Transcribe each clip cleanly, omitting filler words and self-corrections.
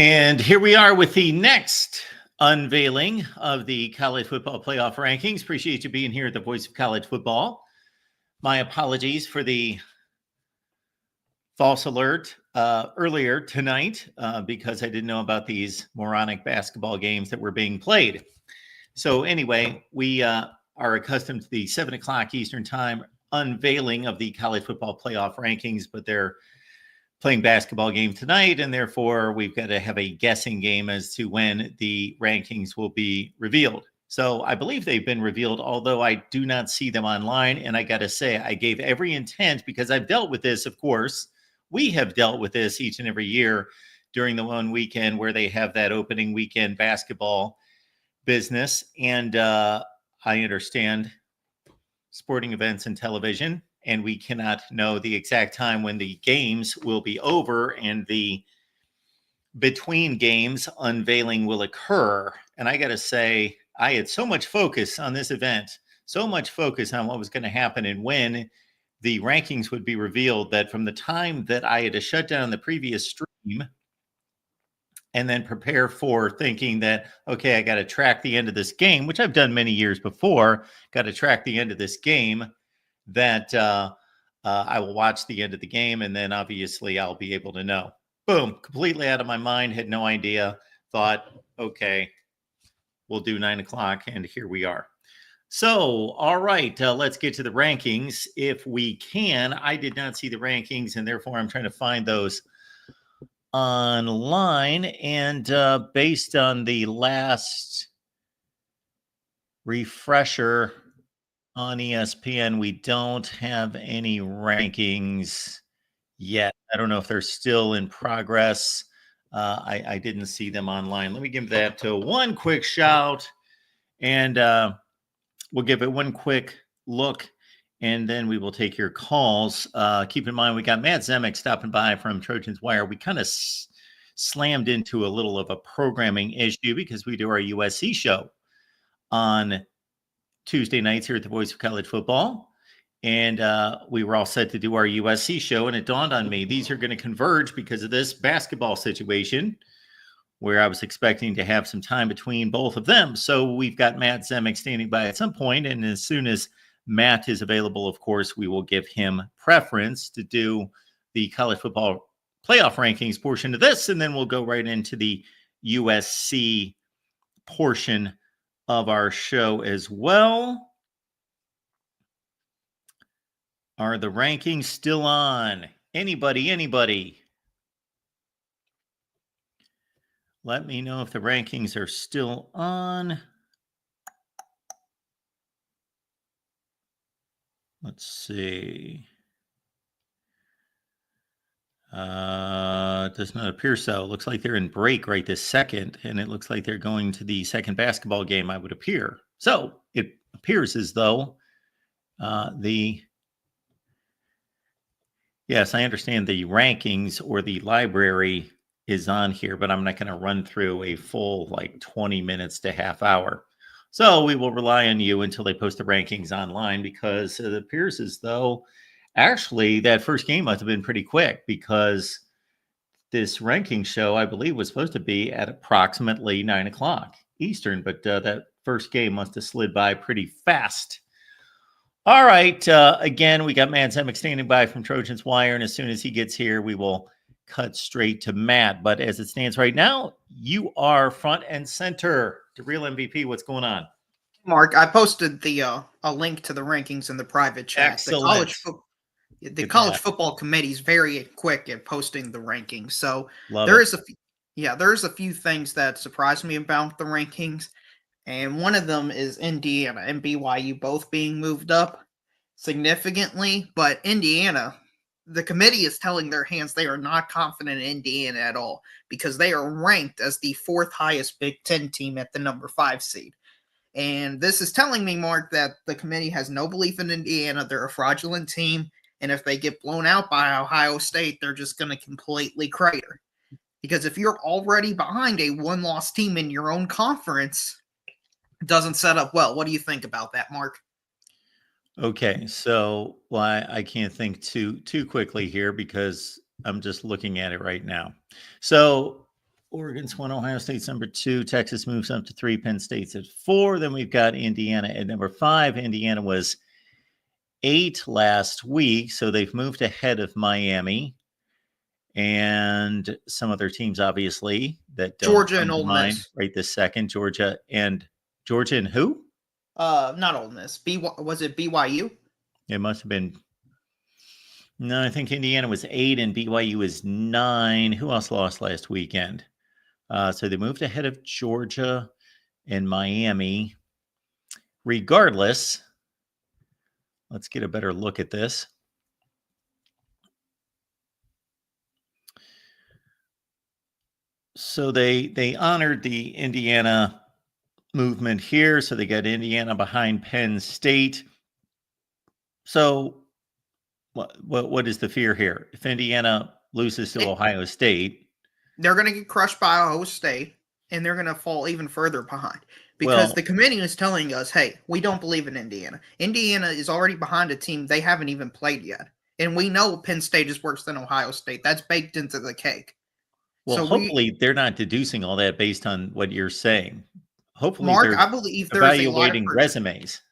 And here we are with the next unveiling of the college football playoff rankings. Appreciate you being here at the Voice of College Football. My apologies for the false alert earlier tonight because I didn't know about these moronic basketball games that were being played. So anyway, we are accustomed to the 7 o'clock Eastern time unveiling of the college football playoff rankings, but they're playing basketball game tonight, and therefore we've got to have a guessing game as to when the rankings will be revealed. So I believe they've been revealed, although I do not see them online. And I got to say, I gave every intent because I've dealt with this, of course. We have dealt with this each and every year during the one weekend where they have that opening weekend basketball business. And I understand sporting events and television, and we cannot know the exact time when the games will be over and the between games unveiling will occur. And I got to say, I had so much focus on this event, so much focus on what was going to happen and when the rankings would be revealed, that from the time that I had to shut down the previous stream and then prepare for thinking that, okay, I got to track the end of this game, which I've done many years before, got to track the end of this game, that I will watch the end of the game, and then obviously I'll be able to know. Boom, completely out of my mind, had no idea, thought, okay, we'll do 9 o'clock, and here we are. So, all right, let's get to the rankings if we can. I did not see the rankings, and therefore I'm trying to find those online. And based on the last refresher on ESPN, we don't have any rankings yet. I don't know if they're still in progress. I didn't see them online. Let me give that to one quick shout, and we'll give it one quick look, and then we will take your calls. Keep in mind, we got Matt Zemek stopping by from Trojans Wire. We kind of slammed into a little of a programming issue because we do our USC show on Tuesday nights here at the Voice of College Football. And we were all set to do our USC show, and it dawned on me, these are going to converge because of this basketball situation where I was expecting to have some time between both of them. So we've got Matt Zemek standing by at some point, and as soon as Matt is available, of course, we will give him preference to do the college football playoff rankings portion of this, and then we'll go right into the USC portion of our show as well. Are the rankings still on? Anybody? Let me know if the rankings are still on. Let's see. It does not appear so. It looks like they're in break right this second, and it looks like they're going to the second basketball game, I would appear. So it appears as though yes, I understand the rankings or the library is on here, but I'm not going to run through a full 20 minutes to half hour. So we will rely on you until they post the rankings online, because it appears as though actually that first game must have been pretty quick, because this ranking show, I believe, was supposed to be at approximately 9 o'clock Eastern, but that first game must have slid by pretty fast. All right. Again, we got Matt Zemek standing by from Trojans Wire, and as soon as he gets here, we will cut straight to Matt. But as it stands right now, you are front and center. The real MVP, what's going on? Mark, I posted a link to the rankings in the private chat. Excellent. The college football committee is very quick at posting the rankings. So there's a few things that surprised me about the rankings. And one of them is Indiana and BYU both being moved up significantly. But Indiana, the committee is telling their hands they are not confident in Indiana at all, because they are ranked as the fourth highest Big Ten team at the number 5 seed. And this is telling me, Mark, that the committee has no belief in Indiana. They're a fraudulent team. And if they get blown out by Ohio State, they're just going to completely crater. Because if you're already behind a one-loss team in your own conference, it doesn't set up well. What do you think about that, Mark? Okay, so I can't think too quickly here because I'm just looking at it right now. So Oregon's 1, Ohio State's number 2, Texas moves up to 3, Penn State's at 4. Then we've got Indiana at number 5. Indiana was 8 last week, so they've moved ahead of Miami and some other teams, obviously, that don't Georgia come and to Ole mind Miss. right this second. Georgia and who? Not Ole Miss. Was it BYU? It must have been. No, I think Indiana was 8 and BYU was 9. Who else lost last weekend? So they moved ahead of Georgia and Miami. Regardless, let's get a better look at this. So they honored the Indiana movement here. So they got Indiana behind Penn State. So what is the fear here? If Indiana loses to Ohio State, they're going to get crushed by Ohio State, and they're going to fall even further behind because the committee is telling us, hey, we don't believe in Indiana. Indiana is already behind a team they haven't even played yet. And we know Penn State is worse than Ohio State. That's baked into the cake. Well, so hopefully they're not deducing all that based on what you're saying. Hopefully Mark, they're I believe there's evaluating resumes.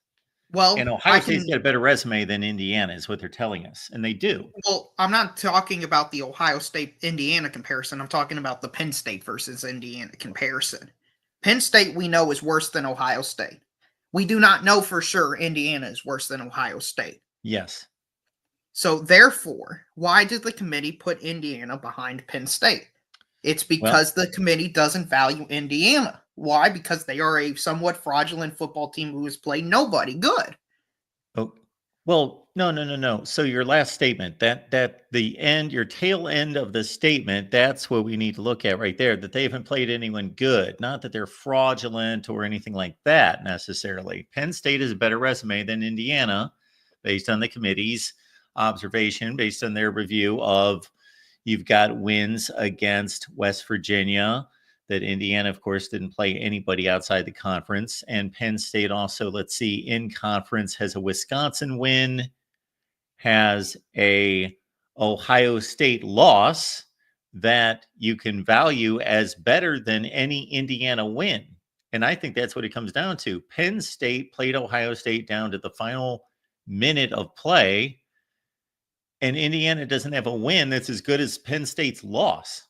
Well, and Ohio State's got a better resume than Indiana is what they're telling us, and they do. Well, I'm not talking about the Ohio State-Indiana comparison. I'm talking about the Penn State versus Indiana comparison. Penn State, we know, is worse than Ohio State. We do not know for sure Indiana is worse than Ohio State. Yes. So, therefore, why did the committee put Indiana behind Penn State? It's because the committee doesn't value Indiana. Why? Because they are a somewhat fraudulent football team who has played nobody good. Oh, well, no. So your last statement, that the end, your tail end of the statement, that's what we need to look at right there, that they haven't played anyone good. Not that they're fraudulent or anything like that necessarily. Penn State has a better resume than Indiana based on the committee's observation, based on their review of you've got wins against West Virginia, that Indiana, of course, didn't play anybody outside the conference. And Penn State also, let's see, in conference has a Wisconsin win, has a Ohio State loss that you can value as better than any Indiana win. And I think that's what it comes down to. Penn State played Ohio State down to the final minute of play, and Indiana doesn't have a win that's as good as Penn State's loss.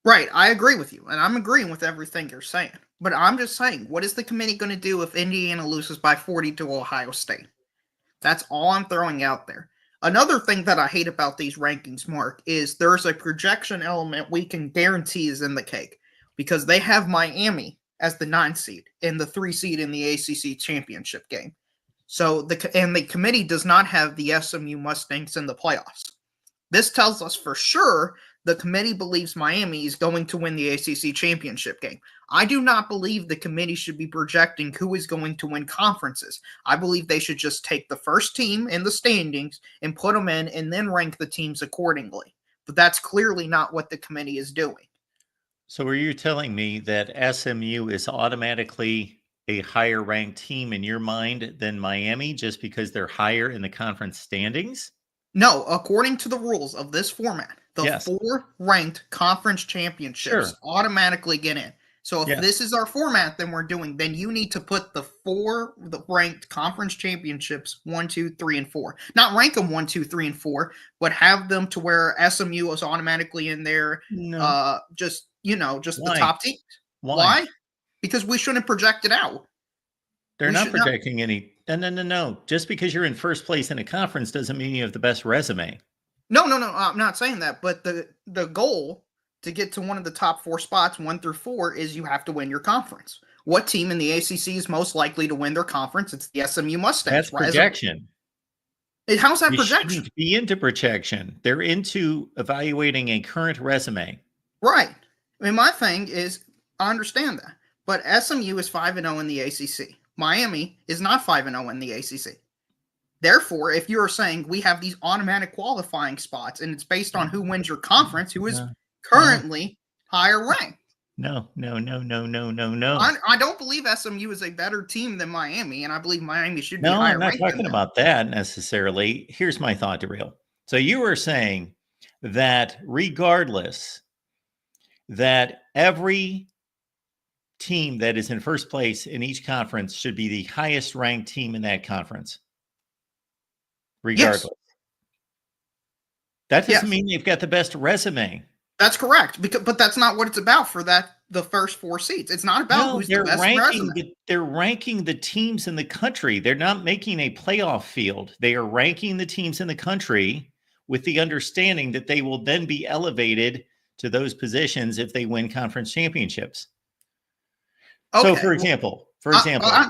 Right, I agree with you, and I'm agreeing with everything you're saying. But I'm just saying, what is the committee going to do if Indiana loses by 40 to Ohio State? That's all I'm throwing out there. Another thing that I hate about these rankings, Mark, is there's a projection element we can guarantee is in the cake because they have Miami as the 9 seed and the 3 seed in the ACC championship game. So the committee does not have the SMU Mustangs in the playoffs. This tells us for sure the committee believes Miami is going to win the ACC championship game. I do not believe the committee should be projecting who is going to win conferences. I believe they should just take the first team in the standings and put them in and then rank the teams accordingly. But that's clearly not what the committee is doing. So are you telling me that SMU is automatically a higher ranked team in your mind than Miami just because they're higher in the conference standings? No, according to the rules of this format, the 4 ranked conference championships automatically get in. So if this is our format, then you need to put the 4 ranked conference championships 1, 2, 3, and 4. Not rank them 1, 2, 3, and 4, but have them to where SMU is automatically in there. No. Just the top teams. Why? Because we shouldn't project it out. They're not projecting any. No. Just because you're in first place in a conference doesn't mean you have the best resume. No. I'm not saying that. But the goal to get to one of the top 4 spots, 1 through 4, is you have to win your conference. What team in the ACC is most likely to win their conference? It's the SMU Mustangs. That's projection. How's that projection? Shouldn't be into projection. They're into evaluating a current resume. Right. I mean, my thing is, I understand that. But SMU is 5-0 in the ACC. Miami is not 5-0 in the ACC. Therefore, if you're saying we have these automatic qualifying spots and it's based on who wins your conference, who is currently higher ranked. No. I don't believe SMU is a better team than Miami, and I believe Miami should be higher ranked. No, I'm not talking about that necessarily. Here's my thought, Daryl. So you were saying that regardless that every team that is in first place in each conference should be the highest ranked team in that conference, Yes. regardless. That doesn't Yes. mean they've got the best resume. That's correct. But that's not what it's about for the first 4 seats. It's not about No, who's the best resume. they're ranking the teams in the country. They're not making a playoff field. They are ranking the teams in the country with the understanding that they will then be elevated to those positions if they win conference championships. So, Okay. for Well, example, I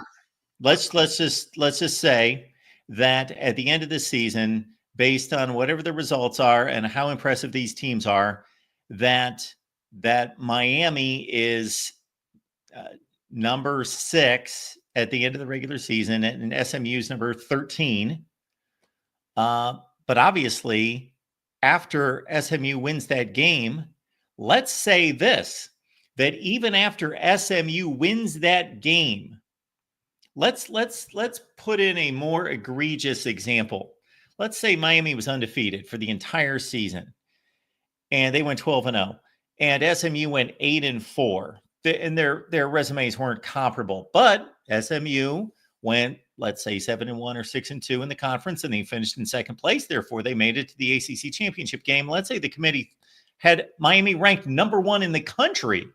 let's just say that at the end of the season, based on whatever the results are and how impressive these teams are, that Miami is number 6 at the end of the regular season, and SMU's number 13. But obviously, after SMU wins that game, let's say this, that even after SMU wins that game, let's put in a more egregious example. Let's say Miami was undefeated for the entire season, and they went 12-0, and SMU went 8-4. And their resumes weren't comparable, but SMU went, let's say, 7-1 or 6-2 in the conference, and they finished in second place. Therefore, they made it to the ACC championship game. Let's say the committee had Miami ranked number 1 in the country,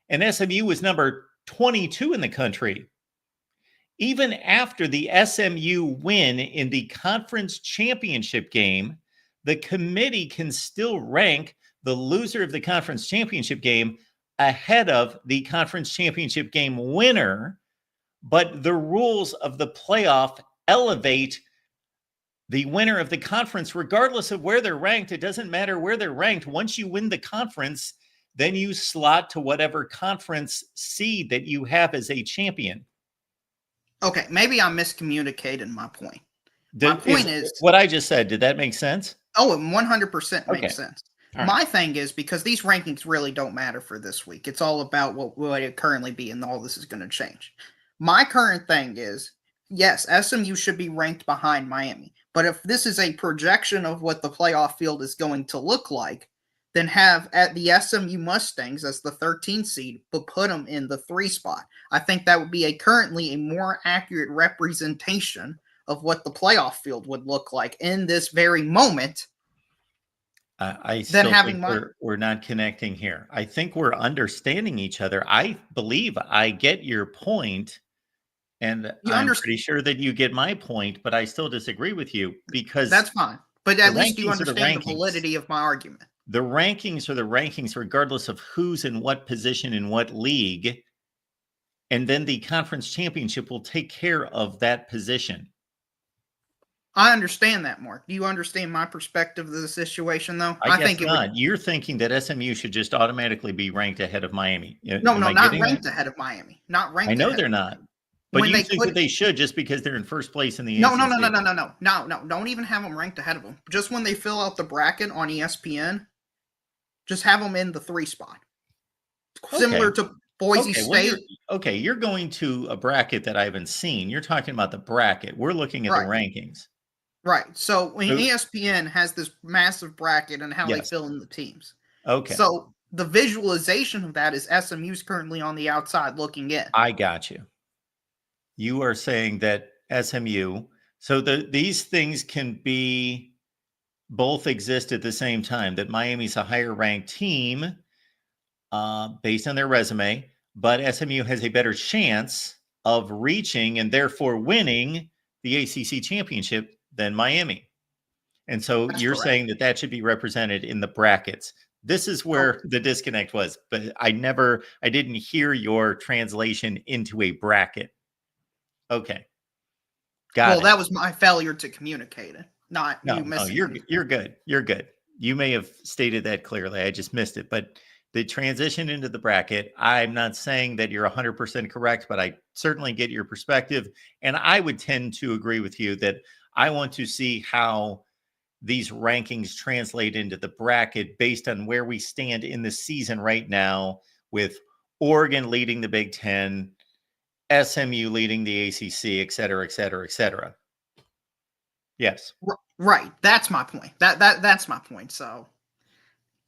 and SMU was number 22 in the country. Even after the SMU win in the conference championship game, the committee can still rank the loser of the conference championship game ahead of the conference championship game winner, but the rules of the playoff elevate the winner of the conference regardless of where they're ranked. It doesn't matter where they're ranked. Once you win the conference, then you slot to whatever conference seed that you have as a champion. Okay, maybe I'm miscommunicating my point. My point is what I just said. Did that make sense? Oh, it 100% makes Okay. sense. All right. My thing is, because these rankings really don't matter for this week. It's all about what will it currently be, and all this is going to change. My current thing is, yes, SMU should be ranked behind Miami. But if this is a projection of what the playoff field is going to look like, then have at the SMU Mustangs as the 13th seed, but put them in the 3 spot. I think that would be currently a more accurate representation of what the playoff field would look like in this very moment. I still think we're not connecting here. I think we're understanding each other. I believe I get your point, and I'm pretty sure that you get my point, but I still disagree with you because that's fine. But at least you understand the validity of my argument. The rankings are the rankings, regardless of who's in what position in what league, and then the conference championship will take care of that position. I understand that, Mark. Do you understand my perspective of the situation, though? I think not. You're thinking that SMU should just automatically be ranked ahead of Miami. No, not ranked ahead of Miami. Not ranked. I know they're not. But you think that they should just because they're in first place in the ACC. No. Don't even have them ranked ahead of them. Just when they fill out the bracket on ESPN, just have them in the 3 spot. Similar to Boise State. Well, you're going to a bracket that I haven't seen. You're talking about the bracket. We're looking at the rankings. Right. So when ESPN has this massive bracket and how they fill in the teams. Okay. So the visualization of that is SMU's currently on the outside looking in. I got you. You are saying that SMU, so these things can be both exist at the same time, that Miami's a higher ranked team based on their resume, but SMU has a better chance of reaching and therefore winning the ACC championship than Miami. And so you're saying that should be represented in the brackets. This is where the disconnect was, but I didn't hear your translation into a bracket. Okay. Got it. Well, that was my failure to communicate it, not you missing it. You're good. You're good. You may have stated that clearly. I just missed it. But the transition into the bracket, I'm not saying that you're 100% correct, but I certainly get your perspective. And I would tend to agree with you that I want to see how these rankings translate into the bracket based on where we stand in the season right now, with Oregon leading the Big Ten, SMU leading the ACC, et cetera, et cetera, et cetera. Yes. Right. That's my point. That's my point. So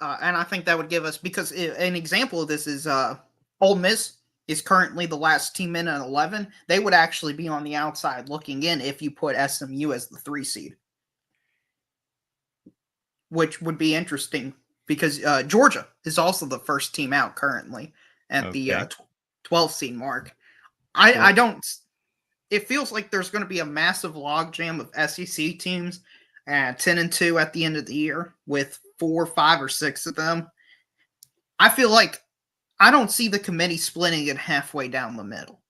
And I think that would give us, because an example of this is Ole Miss is currently the last team in at 11. They would actually be on the outside looking in if you put SMU as the 3 seed, which would be interesting because Georgia is also the first team out currently at the 12 seed mark. I don't. It feels like there's going to be a massive logjam of SEC teams at 10-2 at the end of the year with 4, 5, or 6 of them. I feel like I don't see the committee splitting it halfway down the middle.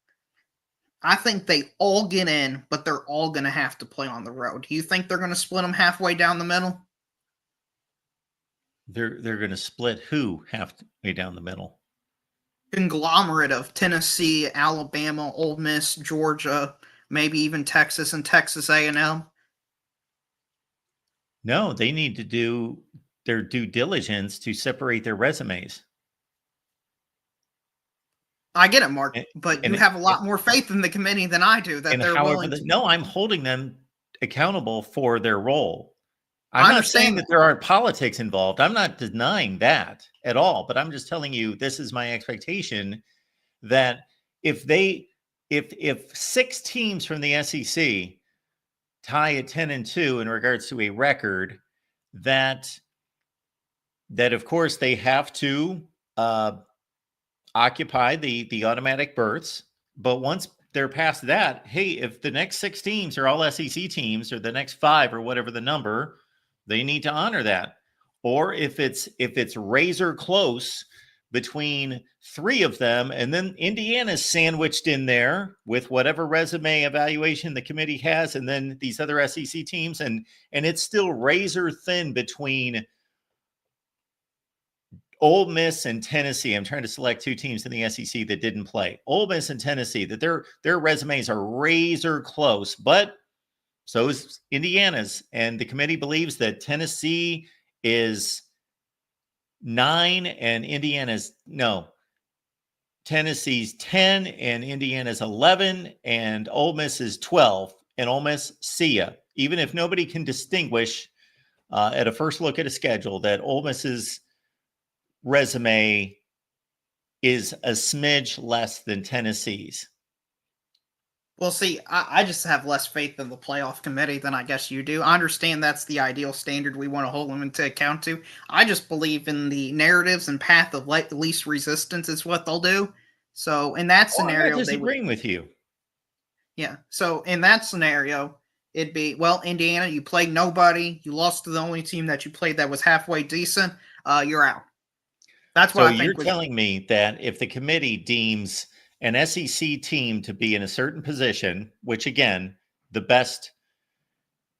I think they all get in, but they're all going to have to play on the road. Do you think they're going to split them halfway down the middle? They're going to split who halfway down the middle? Conglomerate of Tennessee, Alabama, Ole Miss, Georgia, maybe even Texas and Texas A&M. No, they need to do their due diligence to separate their resumes. I get it, Mark, but you have a lot more faith in the committee than I do that they're willing to. No, I'm holding them accountable for their role. I'm not saying that there aren't politics involved. I'm not denying that at all, but I'm just telling you this is my expectation that if 6 teams from the SEC tie at 10-2 in regards to a record, that of course they have to occupy the automatic berths. But once they're past that, hey, if the next 6 teams are all SEC teams, or the next 5 or whatever the number, they need to honor that. Or if it's razor close between 3 of them, and then Indiana's sandwiched in there with whatever resume evaluation the committee has, and then these other SEC teams, and it's still razor thin between Ole Miss and Tennessee. I'm trying to select 2 teams in the SEC that didn't play. Ole Miss and Tennessee, that their resumes are razor close, but so is Indiana's. And the committee believes that Tennessee is 9 and Tennessee's 10 and Indiana's 11 and Ole Miss is 12. And Ole Miss, see ya. Even if nobody can distinguish at a first look at a schedule that Ole Miss's resume is a smidge less than Tennessee's. Well, see, I just have less faith in the playoff committee than I guess you do. I understand that's the ideal standard we want to hold them into account to. I just believe in the narratives and path of least resistance is what they'll do. So in that scenario, I'm not disagreeing with you. Yeah. So in that scenario, it'd be, well, Indiana, you played nobody. You lost to the only team that you played that was halfway decent. You're out. That's what I think. So you're telling me that if the committee deems an SEC team to be in a certain position, which again, the best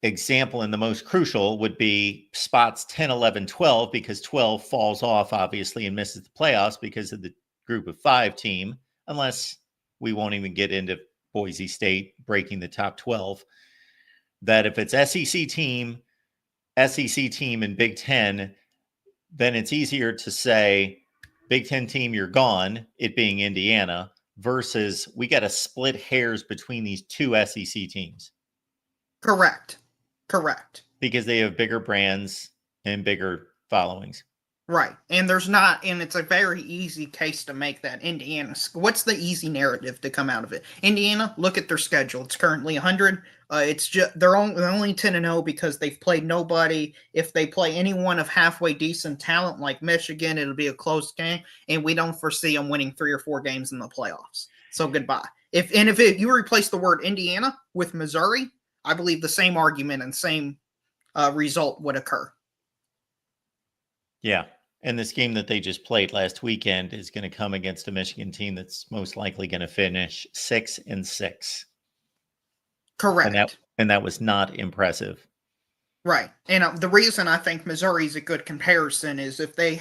example and the most crucial would be spots 10, 11, 12, because 12 falls off obviously and misses the playoffs because of the group of 5 team, unless we won't even get into Boise State breaking the top 12, that if it's SEC team, and Big Ten, then it's easier to say Big Ten team, you're gone, it being Indiana, versus we got to split hairs between these 2 SEC teams. Correct. Because they have bigger brands and bigger followings. Right. And it's a very easy case to make that Indiana. What's the easy narrative to come out of it? Indiana, look at their schedule. It's currently 100. It's just they're only 10-0 because they've played nobody. If they play anyone of halfway decent talent like Michigan, it'll be a close game, and we don't foresee them winning 3 or 4 games in the playoffs. So goodbye. If you replace the word Indiana with Missouri, I believe the same argument and same result would occur. Yeah. And this game that they just played last weekend is going to come against a Michigan team that's most likely going to finish 6-6. Correct. And that was not impressive. Right. And the reason I think Missouri is a good comparison is if they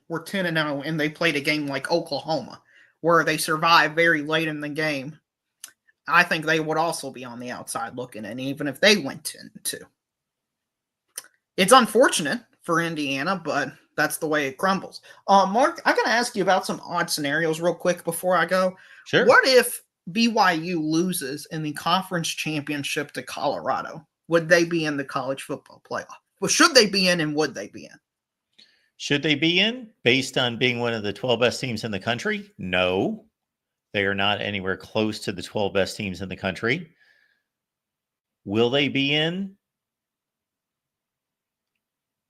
were 10-0 and they played a game like Oklahoma, where they survived very late in the game, I think they would also be on the outside looking in, even if they went 10-2. It's unfortunate for Indiana, but that's the way it crumbles. Mark, I'm going to ask you about some odd scenarios real quick before I go. Sure. What if BYU loses in the conference championship to Colorado? Would they be in the college football playoff? Well, should they be in, and would they be in? Should they be in based on being one of the 12 best teams in the country? No, they are not anywhere close to the 12 best teams in the country. Will they be in?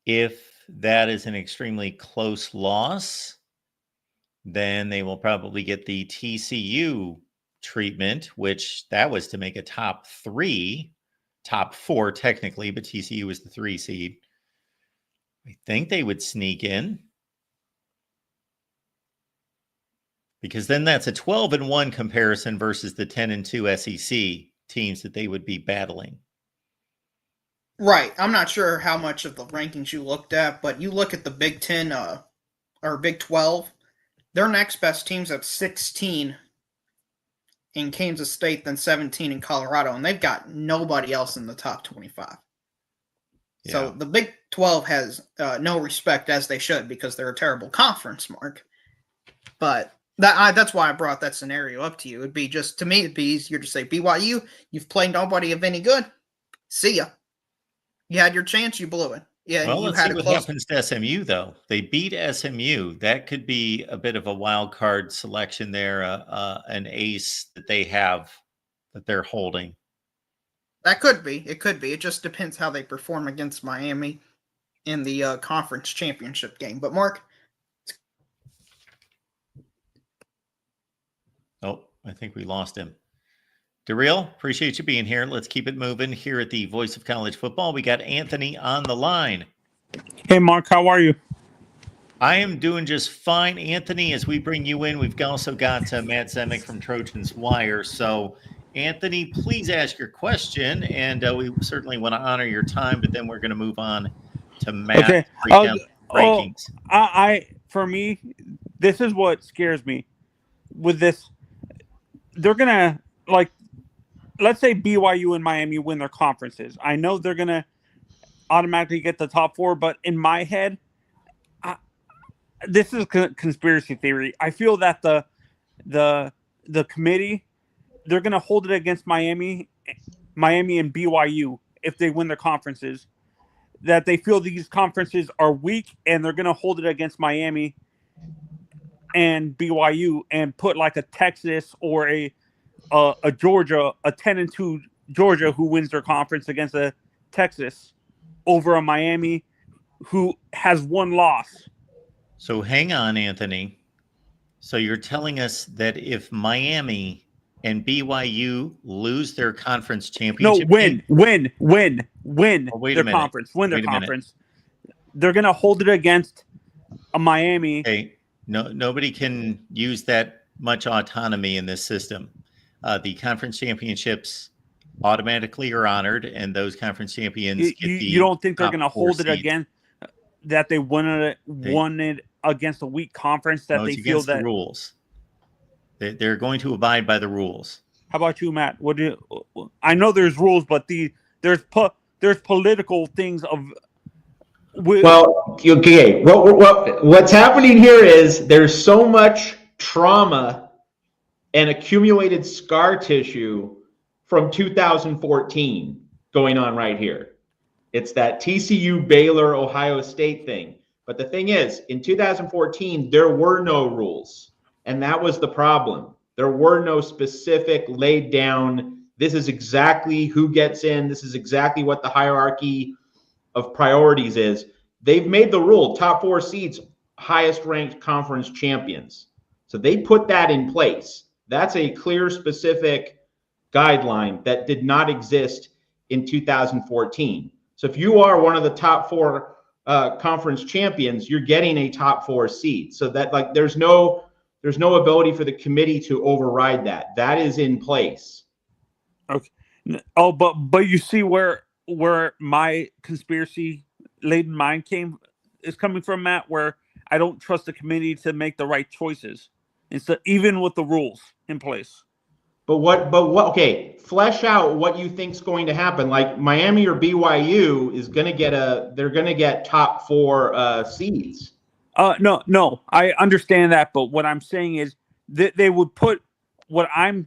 If that is an extremely close loss, then they will probably get the TCU treatment, which that was to make a top 4 technically, but TCU was the 3 seed. I think they would sneak in, because then that's a 12-1 comparison versus the 10-2 SEC teams that they would be battling. Right. I'm not sure how much of the rankings you looked at, but you look at the Big 10 or Big 12, their next best team's at 16 in Kansas State, then 17 in Colorado, and they've got nobody else in the top 25. Yeah. So the Big 12 has no respect, as they should, because they're a terrible conference, Mark. But that's why I brought that scenario up to you. It'd be just, to me, it'd be easier to say, BYU, you've played nobody of any good. See ya. You had your chance, you blew it. Yeah, well, you let's had see what happens to SMU, though. They beat SMU. That could be a bit of a wild card selection there, an ace that they have that they're holding. That could be. It could be. It just depends how they perform against Miami in the conference championship game. But, Mark? Oh, I think we lost him. DeReal, appreciate you being here. Let's keep it moving here at the Voice of College Football. We got Anthony on the line. Hey, Mark, how are you? I am doing just fine, Anthony. As we bring you in, we've also got Matt Zemek from Trojans Wire. So, Anthony, please ask your question, and we certainly want to honor your time, but then we're going to move on to Matt. Okay. Rankings. For me, this is what scares me with this. They're going to, let's say BYU and Miami win their conferences. I know they're going to automatically get the top 4, but in my head, this is conspiracy theory. I feel that the committee, they're going to hold it against Miami and BYU if they win their conferences, that they feel these conferences are weak, and they're going to hold it against Miami and BYU and put like a Texas or a Georgia, a 10-2 Georgia who wins their conference against a Texas over a Miami who has one loss. So hang on, Anthony. So you're telling us that if Miami and BYU lose their conference championship, win their conference, they're going to hold it against a Miami. Okay, nobody can use that much autonomy in this system. The conference championships automatically are honored, and those conference champions get the you don't think they're going to hold it seeds again, that they won it against a weak conference, that they feel that the rules. They're going to abide by the rules. How about you, Matt? I know there's rules, but there's political things of. Well, okay. What's happening here is there's so much trauma and accumulated scar tissue from 2014 going on right here. It's that TCU, Baylor, Ohio State thing. But the thing is, in 2014, there were no rules. And that was the problem. There were no specific laid down, this is exactly who gets in. This is exactly what the hierarchy of priorities is. They've made the rule, top 4 seeds, highest ranked conference champions. So they put that in place. That's a clear, specific guideline that did not exist in 2014. So if you are one of the top 4 conference champions, you're getting a top 4 seed. So that there's no ability for the committee to override that. That is in place. Okay. Oh, but you see where my conspiracy laden mind is coming from, Matt, where I don't trust the committee to make the right choices. Even with the rules in place. But what, okay, flesh out what you think's going to happen. Like Miami or BYU is going to they're going to get top 4 seeds. No, I understand that. But what I'm saying is that they would put what I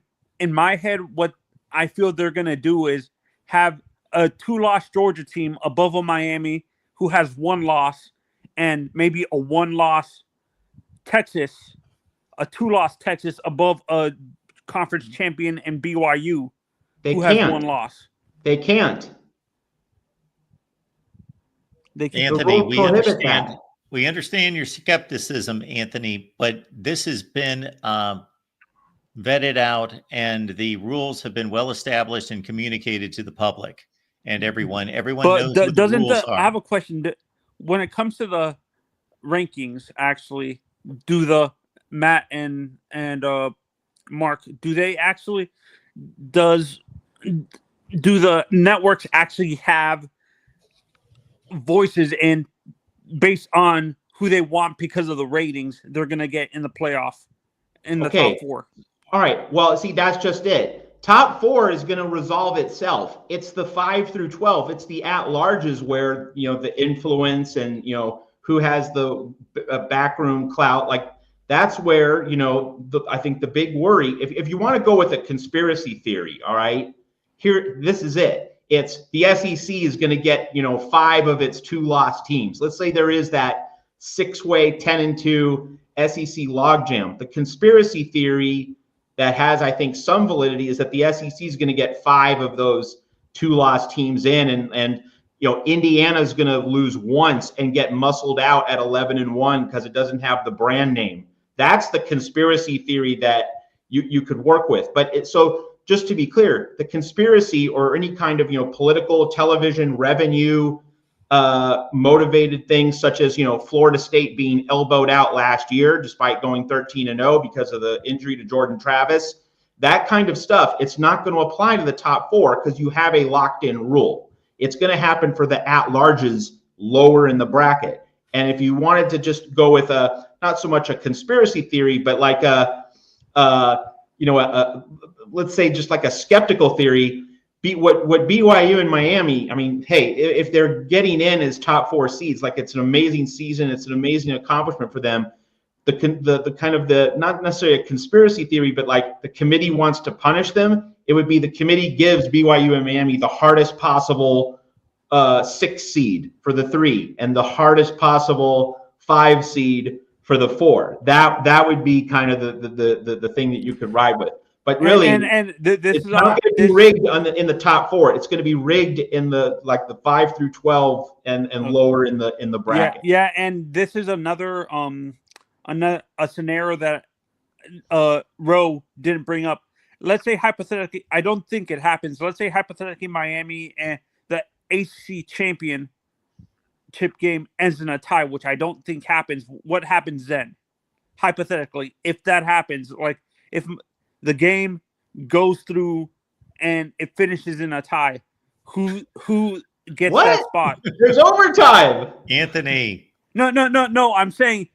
feel they're going to do is have a 2-loss Georgia team above a Miami who has 1 loss, and maybe a 1-loss Texas, a 2-loss Texas above a conference champion in BYU They who has can't. 1 loss. They can't. They can. Anthony, rules prohibit that. We understand your skepticism, Anthony, but this has been vetted out, and the rules have been well established and communicated to the public and everyone. Everyone knows what the doesn't rules are. I have a question. When it comes to the rankings, actually, do the Matt and Mark, do they actually do the networks actually have voices in based on who they want because of the ratings they're going to get in the playoff in the top 4? All right. Well, see, that's just it. Top 4 is going to resolve itself. It's the 5 through 12. It's the at-larges where, the influence and, who has the backroom clout. Like, that's where, I think the big worry, if you want to go with a conspiracy theory, all right, this is it. It's the SEC is going to get, 5 of its 2-loss teams. Let's say there is that 6-way 10-2 SEC logjam. The conspiracy theory that has, I think, some validity is that the SEC is going to get 5 of those 2-loss teams in, and Indiana is going to lose once and get muscled out at 11-1 because it doesn't have the brand name. That's the conspiracy theory that you could work with. But so just to be clear, the conspiracy or any kind of political television revenue motivated things such as Florida State being elbowed out last year despite going 13-0 because of the injury to Jordan Travis, that kind of stuff, it's not going to apply to the top 4 because you have a locked-in rule. It's going to happen for the at-larges lower in the bracket. And if you wanted to just go with not so much a conspiracy theory, but like let's say just like a skeptical theory, what BYU and Miami, I mean, hey, if they're getting in as top 4 seeds, like it's an amazing season, it's an amazing accomplishment for them. The kind of the not necessarily a conspiracy theory, but like the committee wants to punish them. It would be the committee gives BYU and Miami the hardest possible 6 seed for the 3 and the hardest possible 5 seed for the 4. That would be kind of the thing that you could ride with. But really, it's not going to be rigged in the top 4. It's going to be rigged in the 5 through 12 and lower in the bracket. Yeah, and this is another a scenario that Roe didn't bring up. Let's say hypothetically, I don't think it happens. Let's say hypothetically, Miami and the ACC championship game ends in a tie, which I don't think happens. What happens then? Hypothetically, if that happens, like if the game goes through and it finishes in a tie, who gets that spot? There's overtime. Anthony. No. I'm saying,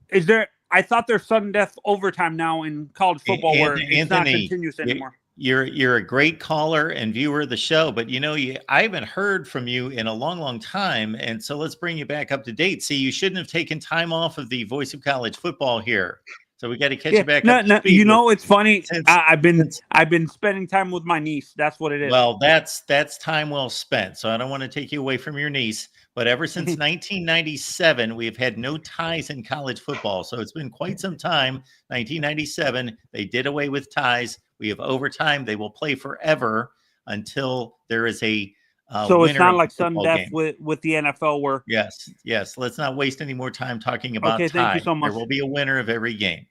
is there? I thought there's sudden death overtime now in college football where it's not continuous anymore. You're a great caller and viewer of the show, but I haven't heard from you in a long time, and so let's bring you back up to date. See, you shouldn't have taken time off of the Voice of College Football here. So we got to catch you back up to speed. It's funny. I've been spending time with my niece. That's what it is. Well, that's time well spent. So I don't want to take you away from your niece. But ever since 1997, we have had no ties in college football. So it's been quite some time. 1997, they did away with ties. We have overtime. They will play forever until there is a so it's not like sudden death with the NFL where yes. Let's not waste any more time talking about tie. Thank you so much. There will be a winner of every game.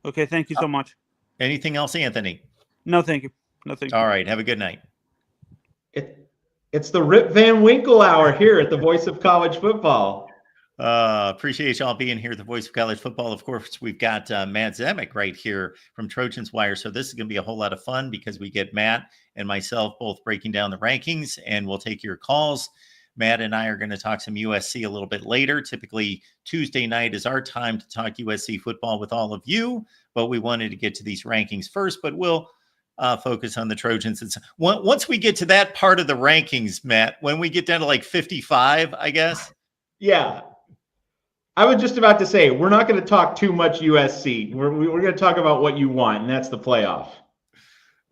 Okay, thank you so much. Anything else, Anthony? No, thank you. All right, have a good night. It's the Rip Van Winkle hour here at the Voice of College Football. Appreciate y'all being here at the Voice of College Football. Of course, we've got Matt Zemek right here from Trojans Wire. So this is going to be a whole lot of fun because we get Matt and myself both breaking down the rankings, and we'll take your calls. Matt and I are going to talk some USC a little bit later. Typically, Tuesday night is our time to talk USC football with all of you, but we wanted to get to these rankings first, but we'll focus on the Trojans. And once we get to that part of the rankings, Matt, when we get down to like 55, I guess. Yeah. I was just about to say, we're not going to talk too much USC. We're going to talk about what you want, and that's the playoff.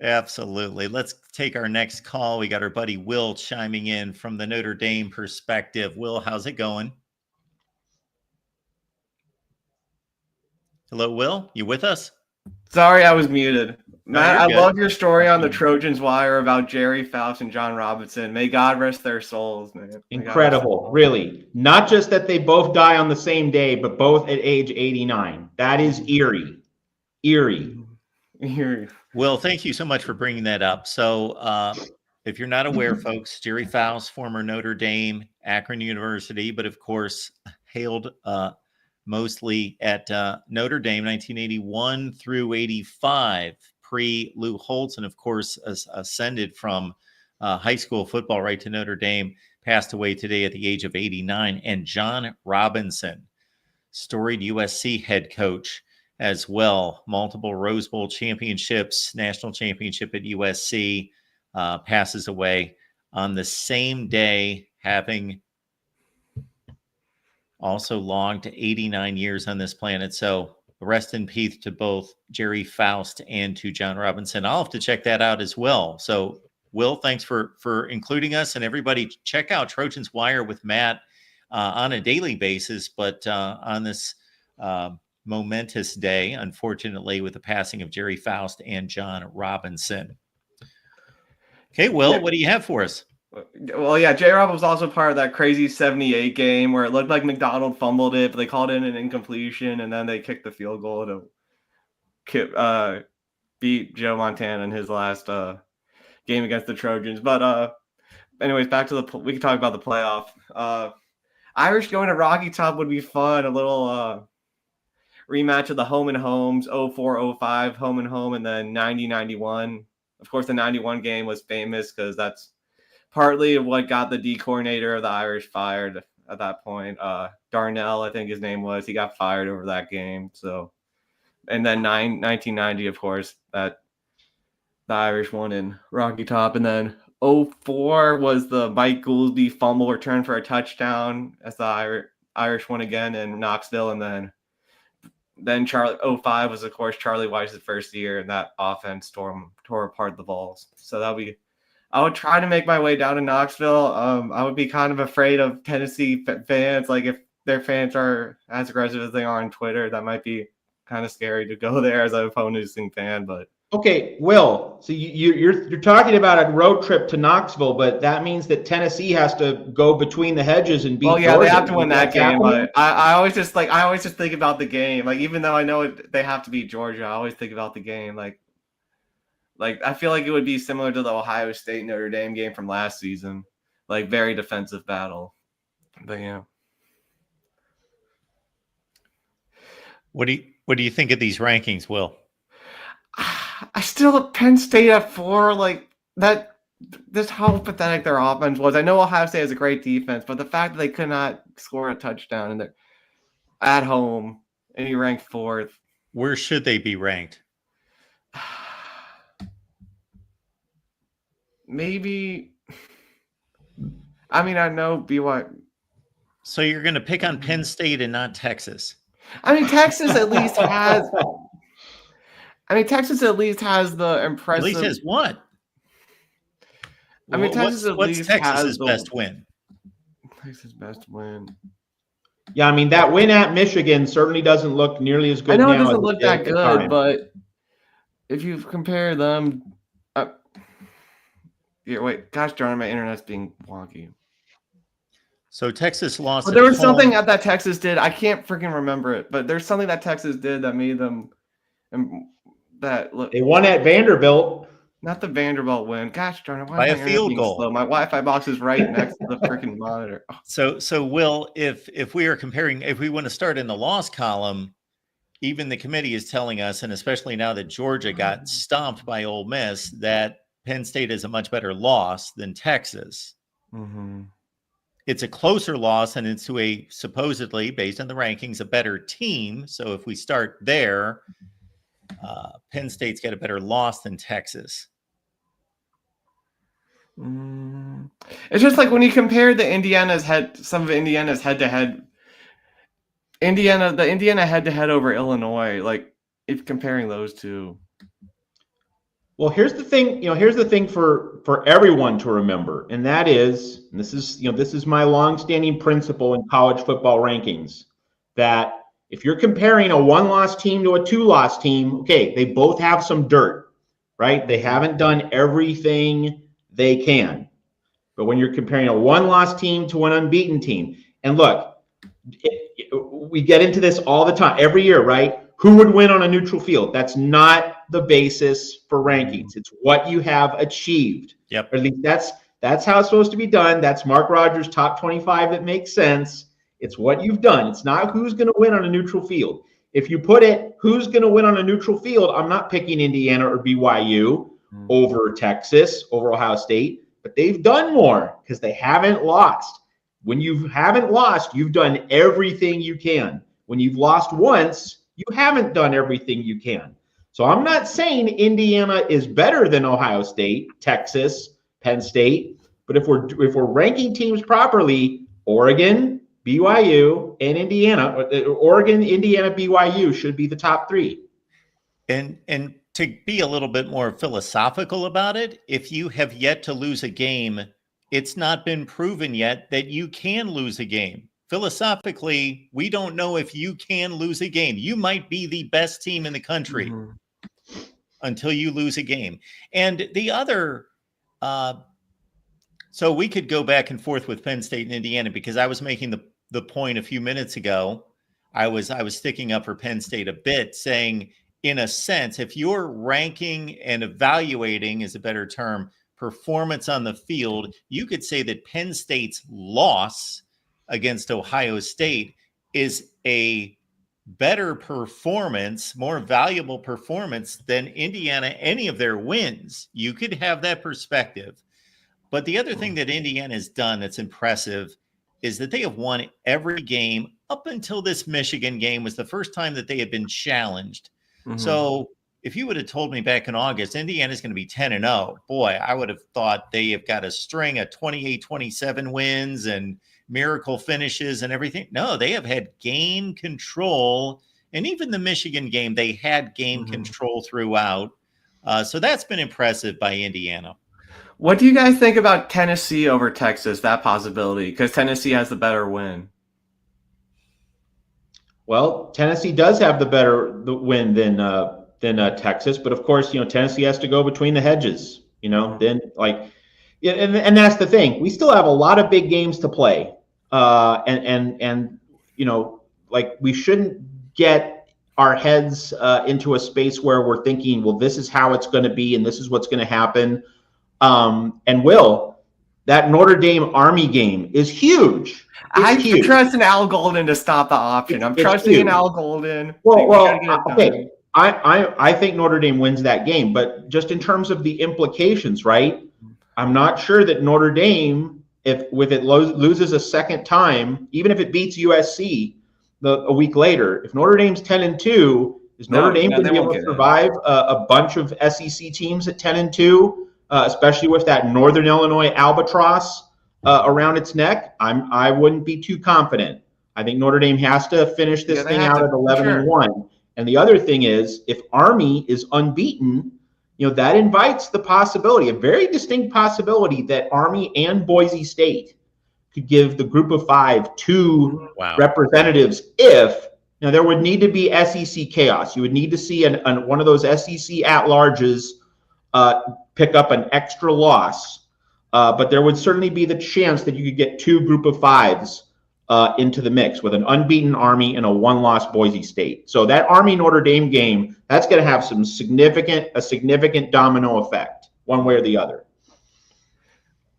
Absolutely. Let's take our next call. We got our buddy Will chiming in from the Notre Dame perspective. Will, how's it going? Hello, Will. You with us? Sorry, I was muted. No, Matt, you're I good. love your story on the Trojans Wire about Jerry Faust and John Robinson. May God rest their souls, man. Incredible, really. Not just that they both die on the same day, but both at age 89. That is eerie. Eerie. Will, thank you so much for bringing that up. So, if you're not aware, folks, Jerry Faust, former Notre Dame, Akron University, but of course, hailed mostly at Notre Dame, 1981 through 85, pre-Lou Holtz, and of course, ascended from high school football right to Notre Dame, passed away today at the age of 89. And John Robinson, storied USC head coach as well, multiple Rose Bowl championships, national championship at USC, passes away on the same day, having also logged 89 years on this planet. So rest in peace to both Jerry Faust and to John Robinson. I'll have to check that out as well. So Will, thanks for including us, and everybody check out Trojans Wire with Matt on a daily basis, but on this momentous day, unfortunately, with the passing of Jerry Faust and John Robinson. Okay, Will, what do you have for us? Well, yeah, J-Rob was also part of that crazy 78 game where it looked like McDonald fumbled it, but they called it an incompletion, and then they kicked the field goal to beat Joe Montana in his last game against the Trojans. But anyways, back to we can talk about the playoff. Irish going to Rocky Top would be fun. A little rematch of the home and homes, 04-05 home and home, and then 90-91. Of course, the 91 game was famous because that's partly what got the D coordinator of the Irish fired at that point. Darnell, I think his name was. He got fired over that game. So, and then 1990, of course, that the Irish won in Rocky Top. And then 04 was the Mike Goolsby fumble return for a touchdown as the Irish won again in Knoxville. And then 05 was, of course, Charlie Weiss's first year, and that offense tore apart the Vols. So I would try to make my way down to Knoxville. I would be kind of afraid of Tennessee fans. Like, if their fans are as aggressive as they are on Twitter, that might be kind of scary to go there as an opposing fan. But okay, Will, so you're talking about a road trip to Knoxville, but that means that Tennessee has to go between the hedges and beat Georgia. They have to win that game. But I always just think about the game. Like, even though I know they have to beat Georgia, I always think about the game. Like I feel like it would be similar to the Ohio State Notre Dame game from last season, like very defensive battle. But yeah. What do you think of these rankings, Will? I still have Penn State at 4. Like that, just how pathetic their offense was. I know Ohio State has a great defense, but the fact that they could not score a touchdown and they're at home and you rank 4th. Where should they be ranked? Maybe. I mean, I know BYU. So you're going to pick on Penn State and not Texas? I mean, Texas at least has. Texas at least has the impressive. At least has what? I mean, Texas at least Texas's best win? Texas' best win. Yeah, I mean, that win at Michigan certainly doesn't look nearly as good. I know now it doesn't look that good, time. but if you compare them, gosh darn, my internet's being wonky. So Texas lost. But there was something that Texas did. I can't freaking remember it, but there's something that Texas did that made them. They won at Vanderbilt. Not the Vanderbilt win. Gosh darn it! By a field goal. Slow? My Wi-Fi box is right next to the freaking monitor. So Will, if we are comparing, if we want to start in the loss column, even the committee is telling us, and especially now that Georgia got stomped by Ole Miss, that Penn State is a much better loss than Texas. Mm-hmm. It's a closer loss, and it's to a supposedly, based on the rankings, a better team. So if we start there, Penn State's got a better loss than Texas. It's just like when you compare some of Indiana's head-to-head, the Indiana head-to-head over Illinois, like if comparing those two. Well, here's the thing. Here's the thing for everyone to remember, and that is, and this is my longstanding principle in college football rankings, that if you're comparing a 1-loss team to a 2-loss team, okay, they both have some dirt, right? They haven't done everything they can. But when you're comparing a 1-loss team to an unbeaten team, and look, we get into this all the time, every year, right? Who would win on a neutral field? That's not the basis for rankings. It's what you have achieved. Yep. Or at least that's how it's supposed to be done. That's Mark Rogers' top 25 that makes sense. It's what you've done. It's not who's going to win on a neutral field. If you put it, who's going to win on a neutral field, I'm not picking Indiana or BYU over Texas, over Ohio State, but they've done more because they haven't lost. When you haven't lost, you've done everything you can. When you've lost once, you haven't done everything you can. So I'm not saying Indiana is better than Ohio State, Texas, Penn State, but if we're ranking teams properly, Oregon, BYU, and Indiana, Oregon, Indiana, BYU should be the top 3. And to be a little bit more philosophical about it, if you have yet to lose a game, it's not been proven yet that you can lose a game. Philosophically, we don't know if you can lose a game. You might be the best team in the country until you lose a game. And the other, so we could go back and forth with Penn State and Indiana, because I was making the point a few minutes ago. I was sticking up for Penn State a bit, saying, in a sense, if you're ranking and evaluating, is a better term, performance on the field, you could say that Penn State's loss against Ohio State is a better performance, more valuable performance than Indiana, any of their wins. You could have that perspective. But the other thing that Indiana has done that's impressive is that they have won every game up until this Michigan game was the first time that they had been challenged. So if you would have told me back in August, Indiana's going to be 10-0, boy, I would have thought they have got a string of 28-27 wins and miracle finishes and everything. No, they have had game control. And even the Michigan game, they had game control throughout. So that's been impressive by Indiana. What do you guys think about Tennessee over Texas, that possibility? Because Tennessee has the better win. Well, Tennessee does have the win than Texas, but of course, Tennessee has to go between the hedges. Then and that's the thing. We still have a lot of big games to play, and we shouldn't get our heads into a space where we're thinking, well, this is how it's going to be, and this is what's going to happen. That Notre Dame Army game is huge. I trust in Al Golden to stop the option. I'm trusting in Al Golden. Okay. I think Notre Dame wins that game, but just in terms of the implications, right? I'm not sure that Notre Dame, if it loses a second time, even if it beats USC a week later, if Notre Dame's 10-2, is Notre Dame going to be able to survive a bunch of SEC teams at 10-2, especially with that Northern Illinois albatross around its neck? I wouldn't be too confident. I think Notre Dame has to finish this thing out at 11-1. And the other thing is, if Army is unbeaten, that invites the possibility, a very distinct possibility, that Army and Boise State could give the group of 5 two representatives. If there would need to be SEC chaos. You would need to see one of those SEC at-larges pick up an extra loss. But there would certainly be the chance that you could get 2 group of 5s into the mix with an unbeaten Army and a 1-loss Boise State. So that Army-Notre Dame game, that's going to have a significant domino effect, one way or the other.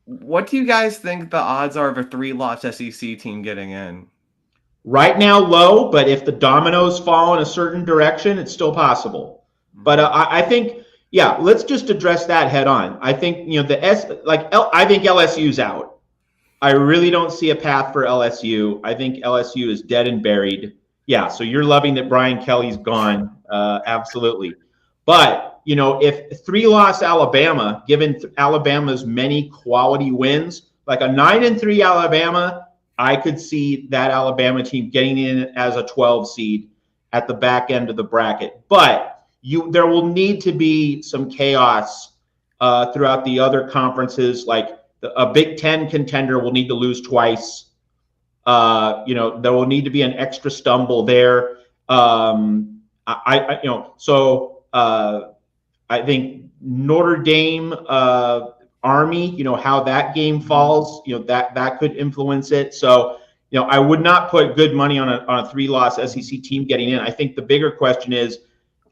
What do you guys think the odds are of a 3-loss SEC team getting in? Right now, low, but if the dominoes fall in a certain direction, it's still possible. But I think, let's just address that head on. I think I think LSU's out. I really don't see a path for LSU. I think LSU is dead and buried. Yeah, so you're loving that Brian Kelly's gone. Absolutely. But, if 3-loss Alabama, given Alabama's many quality wins, like a 9-3 Alabama, I could see that Alabama team getting in as a 12 seed at the back end of the bracket. But there will need to be some chaos throughout the other conferences. Like a Big Ten contender will need to lose twice. There will need to be an extra stumble there. I think Notre Dame, Army, how that game falls, that could influence it. So, I would not put good money on a 3-loss SEC team getting in. I think the bigger question is,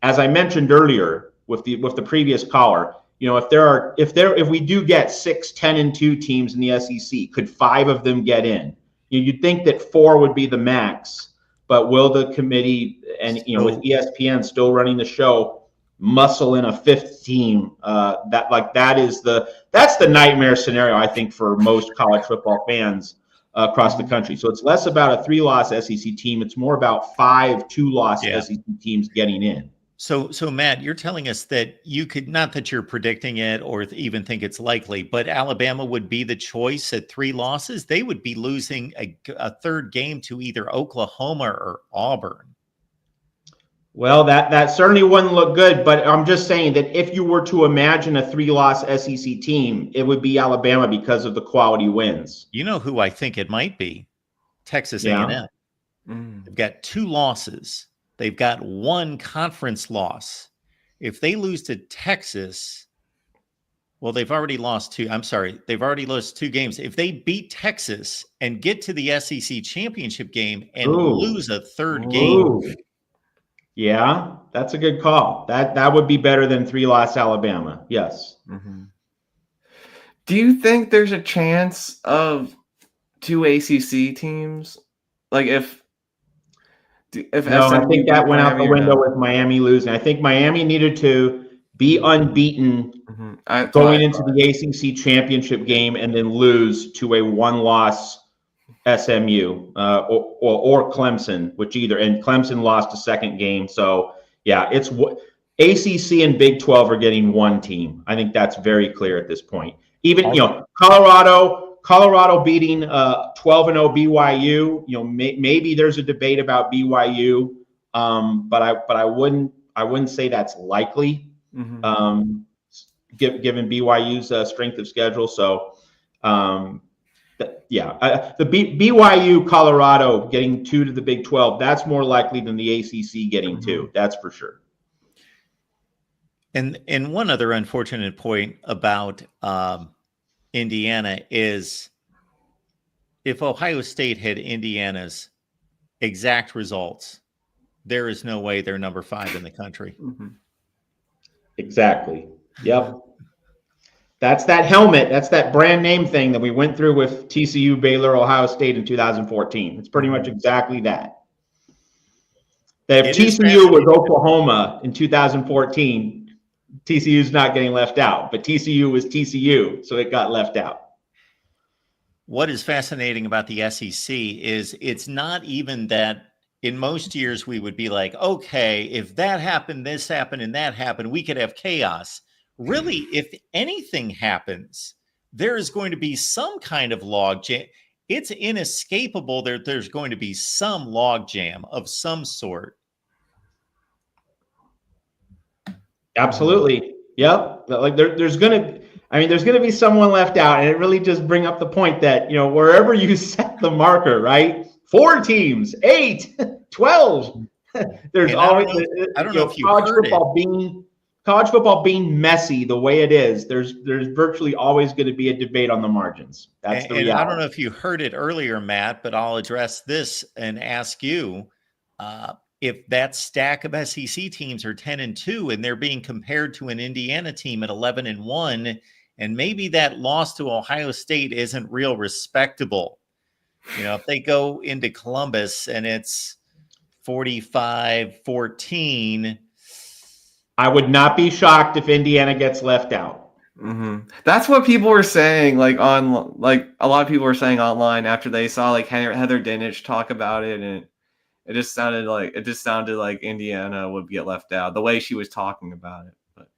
as I mentioned earlier with the previous caller, if we do get 6 10-2 teams in the SEC, could 5 of them get in? You'd think that 4 would be the max, but will the committee and with ESPN still running the show muscle in a 5th team? That's the nightmare scenario, I think, for most college football fans across the country. So it's less about a 3-loss SEC team; it's more about 5 2-loss SEC teams getting in. So Matt, you're telling us that you could, not that you're predicting it or even think it's likely, but Alabama would be the choice at 3 losses. They would be losing a third game to either Oklahoma or Auburn. Well, that certainly wouldn't look good, but I'm just saying that if you were to imagine a 3-loss SEC team, it would be Alabama because of the quality wins. You know who I think it might be? Texas A&M. They've got 2 losses. They've got 1 conference loss. If they lose to Texas, well, they've already lost 2. I'm sorry. They've already lost 2 games. If they beat Texas and get to the SEC championship game and lose a third game. Yeah, that's a good call. That would be better than 3-loss Alabama. Yes. Mm-hmm. Do you think there's a chance of 2 ACC teams? Like no, I think that went out the window with Miami losing. I think Miami needed to be unbeaten going into the ACC championship game and then lose to a 1-loss SMU or Clemson, and Clemson lost a second game. So yeah, it's ACC and Big 12 are getting 1 team. I think that's very clear at this point. Even Colorado beating 12-0 BYU. Maybe there's a debate about BYU, but I wouldn't say that's likely, given BYU's strength of schedule. So, the BYU Colorado getting 2 to the Big 12, that's more likely than the ACC getting 2. That's for sure. And one other unfortunate point about Indiana is if Ohio State had Indiana's exact results, there is no way they're number 5 in the country. Exactly. Yep. That's that helmet. That's that brand name thing that we went through with TCU, Baylor, Ohio State in 2014. It's pretty much exactly that. That if TCU was Oklahoma in 2014, TCU's not getting left out, but TCU was TCU, so it got left out. What is fascinating about the SEC is it's not even that in most years we would be like, okay, if that happened, this happened, and that happened, we could have chaos. Really, if anything happens, there is going to be some kind of log jam. It's inescapable that there's going to be some log jam of some sort. Absolutely. Yep. Like there's going to be someone left out, and it really just bring up the point that, wherever you set the marker, right? 4 teams, 8, 12. There's always, I don't know if you heard it. College football being messy the way it is, there's virtually always going to be a debate on the margins. That's the reality. I don't know if you heard it earlier, Matt, but I'll address this and ask you, if that stack of SEC teams are 10-2 and they're being compared to an Indiana team at 11-1, and maybe that loss to Ohio State isn't real respectable. If they go into Columbus and it's 45-14, I would not be shocked if Indiana gets left out. That's what people were saying, a lot of people were saying online after they saw Heather Dinich talk about it, and it just sounded like Indiana would get left out the way she was talking about it.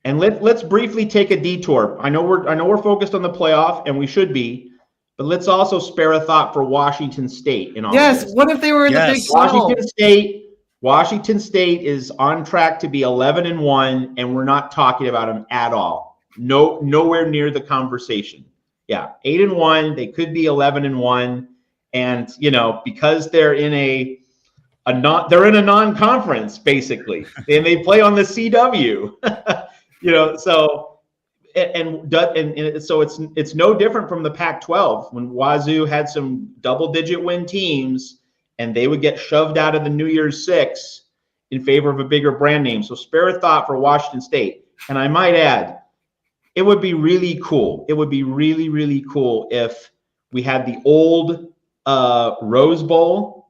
And let's briefly take a detour. I know we're focused on the playoff, and we should be, but let's also spare a thought for Washington State in all this. This. What if they were in the Big 12? Washington State Washington State is on track to be 11-1, and we're not talking about them at all. Nowhere near the conversation. Yeah, 8-1. They could be 11-1, and because they're in a non-conference basically, and they play on the CW. So it's no different from the Pac-12 when Wazoo had some double-digit win teams, and they would get shoved out of the New Year's Six in favor of a bigger brand name. So spare a thought for Washington State. And I might add, it would be really cool. It would be really, really cool if we had the old Rose Bowl,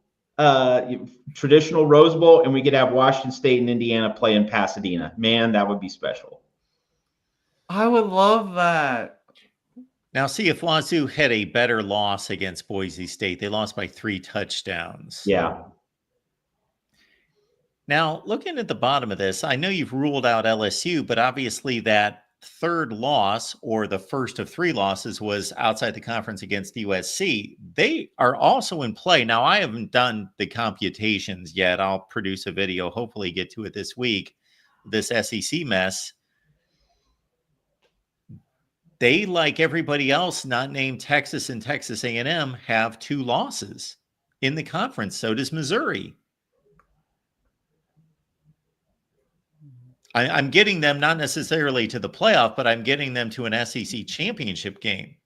traditional Rose Bowl, and we could have Washington State and Indiana play in Pasadena. Man, that would be special. I would love that. Now, see, if Wazoo had a better loss against Boise State, they lost by 3 touchdowns. Yeah. Now, looking at the bottom of this, I know you've ruled out LSU, but obviously that third loss, or the first of 3 losses, was outside the conference against USC. They are also in play. Now, I haven't done the computations yet. I'll produce a video, hopefully get to it this week, this SEC mess. They, like everybody else not named Texas and Texas A&M, have 2 losses in the conference. So does Missouri. I'm getting them not necessarily to the playoff, but I'm getting them to an SEC championship game.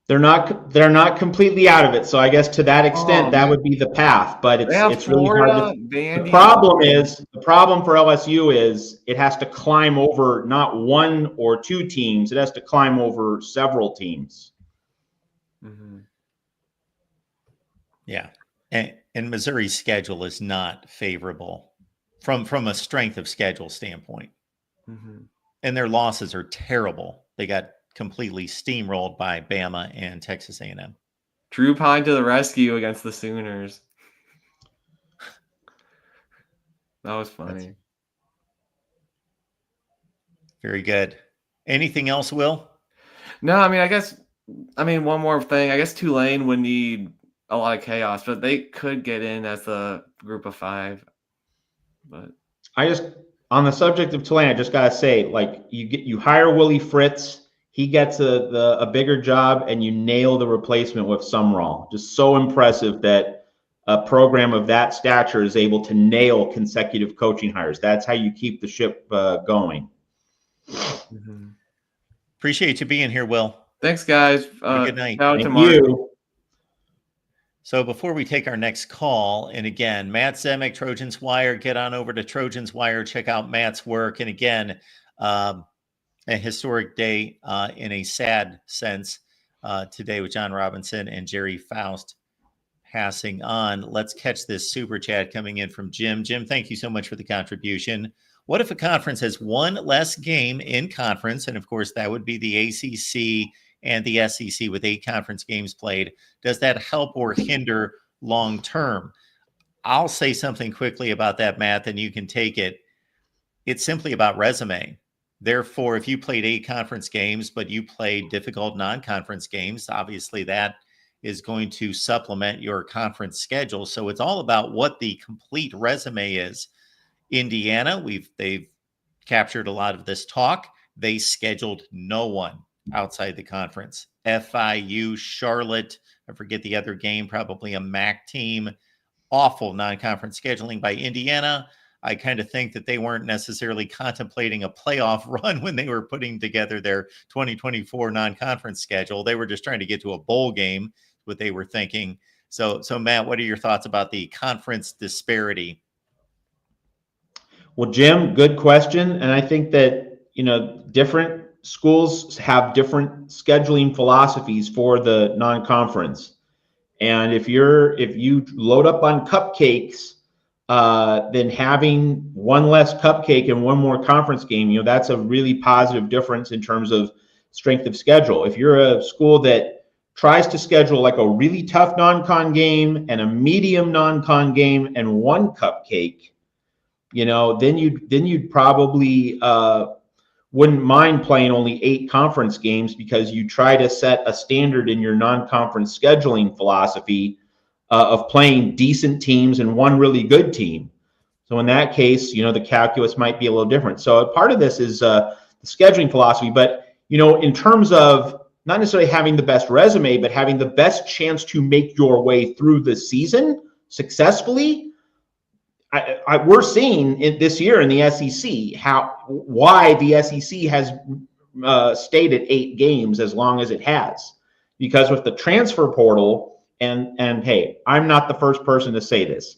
They're not completely out of it. So I guess to that extent, that would be the path. But it's really hard. The problem for LSU is it has to climb over not 1 or 2 teams. It has to climb over several teams. Mm-hmm. Yeah, and Missouri's schedule is not favorable from a strength of schedule standpoint. Mm-hmm. And their losses are terrible. They got completely steamrolled by Bama and Texas A&M. Drew Pine to the rescue against the Sooners. That was funny. Very good. Anything else, Will? No, I mean, one more thing. I guess Tulane would need a lot of chaos, but they could get in as the group of 5. But on the subject of Tulane, I just gotta say, like, you hire Willie Fritz, he gets a bigger job, and you nail the replacement with Sumrall. Just so impressive that a program of that stature is able to nail consecutive coaching hires. That's how you keep the ship going. mm-hmm. Appreciate you being here, Will. Thanks, guys. Good night. Thank you. So before we take our next call, and again, Matt Zemek, Trojans Wire, get on over to Trojans Wire, check out Matt's work. And again, a historic day in a sad sense today with John Robinson and Jerry Faust passing on. Let's catch this super chat coming in from Jim. Jim, thank you so much for the contribution. What if a conference has 1 less game in conference? And of course, that would be the ACC and the SEC with 8 conference games played. Does that help or hinder long term? I'll say something quickly about that, Matt, then you can take it. It's simply about resume. Therefore, if you played 8 conference games, but you played difficult non-conference games, obviously that is going to supplement your conference schedule. So it's all about what the complete resume is. Indiana, they've captured a lot of this talk. They scheduled no one outside the conference. FIU, Charlotte, I forget the other game, probably a MAC team. Awful non-conference scheduling by Indiana. I kind of think that they weren't necessarily contemplating a playoff run when they were putting together their 2024 non-conference schedule. They were just trying to get to a bowl game, what they were thinking. So Matt, what are your thoughts about the conference disparity? Well, Jim, good question. And I think that, different schools have different scheduling philosophies for the non-conference. And if you load up on cupcakes, then having 1 less cupcake and 1 more conference game, that's a really positive difference in terms of strength of schedule. If you're a school that tries to schedule like a really tough non-con game and a medium non-con game and 1 cupcake, then you'd probably wouldn't mind playing only 8 conference games because you try to set a standard in your non-conference scheduling philosophy of playing decent teams and one really good team. So in that case, the calculus might be a little different. So part of this is the scheduling philosophy, but in terms of not necessarily having the best resume, but having the best chance to make your way through the season successfully, we're seeing this year in the SEC why the SEC has stayed at 8 games as long as it has, because with the transfer portal, and hey, I'm not the first person to say this.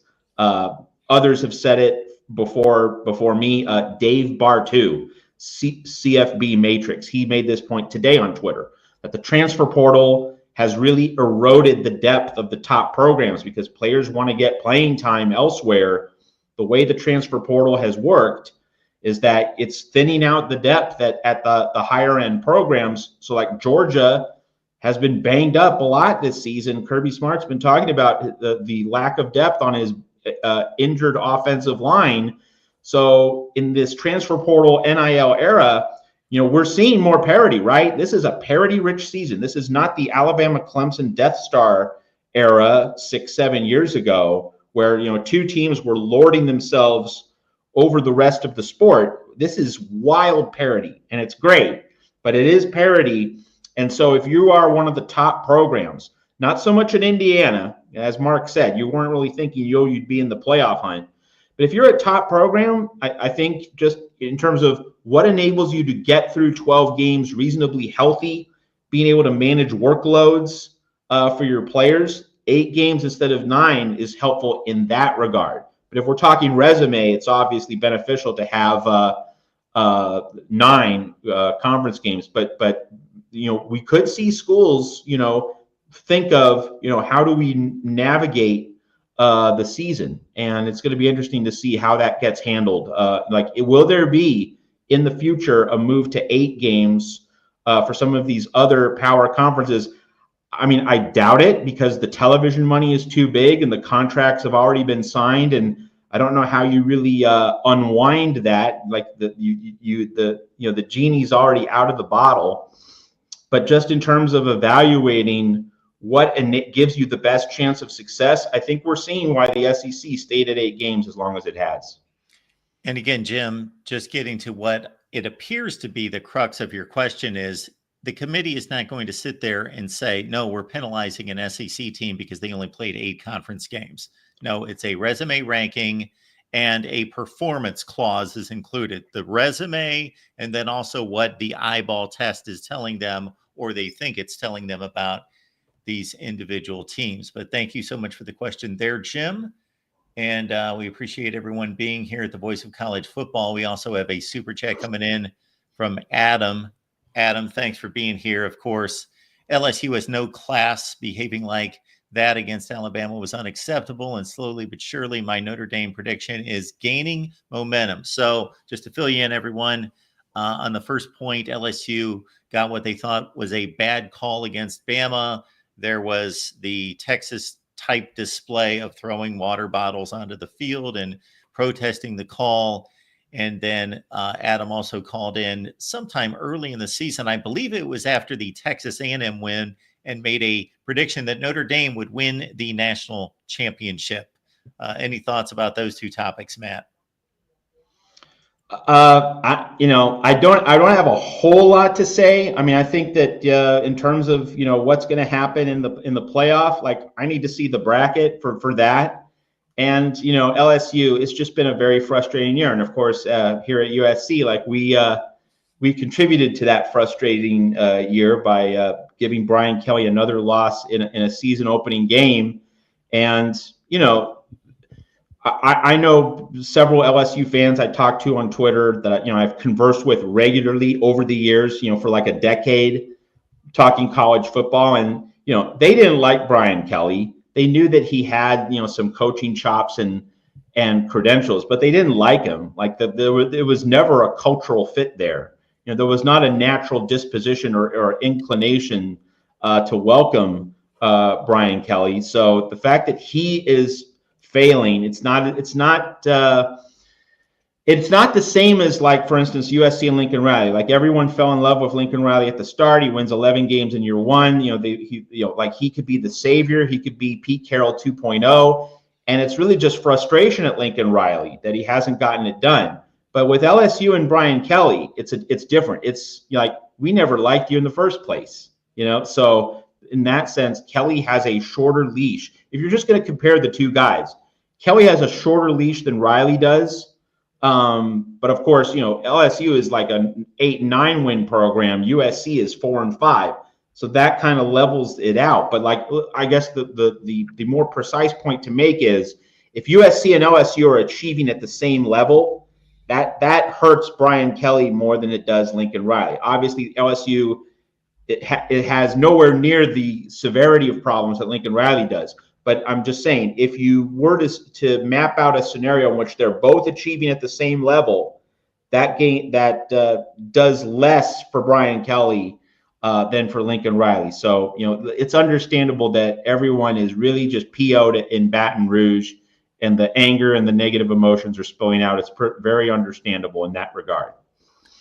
Others have said it before me. Dave Bartu, CFB Matrix, he made this point today on Twitter, that the transfer portal has really eroded the depth of the top programs because players want to get playing time elsewhere. The way the transfer portal has worked is that it's thinning out the depth at the higher end programs. So like Georgia has been banged up a lot this season. Kirby Smart's been talking about the lack of depth on his injured offensive line. So in this transfer portal NIL era, we're seeing more parity, right? This is a parity-rich season. This is not the Alabama-Clemson Death Star era 6-7 years ago, where 2 teams were lording themselves over the rest of the sport. This is wild parity, and it's great, but it is parity. And so if you are one of the top programs, not so much in Indiana, as Mark said, you weren't really thinking you'd be in the playoff hunt. But if you're a top program, I think just in terms of what enables you to get through 12 games reasonably healthy, being able to manage workloads for your players, 8 games instead of 9 is helpful in that regard. But if we're talking resume, it's obviously beneficial to have 9 conference games. But we could see schools, think of, how do we navigate the season? And it's going to be interesting to see how that gets handled. Will there be in the future a move to 8 games for some of these other power conferences? I mean, I doubt it, because the television money is too big and the contracts have already been signed, and I don't know how you really unwind that. Like the genie's already out of the bottle. But just in terms of evaluating what gives you the best chance of success, I think we're seeing why the SEC stayed at 8 games as long as it has. And again, Jim, just getting to what it appears to be the crux of your question is, the committee is not going to sit there and say, no, we're penalizing an SEC team because they only played 8 conference games. No, it's a resume ranking, and a performance clause is included. The resume, and then also what the eyeball test is telling them, or they think it's telling them about these individual teams. But thank you so much for the question there, Jim. And we appreciate everyone being here at the Voice of College Football. We also have a super chat coming in from Adam. Adam, thanks for being here. Of course, LSU has no class. Behaving like that against Alabama was unacceptable, and slowly but surely my Notre Dame prediction is gaining momentum. So just to fill you in, everyone, on the first point, LSU got what they thought was a bad call against Bama. There was the Texas type display of throwing water bottles onto the field and protesting the call. And then Adam also called in sometime early in the season, I believe it was after the Texas A&M win, and made a prediction that Notre Dame would win the national championship. Any thoughts about those 2 topics, Matt? I don't have a whole lot to say. I mean, I think that in terms of what's going to happen in the playoff, like I need to see the bracket for that. And LSU, it's just been a very frustrating year. And of course, here at USC, like we contributed to that frustrating year by giving Brian Kelly another loss in a season opening game. And I know several LSU fans I talked to on Twitter that I've conversed with regularly over the years, for like a decade, talking college football, and they didn't like Brian Kelly. They knew that he had some coaching chops and credentials, but they didn't like him. Like there was never a cultural fit there. There was not a natural disposition or inclination to welcome Brian Kelly. So the fact that he is failing, it's not It's not the same as, like, for instance, USC and Lincoln Riley. Like, everyone fell in love with Lincoln Riley at the start. He wins 11 games in year one. He could be the savior. He could be Pete Carroll 2.0. And it's really just frustration at Lincoln Riley that he hasn't gotten it done. But with LSU and Brian Kelly, it's different. It's like, we never liked you in the first place, So in that sense, Kelly has a shorter leash. If you're just going to compare the two guys, Kelly has a shorter leash than Riley does. But of course, LSU is like an 8-9 win program. USC is 4-5. So that kind of levels it out. But like, I guess the more precise point to make is, if USC and LSU are achieving at the same level, that hurts Brian Kelly more than it does Lincoln Riley. Obviously, LSU, it has nowhere near the severity of problems that Lincoln Riley does. But I'm just saying, if you were to map out a scenario in which they're both achieving at the same level, that does less for Brian Kelly than for Lincoln Riley. So, it's understandable that everyone is really just PO'd in Baton Rouge, and the anger and the negative emotions are spilling out. It's very understandable in that regard.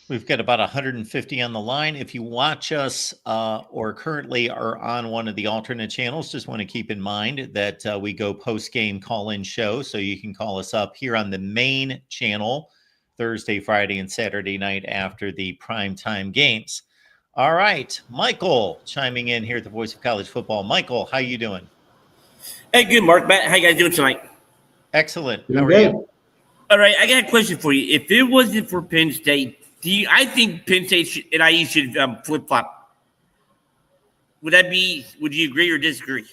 We've got about 150 on the line. If you watch us or currently are on one of the alternate channels, just want to keep in mind that we go post-game call-in show, so you can call us up here on the main channel Thursday, Friday, and Saturday night after the primetime games. All right, Michael chiming in here at the Voice of College Football. Michael, how you doing? Hey, good, Mark. Matt, how you guys doing tonight? Excellent. Doing How are good. you? All right, I got a question for you. If it wasn't for Penn State, I think Penn State and IU should flip-flop. Would you agree or disagree?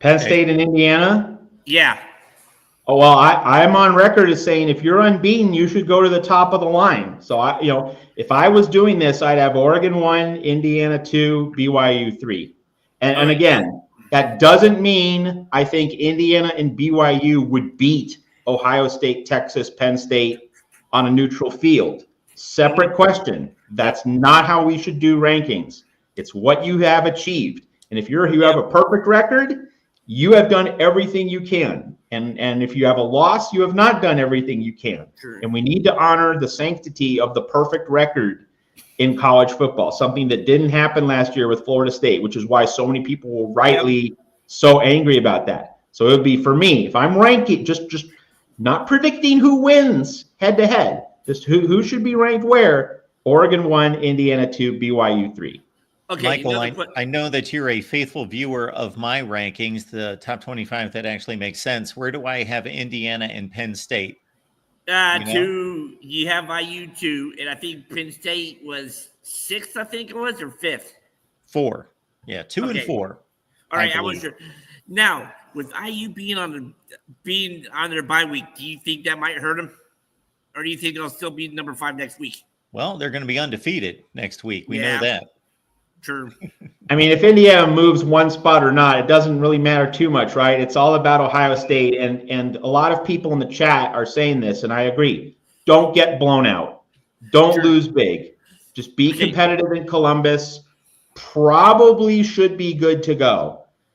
Penn State and Indiana? Yeah. Oh, well, I'm on record as saying, if you're unbeaten, you should go to the top of the line. So, if I was doing this, I'd have Oregon 1, Indiana 2, BYU 3. And again, that doesn't mean I think Indiana and BYU would beat Ohio State, Texas, Penn State on a neutral field. Separate question. That's not how we should do rankings. It's what you have achieved. And if you have a perfect record, you have done everything you can. And if you have a loss, you have not done everything you can. Sure. And we need to honor the sanctity of the perfect record in college football, something that didn't happen last year with Florida State, which is why so many people were rightly so angry about that. So it would be, for me, if I'm ranking, just not predicting who wins head to head, just who should be ranked where. Oregon 1, Indiana 2, BYU 3. Okay, Michael, I know that you're a faithful viewer of my rankings, the top 25 that actually makes sense. Where do I have Indiana and Penn State? Two. You have IU 2, and I think Penn State was 6th, I think it was, or 5th? 4. Yeah, 2 and 4. All right, I was sure. Now, with IU being on their bye week, do you think that might hurt them? Or do you think they'll still be number 5 next week? Well, they're going to be undefeated next week. We know that. True. I mean, if Indiana moves one spot or not, it doesn't really matter too much, right? It's all about Ohio State. And a lot of people in the chat are saying this, and I agree. Don't get blown out. Don't lose big. Just be competitive in Columbus. Probably should be good to go.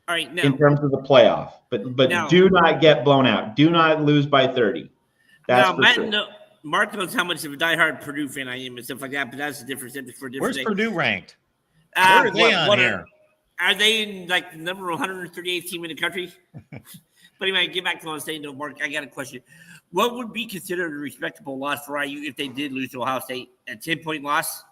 All right, now, in terms of the playoff. But now, do not get blown out. Do not lose by 30. That's for sure. Mark knows how much of a diehard Purdue fan I am and stuff like that, but that's a different subject for a different day. Where's Purdue ranked? Where are they on here? Are they in like the number 138th team in the country? But anyway, get back to what I was saying, though, Mark. I got a question. What would be considered a respectable loss for IU if they did lose to Ohio State? A 10-point loss?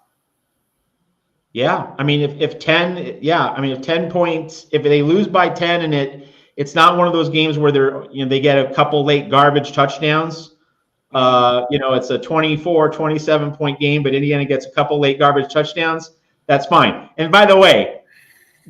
Yeah. I mean, if 10 points, if they lose by 10 and it's not one of those games where they get a couple late garbage touchdowns. It's a 24, 27 point game, but Indiana gets a couple late garbage touchdowns. That's fine. And by the way,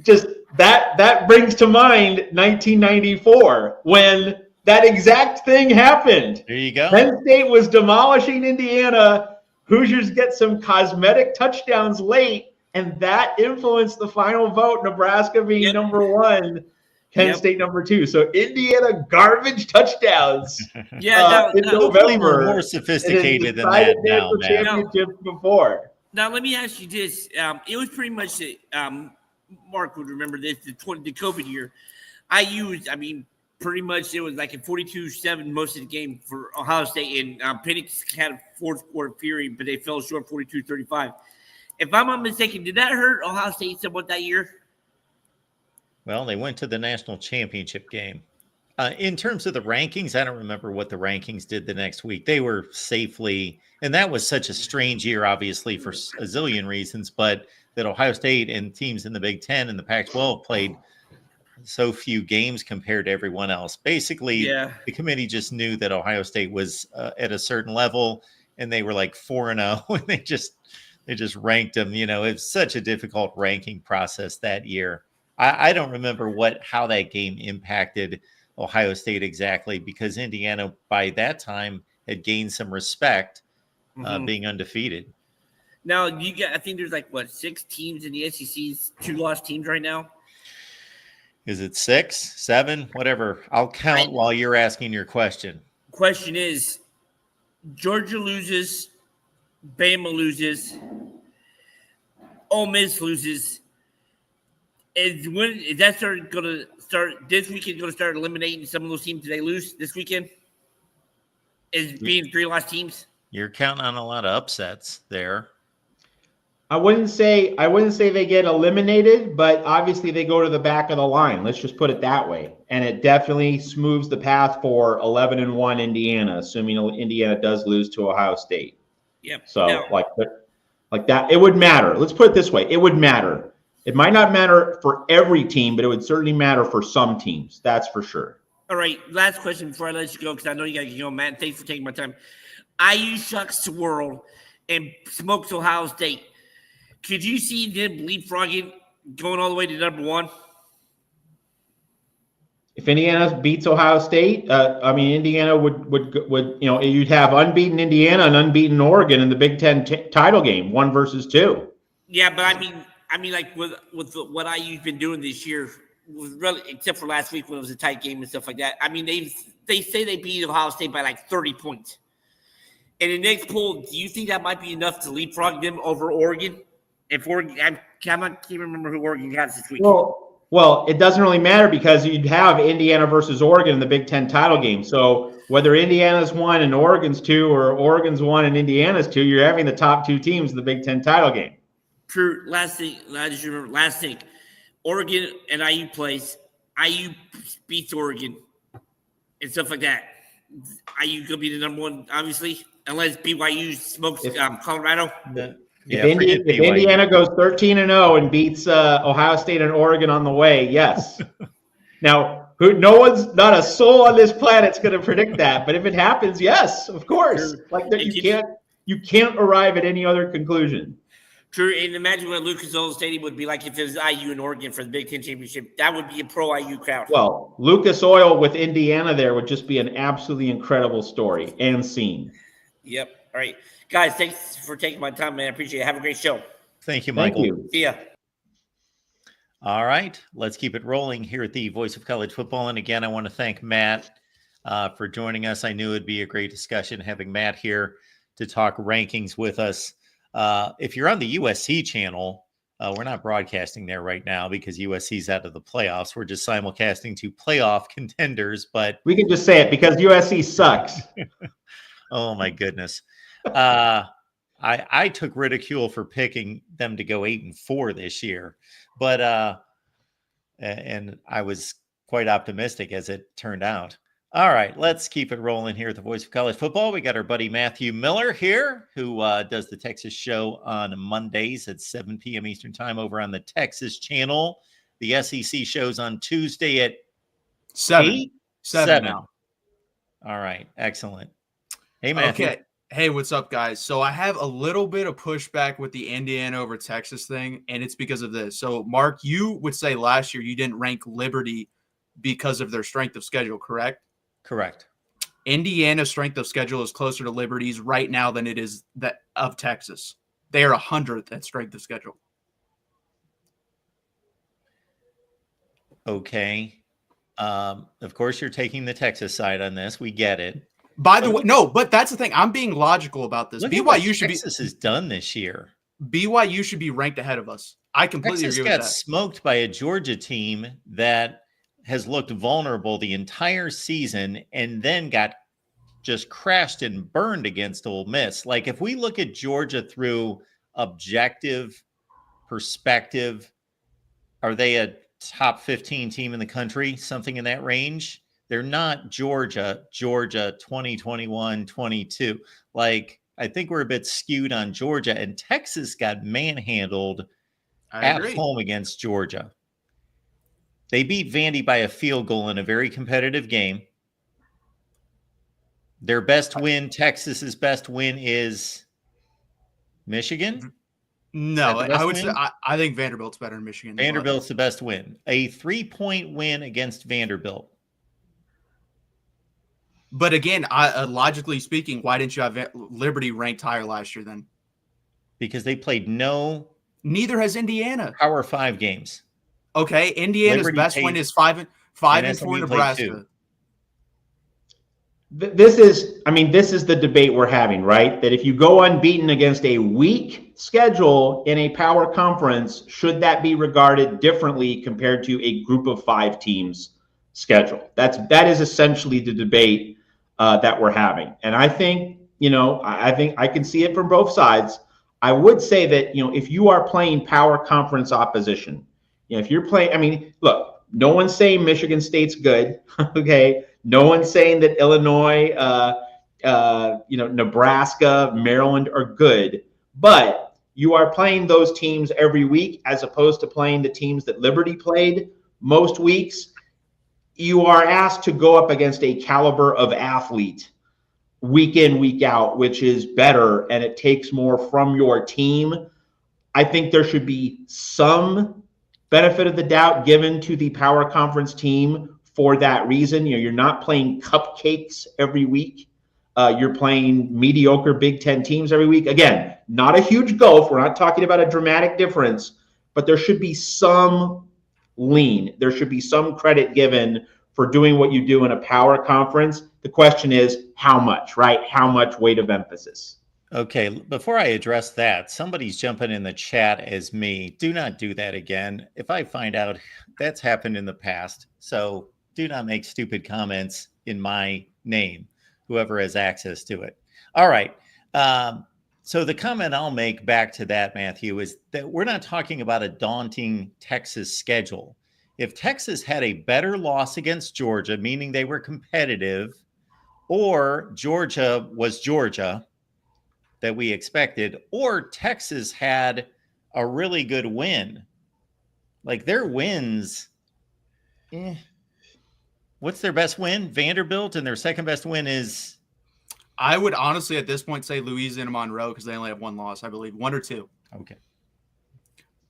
just that brings to mind 1994 when that exact thing happened. There you go. Penn State was demolishing Indiana. Hoosiers get some cosmetic touchdowns late, and that influenced the final vote, Nebraska being number 1, Penn State number 2. So Indiana garbage touchdowns in November. We're more sophisticated than that now, man. Championship before. Now, let me ask you this. It was pretty much, Mark would remember this, the COVID year. IU was, pretty much it was like a 42-7 most of the game for Ohio State, and Penix had a fourth quarter fury, but they fell short 42-35. If I'm not mistaken, did that hurt Ohio State somewhat that year? Well, they went to the national championship game. In terms of the rankings, I don't remember what the rankings did the next week. They were safely, and that was such a strange year, obviously, for a zillion reasons, but that Ohio State and teams in the Big Ten and the Pac-12 played so few games compared to everyone else. Basically, the committee just knew that Ohio State was at a certain level, and they were like 4-0, and they just ranked them. You know, it's such a difficult ranking process that year. I don't remember how that game impacted Ohio State exactly, because Indiana by that time had gained some respect, being undefeated. Now I think there's like 6 teams in the SEC's 2-loss teams right now. Is it 6, 7, whatever? I'll count while you're asking your question. Question is, Georgia loses, Bama loses, Ole Miss loses. Is that going to start this weekend? Going to start eliminating some of those teams that they lose this weekend? Is being 3-loss teams? You're counting on a lot of upsets there. I wouldn't say they get eliminated, but obviously they go to the back of the line. Let's just put it that way. And it definitely smooths the path for 11-1 Indiana, assuming Indiana does lose to Ohio State. Yep. So like that, it would matter. Let's put it this way: it would matter. It might not matter for every team, but it would certainly matter for some teams. That's for sure. All right, last question before I let you go, because I know you got to get going, Matt. Thanks for taking my time. IU shucks the world and smokes Ohio State. Could you see them leapfrogging, going all the way to number 1? If Indiana beats Ohio State, Indiana would you'd have unbeaten Indiana and unbeaten Oregon in the Big Ten title game, 1 versus 2. Yeah, but I mean, like with what IU's been doing this year, was really, except for last week when it was a tight game and stuff like that. I mean, they say they beat Ohio State by like 30 points. In the next poll, do you think that might be enough to leapfrog them over Oregon? If Oregon, I can't remember who Oregon got this week. Well, it doesn't really matter because you'd have Indiana versus Oregon in the Big Ten title game. So whether Indiana's 1 and Oregon's 2, or Oregon's 1 and Indiana's 2, you're having the top 2 teams in the Big Ten title game. True. Last thing. Oregon and IU plays. IU beats Oregon and stuff like that. IU could be the number 1, obviously, unless BYU smokes Colorado. If Indiana goes 13-0 and beats Ohio State and Oregon on the way, yes. Now, not a soul on this planet's going to predict that, but if it happens, yes, of course. Sure. Like you can't arrive at any other conclusion. True, and imagine what Lucas Oil Stadium would be like if it was IU and Oregon for the Big Ten championship. That would be a pro IU crowd. Well, Lucas Oil with Indiana there would just be an absolutely incredible story and scene. Yep. All right. Guys, thanks for taking my time, man. I appreciate it. Have a great show. Thank you, Michael. Thank you. See ya. All right. Let's keep it rolling here at the Voice of College Football. And again, I want to thank Matt for joining us. I knew it'd be a great discussion having Matt here to talk rankings with us. If you're on the USC channel, we're not broadcasting there right now because USC's out of the playoffs. We're just simulcasting to playoff contenders, but we can just say it because USC sucks. Oh my goodness. I took ridicule for picking them to go 8-4 this year, but and I was quite optimistic as it turned out. All right, let's keep it rolling here at the Voice of College Football. We got our buddy Matthew Miller here, who does the Texas show on Mondays at 7 p.m. Eastern time over on the Texas channel. The SEC shows on Tuesday at 7 now. All right, excellent. Hey, Matthew. Okay. Hey, what's up, guys? So I have a little bit of pushback with the Indiana over Texas thing, and it's because of this. So, Mark, you would say last year you didn't rank Liberty because of their strength of schedule, correct? Correct. Indiana's strength of schedule is closer to Liberty's right now than it is that of Texas. They are 100th at strength of schedule. Okay. Of course, you're taking the Texas side on this. We get it. By the way, no, but that's the thing. I'm being logical about this. Look BYU should Texas has done this year. BYU should be ranked ahead of us. I completely Texas agree got with that. smoked by a Georgia team that has looked vulnerable the entire season and then got just crashed and burned against Ole Miss. Like, if we look at Georgia through objective perspective, are they a top 15 team in the country? Something in that range? They're not Georgia 2021, 22. Like, I think we're a bit skewed on Georgia, and Texas got manhandled I at agree. home against Georgia. They beat Vandy by a field goal in a very competitive game. Their best win, Texas's best win, is Michigan. No, Is that the best I would say win? I think Vanderbilt's better than Michigan. Vanderbilt's the best win. A 3-point win against Vanderbilt. But again, logically speaking, why didn't you have Liberty ranked higher last year then? Because they played no Neither has Indiana. Power 5 games. Okay, Indiana's Liberty best played- win is 5-4 and SMU played Nebraska. 2. This is the debate we're having, right? That if you go unbeaten against a weak schedule in a power conference, should that be regarded differently compared to a group of 5 teams schedule? That is essentially the debate that we're having. And I think, I think I can see it from both sides. I would say that, if you are playing power conference opposition, if you're playing, look, no one's saying Michigan State's good, okay? No one's saying that Illinois, Nebraska, Maryland are good, but you are playing those teams every week as opposed to playing the teams that Liberty played most weeks. You are asked to go up against a caliber of athlete week in, week out, which is better, and it takes more from your team. I think there should be some benefit of the doubt given to the power conference team for that reason. You're not playing cupcakes every week. You're playing mediocre Big Ten teams every week. Again, not a huge gulf. We're not talking about a dramatic difference, but there should be some lean. There should be some credit given for doing what you do in a power conference. The question is how much, right? How much weight of emphasis? Okay, before I address that, somebody's jumping in the chat as me. Do not do that again. If I find out, that's happened in the past. So do not make stupid comments in my name, whoever has access to it. All right. So the comment I'll make back to that, Matthew, is that we're not talking about a daunting Texas schedule. If Texas had a better loss against Georgia, meaning they were competitive, or Georgia was Georgia that we expected, or Texas had a really good win, like their wins, what's their best win? Vanderbilt, and their second best win is? I would honestly at this point say Louisiana Monroe because they only have 1 loss, I believe, 1 or 2. Okay.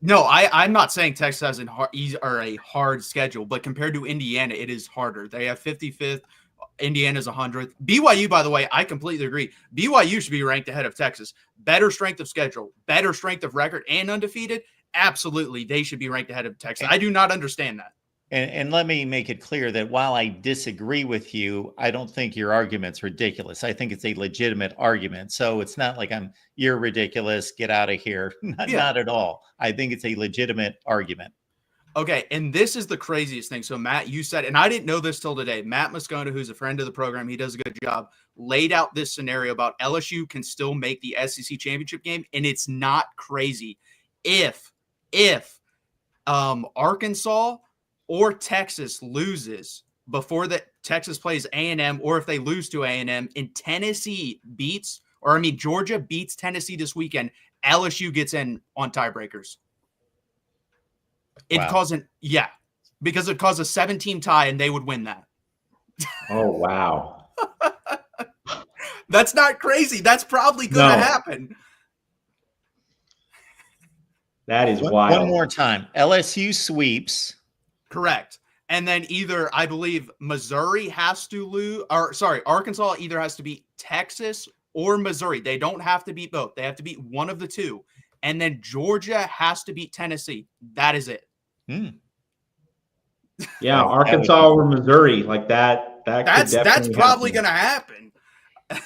No, I'm not saying Texas has a hard schedule, but compared to Indiana, it is harder. They have 55th. Indiana's 100th. BYU, by the way, I completely agree. BYU should be ranked ahead of Texas. Better strength of schedule, better strength of record, and undefeated. Absolutely, they should be ranked ahead of Texas. I do not understand that. And let me make it clear that while I disagree with you, I don't think your argument's ridiculous. I think it's a legitimate argument. So it's not like you're ridiculous, get out of here. Not at all. I think it's a legitimate argument. Okay, and this is the craziest thing. So, Matt, you said, and I didn't know this till today, Matt Moscona, who's a friend of the program, he does a good job, laid out this scenario about LSU can still make the SEC championship game, and it's not crazy. If Arkansas or Texas loses before that Texas plays A&M, or if they lose to A&M, and Tennessee Georgia beats Tennessee this weekend, LSU gets in on tiebreakers. Because it caused a 7-team tie and they would win that. Oh, wow. That's not crazy. That's probably going to happen. That is wild. One more time. LSU sweeps. Correct. And then either, I believe, Missouri has to lose, Arkansas either has to beat Texas or Missouri. They don't have to beat both. They have to beat one of the two. And then Georgia has to beat Tennessee. That is it. Yeah, Arkansas or Missouri, like that. That's probably going to happen.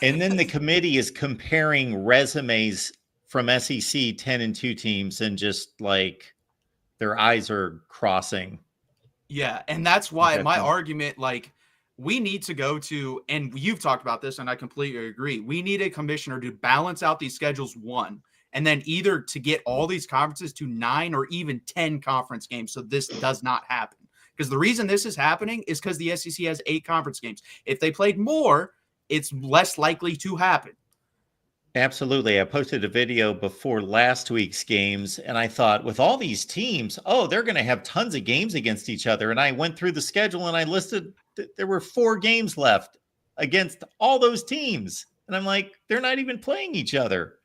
And then the committee is comparing resumes from SEC 10-2 teams, and just like their eyes are crossing. Yeah, and that's why Okay, my cool. argument, like, we need to go to, and you've talked about this, and I completely agree. We need a commissioner to balance out these schedules, one, and then either to get all these conferences to 9 or even 10 conference games, so this does not happen. Because the reason this is happening is because the SEC has 8 conference games. If they played more, it's less likely to happen. Absolutely. I posted a video before last week's games, and I thought, with all these teams, oh, they're going to have tons of games against each other. And I went through the schedule and I listed there were 4 games left against all those teams. And I'm like, they're not even playing each other.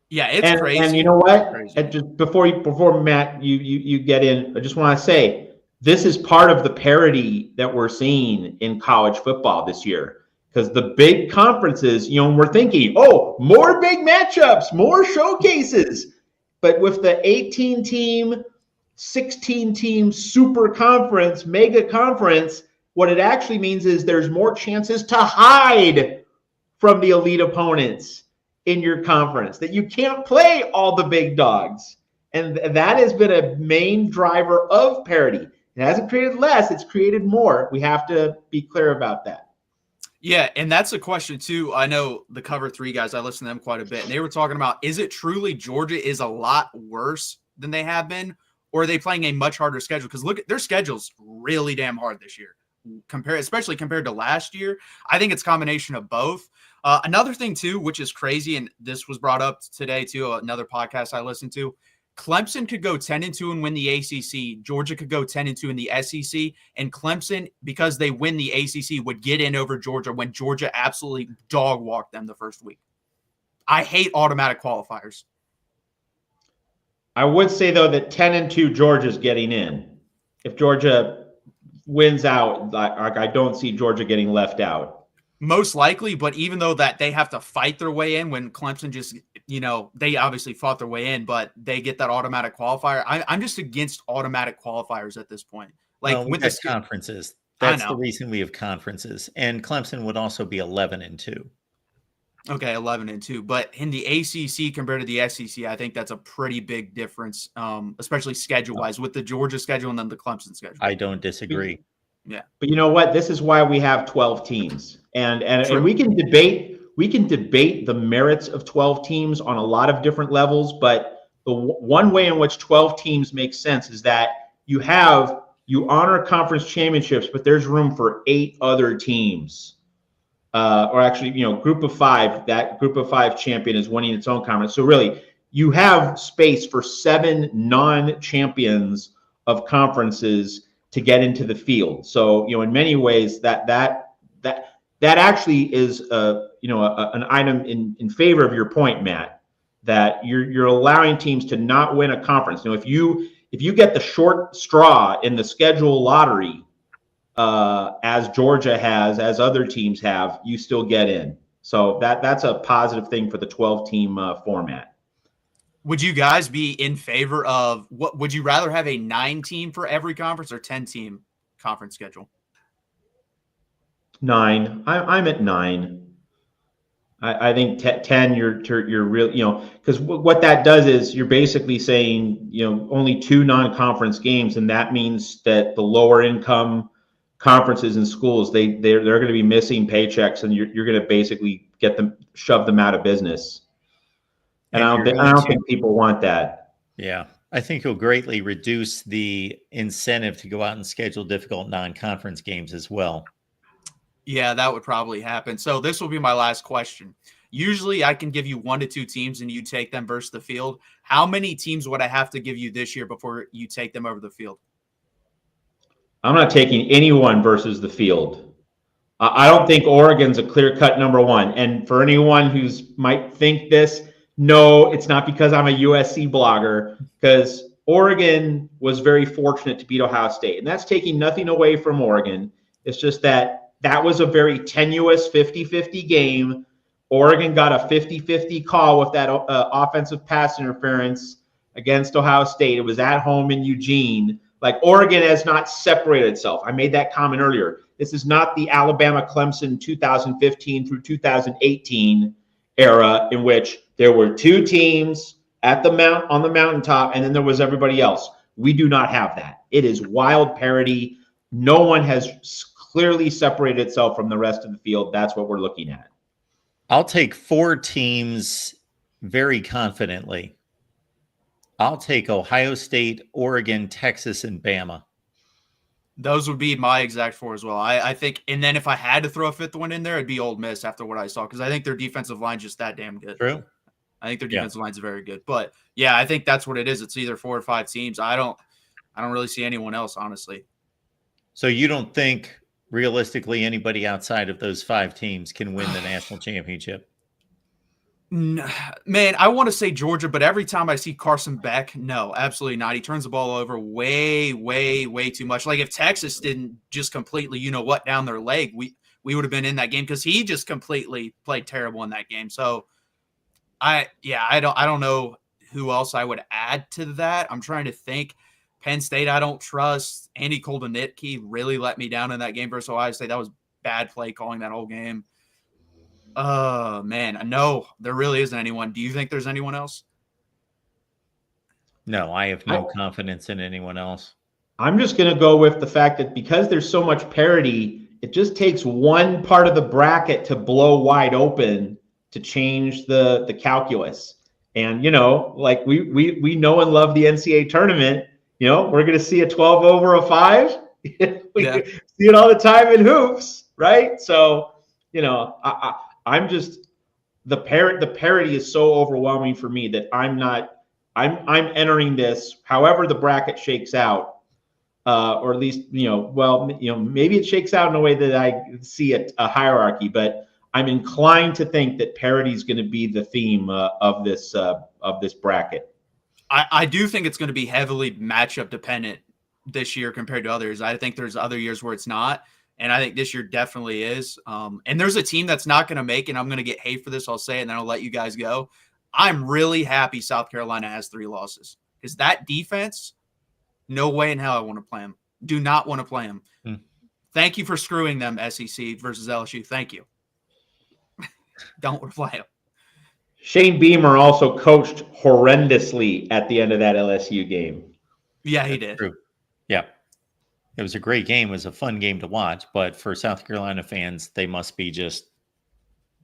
Yeah, it's crazy. And you know what? Crazy. And just before Matt, you get in, I just want to say this is part of the parity that we're seeing in college football this year. Because the big conferences, we're thinking, oh, more big matchups, more showcases. But with the 18-team, 16-team super conference, mega conference, what it actually means is there's more chances to hide from the elite opponents in your conference, that you can't play all the big dogs. And that has been a main driver of parity. It hasn't created less, it's created more. We have to be clear about that. Yeah, and that's a question too. I know the Cover 3 guys, I listen to them quite a bit, and they were talking about, is it truly Georgia is a lot worse than they have been, or are they playing a much harder schedule? Because look, their schedule's really damn hard this year, especially compared to last year. I think it's a combination of both. Another thing too, which is crazy, and this was brought up today too, another podcast I listened to, Clemson could go 10-2 and win the ACC. Georgia could go 10-2 in the SEC, and Clemson, because they win the ACC, would get in over Georgia when Georgia absolutely dog walked them the first week. I hate automatic qualifiers. I would say though that 10-2 Georgia's getting in. If Georgia wins out, I don't see Georgia getting left out. Most likely, but even though that they have to fight their way in, when Clemson just, they obviously fought their way in, but they get that automatic qualifier. I'm just against automatic qualifiers at this point. Like with the conferences, that's the reason we have conferences. And Clemson would also be 11-2. Okay, 11-2. But in the ACC compared to the SEC, I think that's a pretty big difference, especially schedule-wise, with the Georgia schedule and then the Clemson schedule. I don't disagree. Yeah. But you know what? This is why we have 12 teams. And we can debate the merits of 12 teams on a lot of different levels, but the one way in which 12 teams makes sense is that you honor conference championships, but there's room for 8 other teams. Or actually, group of 5, that group of 5 champion is winning its own conference. So really, you have space for 7 non-champions of conferences to get into the field. So, in many ways that actually is an item in favor of your point, Matt, that you're allowing teams to not win a conference. If you get the short straw in the schedule lottery, as Georgia has, as other teams have, you still get in. So that's a positive thing for the 12-team format. Would you guys be in favor of what? Would you rather have a 9-team for every conference or 10-team conference schedule? 9. I'm at 9. I think 10. You're real. Because what that does is you're basically saying only 2 non-conference games, and that means that the lower income conferences and schools they're going to be missing paychecks, and you're going to basically shove them out of business. And I don't think people want that. Yeah. I think it'll greatly reduce the incentive to go out and schedule difficult non-conference games as well. Yeah, that would probably happen. So this will be my last question. Usually I can give you 1 to 2 teams and you take them versus the field. How many teams would I have to give you this year before you take them over the field? I'm not taking anyone versus the field. I don't think Oregon's a clear-cut number 1. And for anyone who's might think this, no, it's not because I'm a USC blogger, because Oregon was very fortunate to beat Ohio State. And that's taking nothing away from Oregon. It's just that was a very tenuous 50-50 game. Oregon got a 50-50 call with that offensive pass interference against Ohio State. It was at home in Eugene. Like, Oregon has not separated itself. I made that comment earlier. This is not the Alabama-Clemson 2015 through 2018 era in which there were 2 teams on the mountaintop, and then there was everybody else. We do not have that. It is wild parity. No one has clearly separated itself from the rest of the field. That's what we're looking at. I'll take 4 teams very confidently. I'll take Ohio State, Oregon, Texas, and Bama. Those would be my exact 4 as well. I think, and then if I had to throw a 5th one in there, it'd be Ole Miss after what I saw, because I think their defensive line's just that damn good. True. I think their defensive line's very good. But yeah, I think that's what it is. It's either 4 or 5 teams. I don't really see anyone else, honestly. So you don't think realistically anybody outside of those 5 teams can win the national championship? Man, I want to say Georgia, but every time I see Carson Beck, no, absolutely not. He turns the ball over way, way, way too much. Like if Texas didn't just completely, down their leg, we would have been in that game, because he just completely played terrible in that game. So I don't know who else I would add to that. I'm trying to think. Penn State, I don't trust. Andy Koldenitke really let me down in that game versus Ohio State. That was bad play calling that whole game. Man, no, there really isn't anyone. Do you think there's anyone else? No, I have no confidence in anyone else. I'm just going to go with the fact that because there's so much parity, it just takes one part of the bracket to blow wide open to change the calculus. And, like we know and love the NCAA tournament, we're going to see a 12 over a 5. See it all the time in hoops, right? So, I'm just the parity is so overwhelming for me that I'm entering this however the bracket shakes out, or at least maybe it shakes out in a way that I see a hierarchy, but I'm inclined to think that parity is going to be the theme of this bracket. I do think it's going to be heavily matchup dependent this year compared to others. I think there's other years where it's not. And I think this year definitely is. And there's a team that's not going to make it. I'm going to get hate for this. I'll say it, and then I'll let you guys go. I'm really happy South Carolina has 3 losses, because that defense, no way in hell I want to play them. Do not want to play them. Thank you for screwing them, SEC versus LSU. Thank you. Don't play them. Shane Beamer also coached horrendously at the end of that LSU game. Yeah, he did. True. Yeah. It was a great game. It was a fun game to watch, but for South Carolina fans, they must be just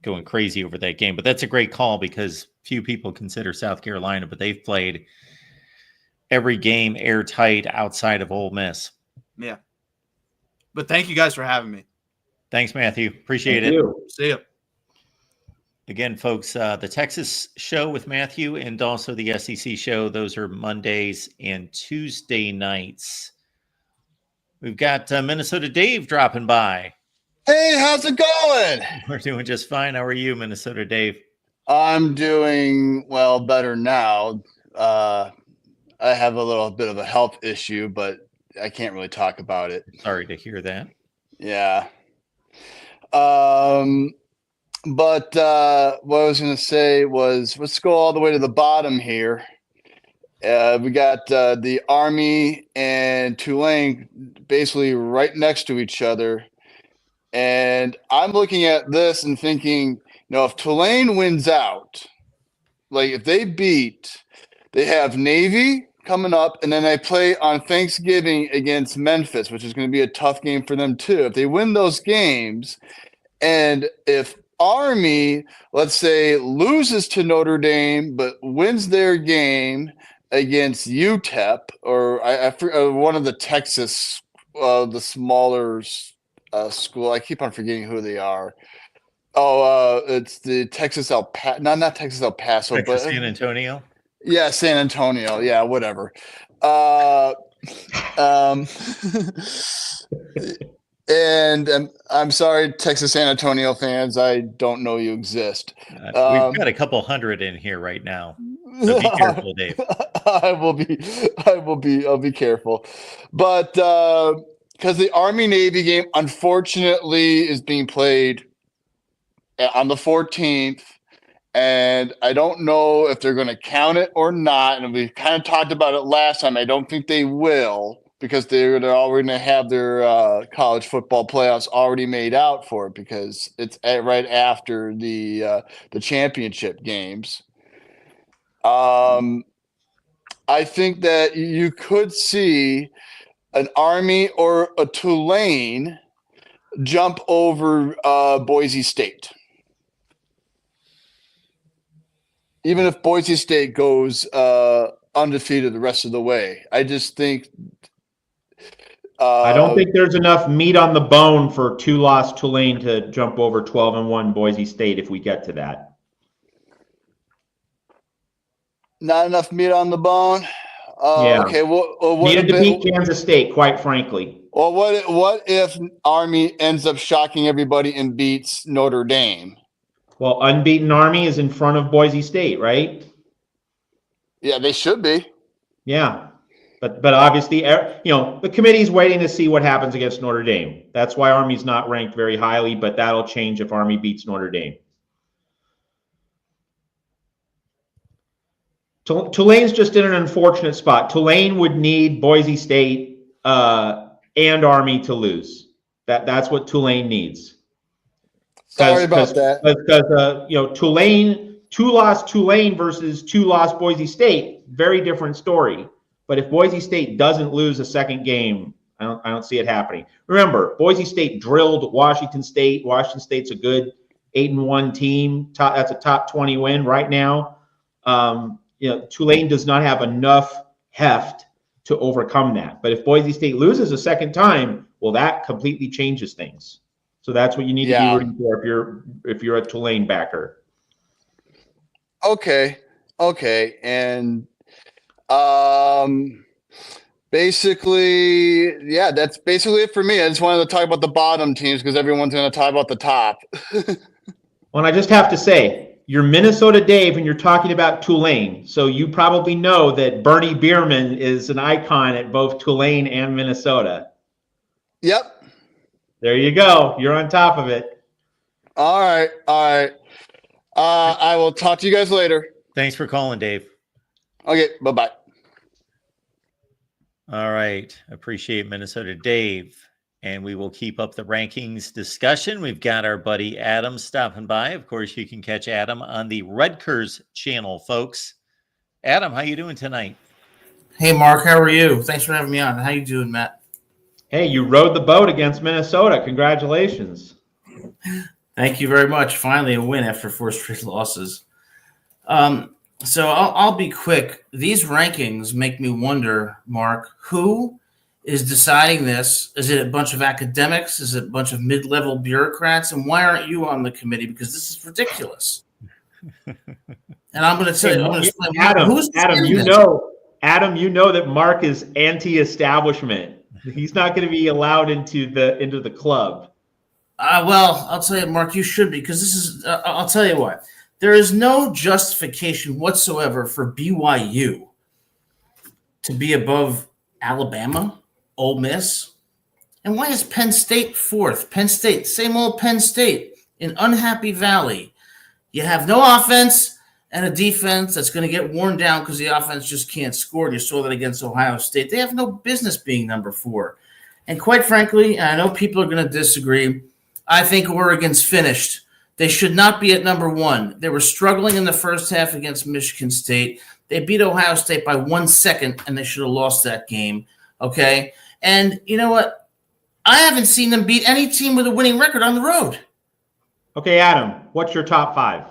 going crazy over that game. But that's a great call, because few people consider South Carolina, but they've played every game airtight outside of Ole Miss. Yeah. But thank you guys for having me. Thanks, Matthew. Appreciate Thank it. you. See ya. Again, folks, the Texas show with Matthew and also the SEC show, those are Mondays and Tuesday nights. We've got Minnesota Dave dropping by. Hey, how's it going? We're doing just fine. How are you, Minnesota Dave? I'm doing better now. I have a little bit of a health issue, but I can't really talk about it. Sorry to hear that. Yeah. But what I was going to say was, let's go all the way to the bottom here. We got the Army and Tulane basically right next to each other. And I'm looking at this and thinking, if Tulane wins out, like if they have Navy coming up, and then they play on Thanksgiving against Memphis, which is going to be a tough game for them too. If they win those games, and if Army, let's say, loses to Notre Dame but wins their game against UTEP or one of the Texas, the smaller school. I keep on forgetting who they are. It's the Texas not Texas El Paso, Texas but San Antonio. Yeah, San Antonio. Yeah, whatever. And I'm sorry, Texas San Antonio fans. I don't know you exist. We've got a couple hundred in here right now. So be careful, Dave. I'll be careful. But because the Army Navy game, unfortunately, is being played on the 14th. And I don't know if they're going to count it or not. And we kind of talked about it last time. I don't think they will, because they're already going to have their college football playoffs already made out for it, because it's right after the championship games. I think that you could see an Army or a Tulane jump over Boise State. Even if Boise State goes undefeated the rest of the way, I just think. I don't think there's enough meat on the bone for 2-loss Tulane to jump over 12-1 Boise State if we get to that. Not enough meat on the bone. Yeah. Okay. Well, what Needed to beat Kansas State, quite frankly. Well, what if Army ends up shocking everybody and beats Notre Dame? Well, unbeaten Army is in front of Boise State, right? Yeah, they should be. Yeah. But obviously, the committee's waiting to see what happens against Notre Dame. That's why Army's not ranked very highly, but that'll change if Army beats Notre Dame. Tulane's just in an unfortunate spot. Tulane would need Boise State and Army to lose. That's what Tulane needs. Sorry about that. Because Tulane, 2-loss Tulane versus 2-loss Boise State, very different story. But if Boise State doesn't lose a second game, I don't see it happening. Remember, Boise State drilled Washington State. Washington State's a good 8-1 team. That's a top 20 win right now. Tulane does not have enough heft to overcome that. But if Boise State loses a second time, well, that completely changes things. So that's what you need to be rooting for if you're a Tulane backer. Okay, and basically, yeah, that's basically it for me. I just wanted to talk about the bottom teams because everyone's going to talk about the top. Well, I just have to say, you're Minnesota Dave and you're talking about Tulane. So you probably know that Bernie Bierman is an icon at both Tulane and Minnesota. Yep. There you go. You're on top of it. All right. I will talk to you guys later. Thanks for calling, Dave. Okay. Bye-bye. All right. Appreciate Minnesota Dave. And we will keep up the rankings discussion. We've got our buddy Adam stopping by. Of course, you can catch Adam on the Rutgers channel, folks. Adam, how you doing tonight? Hey, Mark. How are you? Thanks for having me on. How you doing, Matt? Hey, you rode the boat against Minnesota. Congratulations. Thank you very much. Finally, a win after 4 straight losses. So I'll be quick. These rankings make me wonder, Mark, who is deciding this? Is it a bunch of academics? Is it a bunch of mid-level bureaucrats? And why aren't you on the committee? Because this is ridiculous. And I'm going to tell you, I'm going to explain. Adam, you know that Mark is anti-establishment. He's not going to be allowed into the club. Well, I'll tell you, Mark, you should be, because this is. I'll tell you what. There is no justification whatsoever for BYU to be above Alabama, Ole Miss. And why is Penn State fourth? Penn State, same old Penn State in Unhappy Valley. You have no offense and a defense that's going to get worn down because the offense just can't score. You saw that against Ohio State. They have no business being number 4. And quite frankly, and I know people are going to disagree, I think Oregon's finished. They should not be at number 1. They were struggling in the first half against Michigan State. They beat Ohio State by 1 second, and they should have lost that game. Okay? And you know what? I haven't seen them beat any team with a winning record on the road. Okay, Adam, what's your top 5?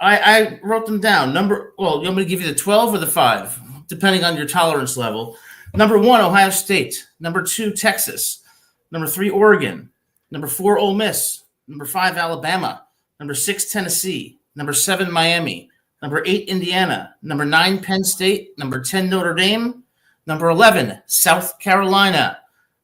I wrote them down. You want me to give you the 12 or the 5, depending on your tolerance level. Number 1, Ohio State. Number 2, Texas. Number 3, Oregon. Number 4, Ole Miss. Number 5, Alabama. Number 6, Tennessee. Number 7, Miami. Number 8, Indiana. Number 9, Penn State. Number 10, Notre Dame. Number 11, South Carolina.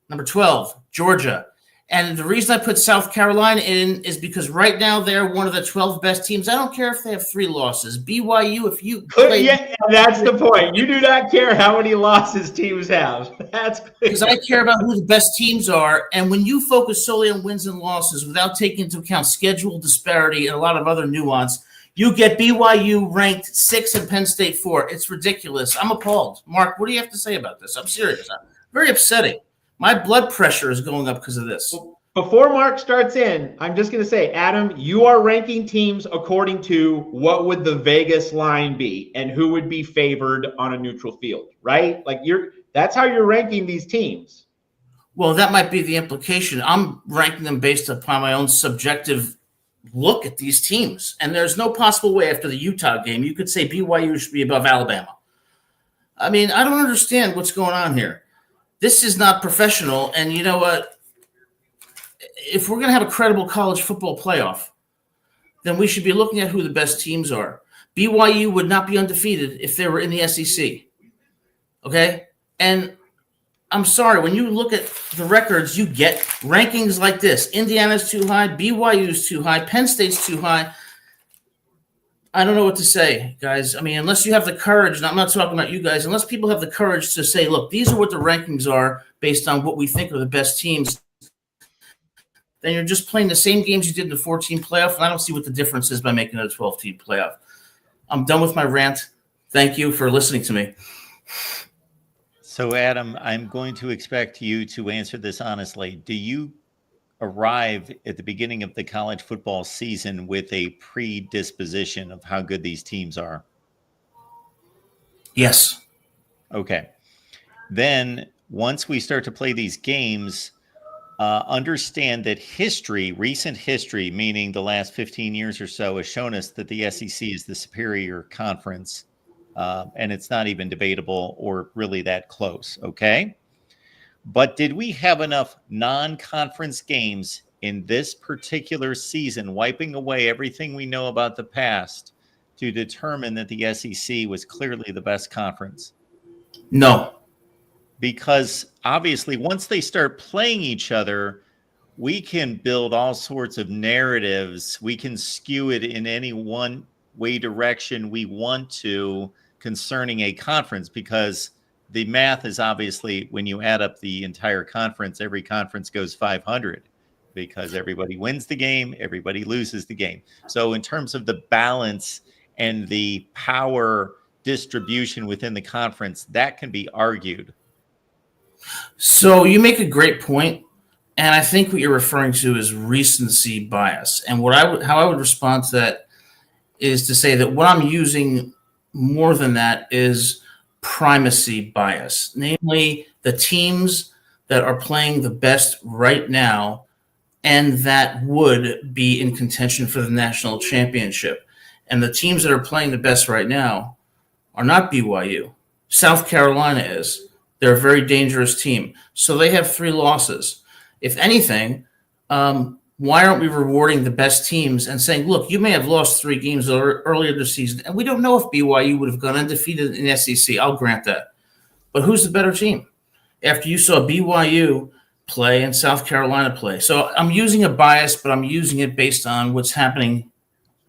Number 12, Georgia. And the reason I put South Carolina in is because right now they're one of the 12 best teams. I don't care if they have 3 losses. BYU, if you play, yeah, that's the point. You do not care how many losses teams have. That's because I care about who the best teams are. And when you focus solely on wins and losses without taking into account schedule disparity and a lot of other nuance, you get BYU ranked 6 and Penn State 4. It's ridiculous. I'm appalled. Mark, what do you have to say about this? I'm serious. Very upsetting. My blood pressure is going up because of this. Before Mark starts in, I'm just going to say, Adam, you are ranking teams according to what would the Vegas line be and who would be favored on a neutral field, right? Like that's how you're ranking these teams. Well, that might be the implication. I'm ranking them based upon my own subjective look at these teams. And there's no possible way after the Utah game you could say BYU should be above Alabama. I mean, I don't understand what's going on here. This is not professional. And you know what? If we're going to have a credible college football playoff, then we should be looking at who the best teams are. BYU would not be undefeated if they were in the SEC. Okay? And I'm sorry, when you look at the records, you get rankings like this. Indiana's too high, BYU's too high, Penn State's too high. I don't know what to say, guys. I mean, unless you have the courage, and I'm not talking about you guys, unless people have the courage to say, look, these are what the rankings are based on what we think are the best teams, then you're just playing the same games you did in the 14 playoff, and I don't see what the difference is by making it a 12-team playoff. I'm done with my rant. Thank you for listening to me. So, Adam, I'm going to expect you to answer this honestly. Do you arrive at the beginning of the college football season with a predisposition of how good these teams are? Yes. Okay. Then once we start to play these games, understand that recent history, meaning the last 15 years or so, has shown us that the SEC is the superior conference. And it's not even debatable or really that close, okay? But did we have enough non-conference games in this particular season, wiping away everything we know about the past, to determine that the SEC was clearly the best conference? No. Because obviously once they start playing each other, we can build all sorts of narratives. We can skew it in any one way direction we want to concerning a conference, because the math is obviously when you add up the entire conference, every conference goes 500 because everybody wins the game, everybody loses the game. So in terms of the balance and the power distribution within the conference, that can be argued. So you make a great point, and I think what you're referring to is recency bias. And how I would respond to that is to say that what I'm using more than that is primacy bias, namely the teams that are playing the best right now and that would be in contention for the national championship. And the teams that are playing the best right now are not BYU. South Carolina is. They're a very dangerous team. So they have 3 losses. If anything, why aren't we rewarding the best teams and saying, look, you may have lost 3 games earlier this season, and we don't know if BYU would have gone undefeated in the SEC. I'll grant that. But who's the better team after you saw BYU play and South Carolina play? So I'm using a bias, but I'm using it based on what's happening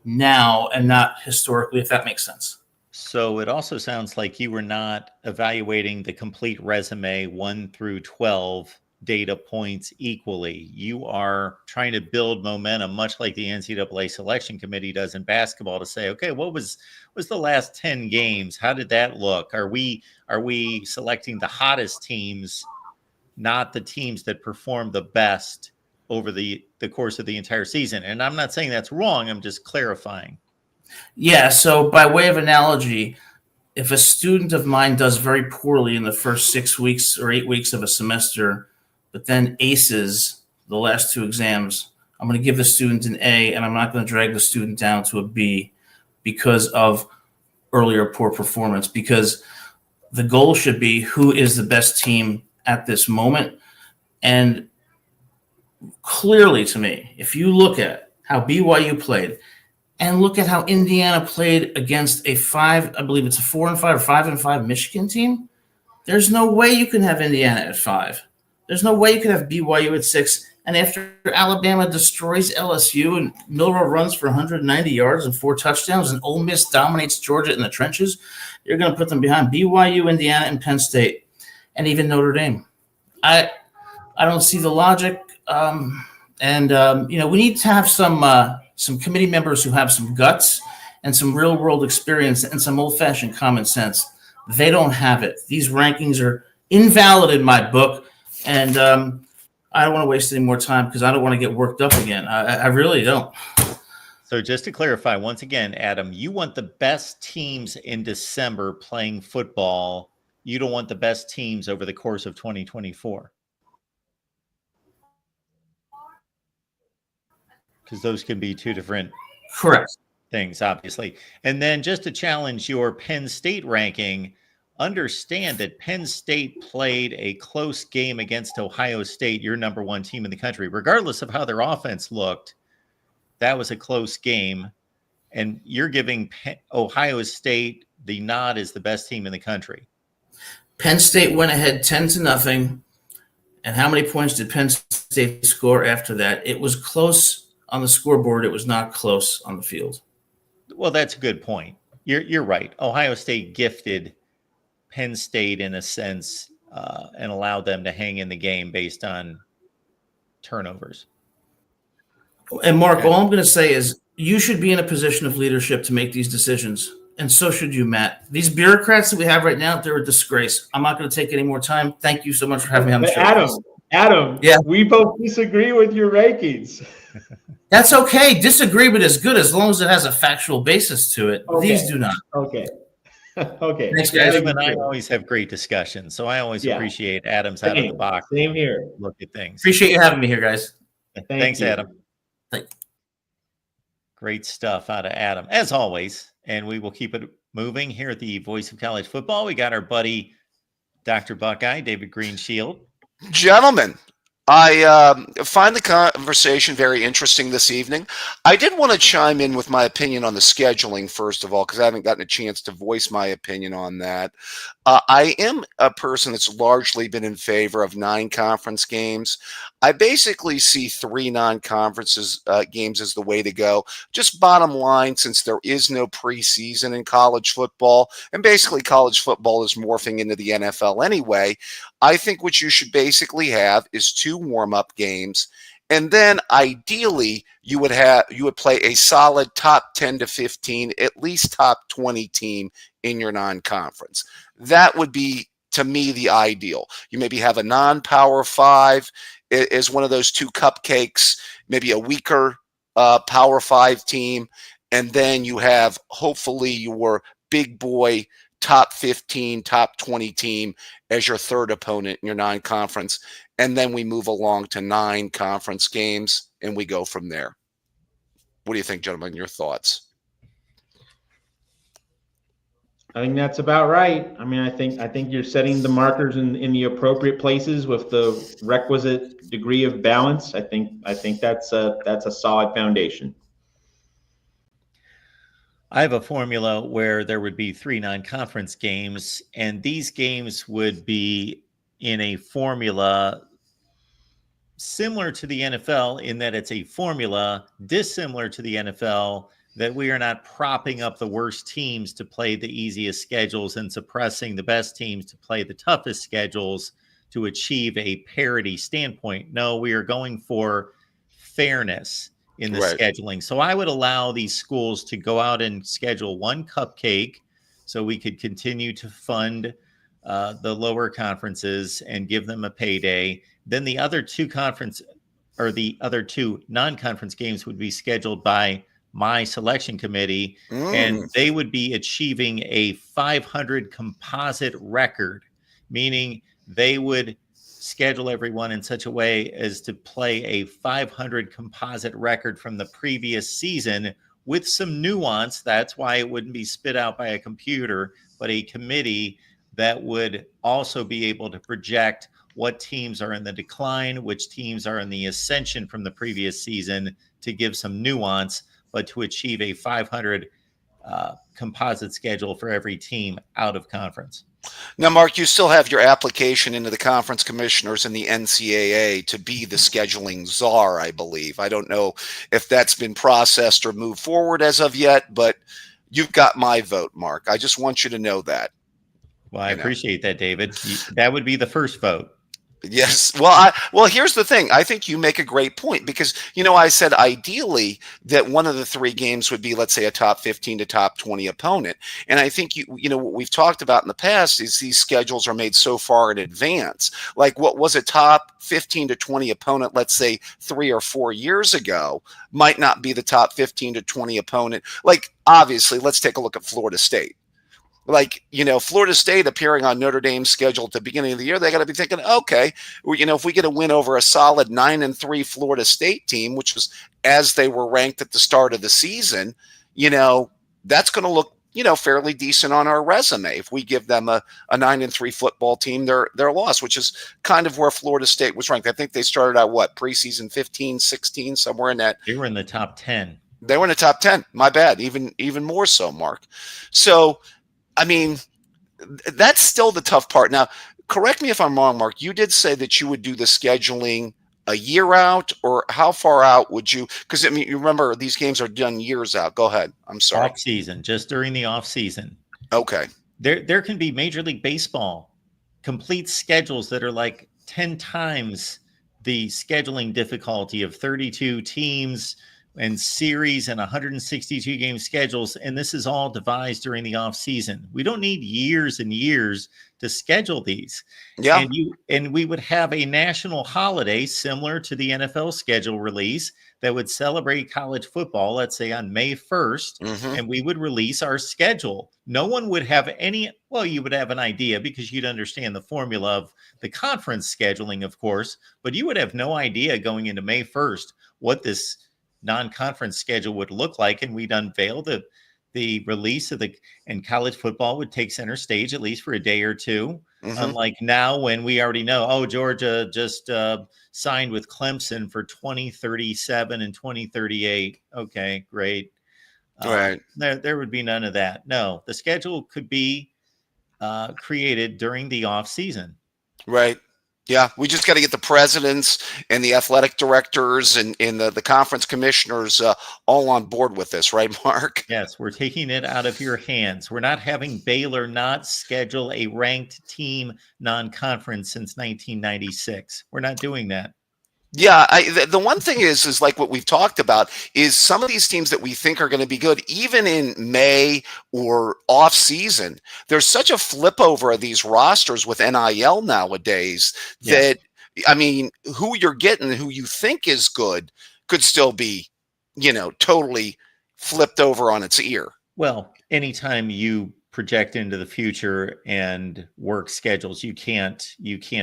now and not historically, if that makes sense. So it also sounds like you were not evaluating the complete resume 1 through 12 data points equally. You are trying to build momentum, much like the NCAA selection committee does in basketball, to say, okay, what was the last 10 games? How did that look? Are we selecting the hottest teams, not the teams that perform the best over the course of the entire season? And I'm not saying that's wrong. I'm just clarifying. Yeah, so by way of analogy, if a student of mine does very poorly in the first 6 weeks or 8 weeks of a semester, but then aces the last 2 exams, I'm going to give the student an A, and I'm not going to drag the student down to a B because of earlier poor performance, because the goal should be who is the best team at this moment. And clearly to me, if you look at how BYU played, and look at how Indiana played against a 4-5 or 5-5 Michigan team, there's no way you can have Indiana at 5. There's no way you can have BYU at 6. And after Alabama destroys LSU and Milroe runs for 190 yards and 4 touchdowns and Ole Miss dominates Georgia in the trenches, you're going to put them behind BYU, Indiana, and Penn State, and even Notre Dame. I don't see the logic. We need to have some committee members who have some guts and some real world experience and some old fashioned common sense. They don't have it. These rankings are invalid in my book. And I don't want to waste any more time because I don't want to get worked up again. I really don't. So just to clarify, once again, Adam, you want the best teams in December playing football. You don't want the best teams over the course of 2024. Because those can be two different Correct. things, obviously. And then just to challenge your Penn State ranking, understand that Penn State played a close game against Ohio State, your number one team in the country. Regardless of how their offense looked, that was a close game. And you're giving Ohio State the nod as the best team in the country. Penn State went ahead 10-0. And how many points did Penn State score after that? It was close on the scoreboard. It was not close on the field. Well, that's a good point. You're right. Ohio State gifted Penn State in a sense and allowed them to hang in the game based on turnovers. And Mark, all I'm going to say is you should be in a position of leadership to make these decisions. And so should you, Matt. These bureaucrats that we have right now, they're a disgrace. I'm not going to take any more time. Thank you so much for having me on the show. Adam, yeah, we both disagree with your rankings. That's okay. Disagreement is good as long as it has a factual basis to it. Okay. These do not. Okay. Okay. Thanks, guys. Adam and I always have great discussions, so I always appreciate Adam's out of the box. Same here. Look at things. Appreciate you having me here, guys. Thanks, Adam. Great stuff out of Adam, as always. And we will keep it moving here at the Voice of College Football. We got our buddy, Dr. Buckeye, David Greenshield. Gentlemen, I find the conversation very interesting this evening. I did want to chime in with my opinion on the scheduling, first of all, because I haven't gotten a chance to voice my opinion on that. I am a person that's largely been in favor of 9 conference games. I basically see 3 non-conferences games as the way to go. Just bottom line, since there is no preseason in college football, and basically college football is morphing into the NFL anyway, I think what you should basically have is 2 warm-up games, and then ideally you would play a solid top 10 to 15, at least top 20 team in your non-conference. That would be, to me, the ideal. You maybe have a non-Power 5 as one of those 2 cupcakes, maybe a weaker Power 5 team, and then you have hopefully your big boy top 15, top 20 team as your third opponent in your non-conference. And then we move along to 9 conference games and we go from there. What do you think, gentlemen? Your thoughts? I think that's about right. I mean, I think you're setting the markers in the appropriate places with the requisite degree of balance. I think that's a solid foundation. I have a formula where there would be 3 non-conference games, and these games would be in a formula similar to the NFL in that it's a formula dissimilar to the NFL, that we are not propping up the worst teams to play the easiest schedules and suppressing the best teams to play the toughest schedules to achieve a parity standpoint. No, we are going for fairness in the scheduling. So I would allow these schools to go out and schedule 1 cupcake so we could continue to fund the lower conferences and give them a payday. Then the other 2 non-conference games would be scheduled by my selection committee, and they would be achieving a 500 composite record, meaning they would schedule everyone in such a way as to play a 500 composite record from the previous season with some nuance. That's why it wouldn't be spit out by a computer, but a committee that would also be able to project what teams are in the decline, which teams are in the ascension from the previous season, to give some nuance, but to achieve a 500 composite schedule for every team out of conference. Now, Mark, you still have your application into the conference commissioners and the NCAA to be the scheduling czar, I believe. I don't know if that's been processed or moved forward as of yet, but you've got my vote, Mark. I just want you to know that. Well, I appreciate that, David. That would be the first vote. Yes. Well, here's the thing. I think you make a great point because, I said ideally that one of the three games would be, let's say, a top 15 to top 20 opponent. And I think, what we've talked about in the past is these schedules are made so far in advance. Like what was a top 15 to 20 opponent, let's say 3 or 4 years ago, might not be the top 15 to 20 opponent. Like, obviously, let's take a look at Florida State. Like, Florida State appearing on Notre Dame's schedule at the beginning of the year, they got to be thinking, okay, well, if we get a win over a solid 9-3 Florida State team, which was as they were ranked at the start of the season, that's going to look, fairly decent on our resume. If we give them a 9-3 football team, their loss, which is kind of where Florida State was ranked. I think they started out preseason 15, 16, somewhere in that. They were in the top 10. They were in the top 10. My bad. Even more so, Mark. So, I mean, that's still the tough part. Now, correct me if I'm wrong, Mark. You did say that you would do the scheduling a year out, or how far out would you? Because, you remember these games are done years out. Go ahead. I'm sorry. Off season, just during the off season. Okay. There can be Major League Baseball complete schedules that are like 10 times the scheduling difficulty of 32 teams and series and 162 game schedules, and this is all devised during the off season. We don't need years and years to schedule these. Yeah. And we would have a national holiday similar to the NFL schedule release that would celebrate college football, let's say on May 1st, and we would release our schedule. No one would have you would have an idea because you'd understand the formula of the conference scheduling, of course, but you would have no idea going into May 1st what this non-conference schedule would look like, and we'd unveil the release of and college football would take center stage at least for a day or two. Unlike now when we already know, Georgia just signed with Clemson for 2037 and 2038. Okay, great. Right. There would be none of that. No, the schedule could be created during the off season. Right. Yeah, we just got to get the presidents and the athletic directors and the conference commissioners all on board with this, right, Mark? Yes, we're taking it out of your hands. We're not having Baylor not schedule a ranked team non-conference since 1996. We're not doing that. Yeah, the one thing is like what we've talked about is some of these teams that we think are going to be good, even in May or off season, there's such a flip over of these rosters with NIL nowadays that, who you're getting, who you think is good could still be, totally flipped over on its ear. Well, anytime you project into the future and work schedules, you can't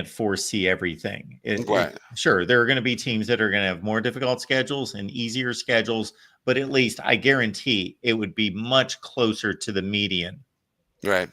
foresee everything. Sure, there are going to be teams that are going to have more difficult schedules and easier schedules, but at least I guarantee it would be much closer to the median. Right.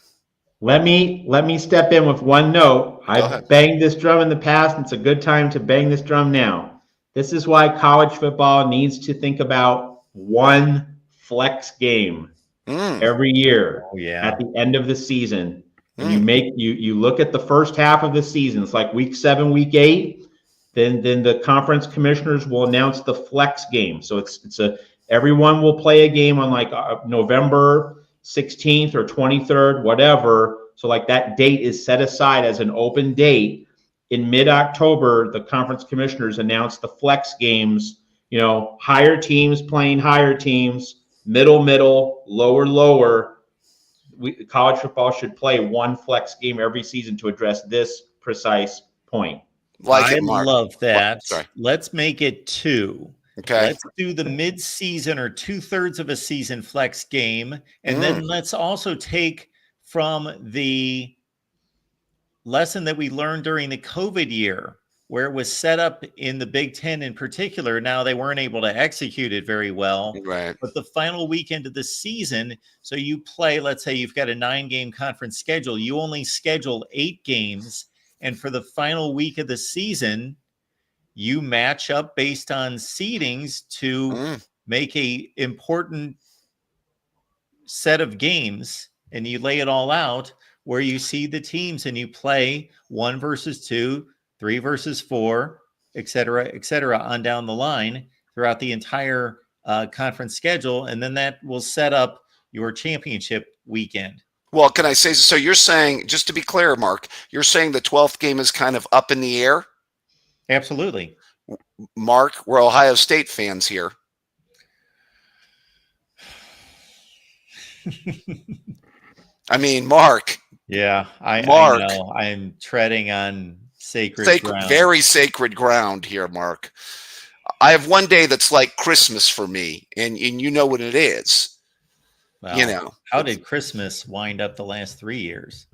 Let me step in with one note. I've banged this drum in the past, and it's a good time to bang this drum now. This is why college football needs to think about one flex game every year at the end of the season. And you look at the first half of the season. It's like week 7, week 8. Then the conference commissioners will announce the flex game. So everyone will play a game on like November 16th or 23rd, whatever. So like that date is set aside as an open date. In mid-October, the conference commissioners announce the flex games. Higher teams playing higher teams. Middle, lower. College football should play one flex game every season to address this precise point. I love that. Let's make it 2. Okay. Let's do the mid-season or 2/3 of a season flex game. And then let's also take from the lesson that we learned during the COVID year, where it was set up in the Big Ten in particular. Now they weren't able to execute it very well. Right. But the final weekend of the season, so you play, let's say you've got a 9-game conference schedule. You only schedule 8 games. And for the final week of the season, you match up based on seedings to make a important set of games, and you lay it all out where you see the teams and you play 1 versus 2, 3 versus 4, et cetera, on down the line throughout the entire conference schedule. And then that will set up your championship weekend. Well, can I say so? You're saying, just to be clear, Mark, you're saying the 12th game is kind of up in the air? Absolutely. Mark, we're Ohio State fans here. I mean, Mark. Yeah, I Mark. know. I'm treading on sacred ground. Very sacred ground here, Mark. I have one day that's like Christmas for me, and you know what it is. Well, you know. How did Christmas wind up the last 3 years?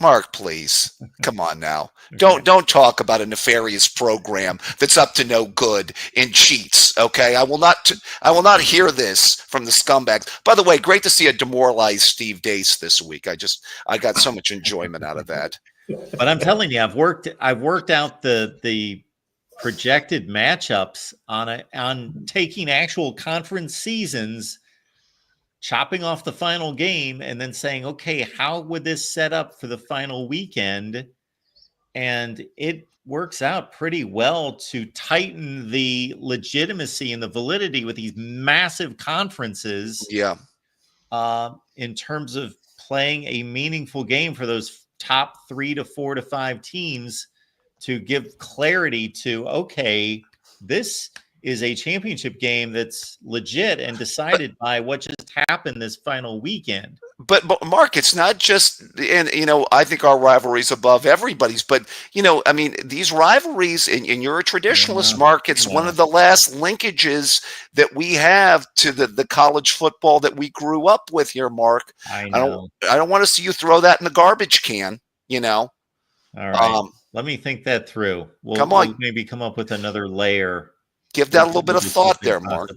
Mark, please. Come on now. Don't talk about a nefarious program that's up to no good and cheats, okay? I will not hear this from the scumbags. By the way, great to see a demoralized Steve Dace this week. I got so much enjoyment out of that. But I'm telling you, I've worked out the projected matchups on taking actual conference seasons, chopping off the final game, and then saying, okay, how would this set up for the final weekend? And it works out pretty well to tighten the legitimacy and the validity with these massive conferences. Yeah. In terms of playing a meaningful game for those top 3 to 4 to 5 teams, to give clarity to, okay, this is a championship game that's legit and decided by what just happened this final weekend. But Mark, it's not just, and I think our rivalry's above everybody's, but I mean, these rivalries, and you're a traditionalist, Mark, it's one of the last linkages that we have to the college football that we grew up with here, Mark. I know. I don't want to see you throw that in the garbage can, All right. Let me think that through. We'll maybe come up with another layer. Give that a little bit of thought there, Mark.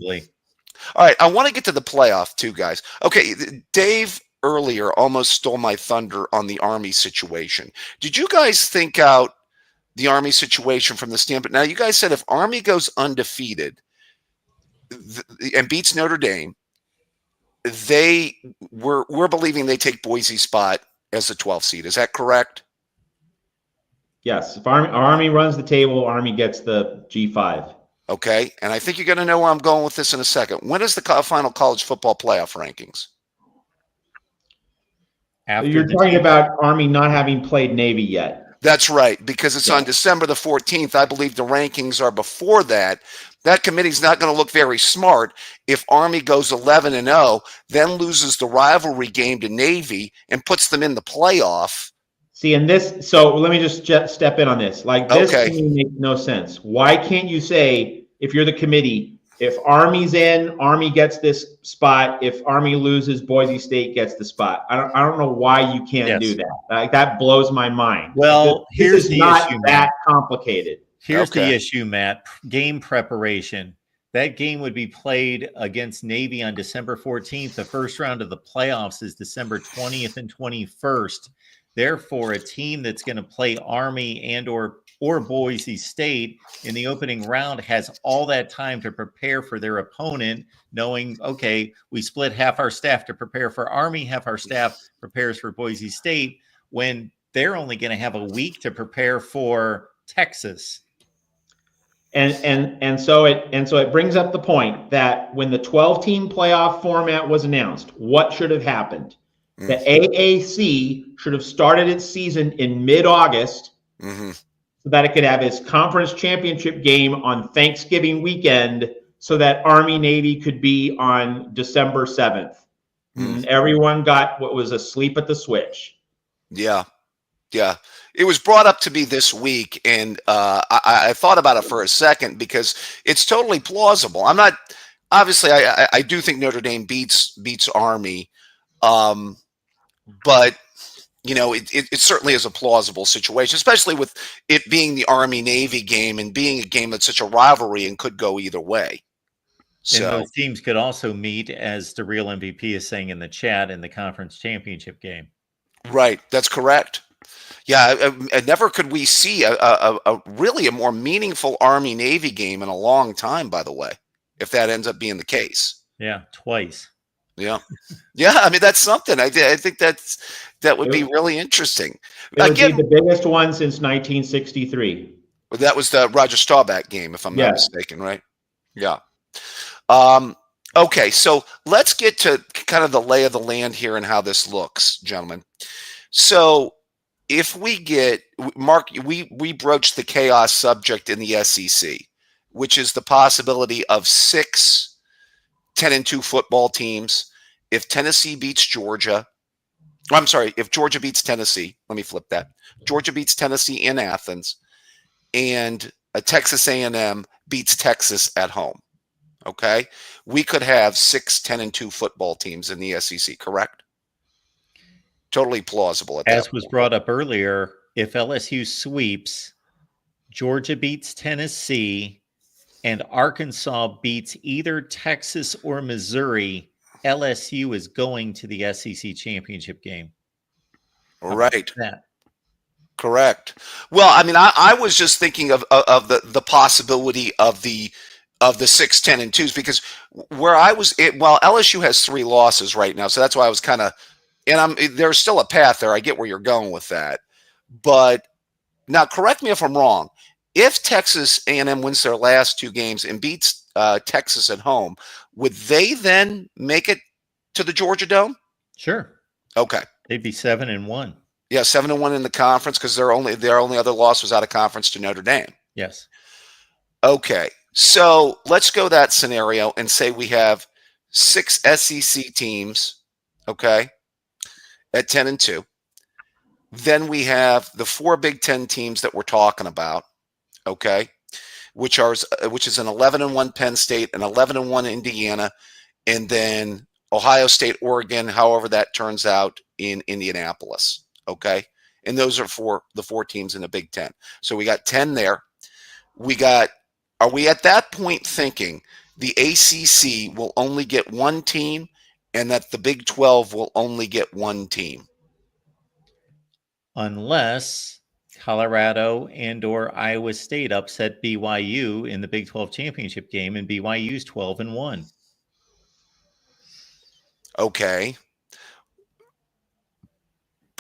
All right. I want to get to the playoff too, guys. Okay. Dave earlier almost stole my thunder on the Army situation. Did you guys think out the Army situation from the standpoint? Now, you guys said if Army goes undefeated and beats Notre Dame, we're believing they take Boise's spot as the 12th seed. Is that correct? Yes. If Army runs the table, Army gets the G5. Okay, and I think you're going to know where I'm going with this in a second. When is the final college football playoff rankings? You're talking about Army not having played Navy yet. That's right, because it's on December the 14th. I believe the rankings are before that. That committee's not going to look very smart if Army goes 11-0, then loses the rivalry game to Navy and puts them in the playoff. See, so let me just step in on this. This to me makes no sense. Why can't you say, if you're the committee, if Army's in, Army gets this spot. If Army loses, Boise State gets the spot. I don't know why you can't do that. That blows my mind. Well, here's the not issue, that complicated. Here's the issue, Matt. Game preparation. That game would be played against Navy on December 14th. The first round of the playoffs is December 20th and 21st. Therefore, a team that's going to play Army and or Boise State in the opening round has all that time to prepare for their opponent, knowing, okay, we split half our staff to prepare for Army, half our staff prepares for Boise State, when they're only going to have a week to prepare for Texas. And so it brings up the point that when the 12-team playoff format was announced, what should have happened? The AAC should have started its season in mid-August so that it could have its conference championship game on Thanksgiving weekend so that Army-Navy could be on December 7th. And everyone got what was asleep at the switch. Yeah. Yeah. It was brought up to me this week, and I thought about it for a second because it's totally plausible. I'm not – obviously, I do think Notre Dame beats Army. But, it certainly is a plausible situation, especially with it being the Army-Navy game and being a game that's such a rivalry and could go either way. So and those teams could also meet, as the real MVP is saying in the chat, in the conference championship game. Right. That's correct. Yeah. Never could we see a really a more meaningful Army-Navy game in a long time, by the way, if that ends up being the case. Yeah. Twice. Yeah. Yeah. I mean, that's something. I think that would be really interesting. It would be the biggest one since 1963. That was the Roger Staubach game, if I'm not mistaken, right? Yeah. All Okay, so let's get to kind of the lay of the land here and how this looks, gentlemen. So if we get Mark, we broached the chaos subject in the SEC, which is the possibility of 6 10-2 football teams. If Tennessee beats Georgia, I'm sorry, if Georgia beats Tennessee, let me flip that. Georgia beats Tennessee in Athens, and a Texas A&M beats Texas at home. Okay, we could have 6 10-2 football teams in the SEC. Correct? Totally plausible at that As was point. brought up earlier, if LSU sweeps, Georgia beats Tennessee, and Arkansas beats either Texas or Missouri, LSU is going to the SEC championship game. How about Right. that? Correct. Well, I mean, I was just thinking of the possibility of the 6 10-2s, because where I was, well, LSU has 3 losses right now, so that's why I was kind of, and there's still a path there. I get where you're going with that, but now correct me if I'm wrong. If Texas A&M wins their last 2 games and beats Texas at home, would they then make it to the Georgia Dome? Sure. Okay. They'd be 7-1. Yeah, 7-1 in the conference, because their only other loss was out of conference to Notre Dame. Yes. Okay, so let's go that scenario and say we have 6 SEC teams, okay, at 10-2. Then we have the 4 Big Ten teams that we're talking about, okay, which is an 11-1 Penn State, an 11-1 Indiana, and then Ohio State, Oregon, however that turns out in Indianapolis. Okay. And those are the 4 teams in the Big Ten. So we got 10 there. Are we at that point thinking the ACC will only get 1 team and that the Big 12 will only get 1 team? Unless Colorado and or Iowa State upset BYU in the Big 12 championship game, and BYU's 12-1. Okay.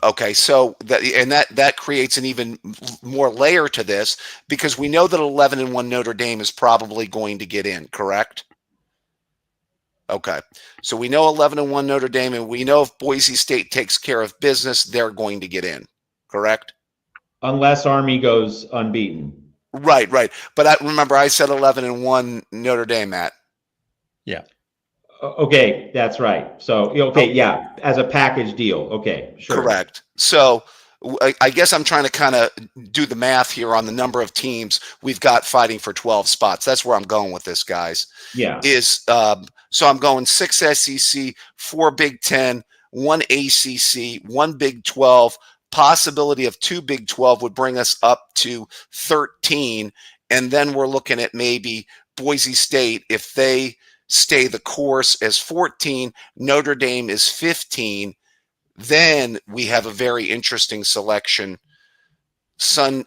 Okay, so that creates an even more layer to this, because we know that 11-1 Notre Dame is probably going to get in, correct? Okay, so we know 11-1 Notre Dame, and we know if Boise State takes care of business, they're going to get in, correct? Unless Army goes unbeaten. Right. But remember, I said 11-1 Notre Dame, Matt. Yeah. Okay, that's right. So, okay, yeah, as a package deal. Okay, sure. Correct. So I guess I'm trying to kind of do the math here on the number of teams we've got fighting for 12 spots. That's where I'm going with this, guys. Yeah. So I'm going 6 SEC, 4 Big Ten, 1 ACC, 1 Big 12. Possibility of 2 Big 12 would bring us up to 13. And then we're looking at maybe Boise State, if they stay the course, as 14, Notre Dame is 15. Then we have a very interesting selection Sunday,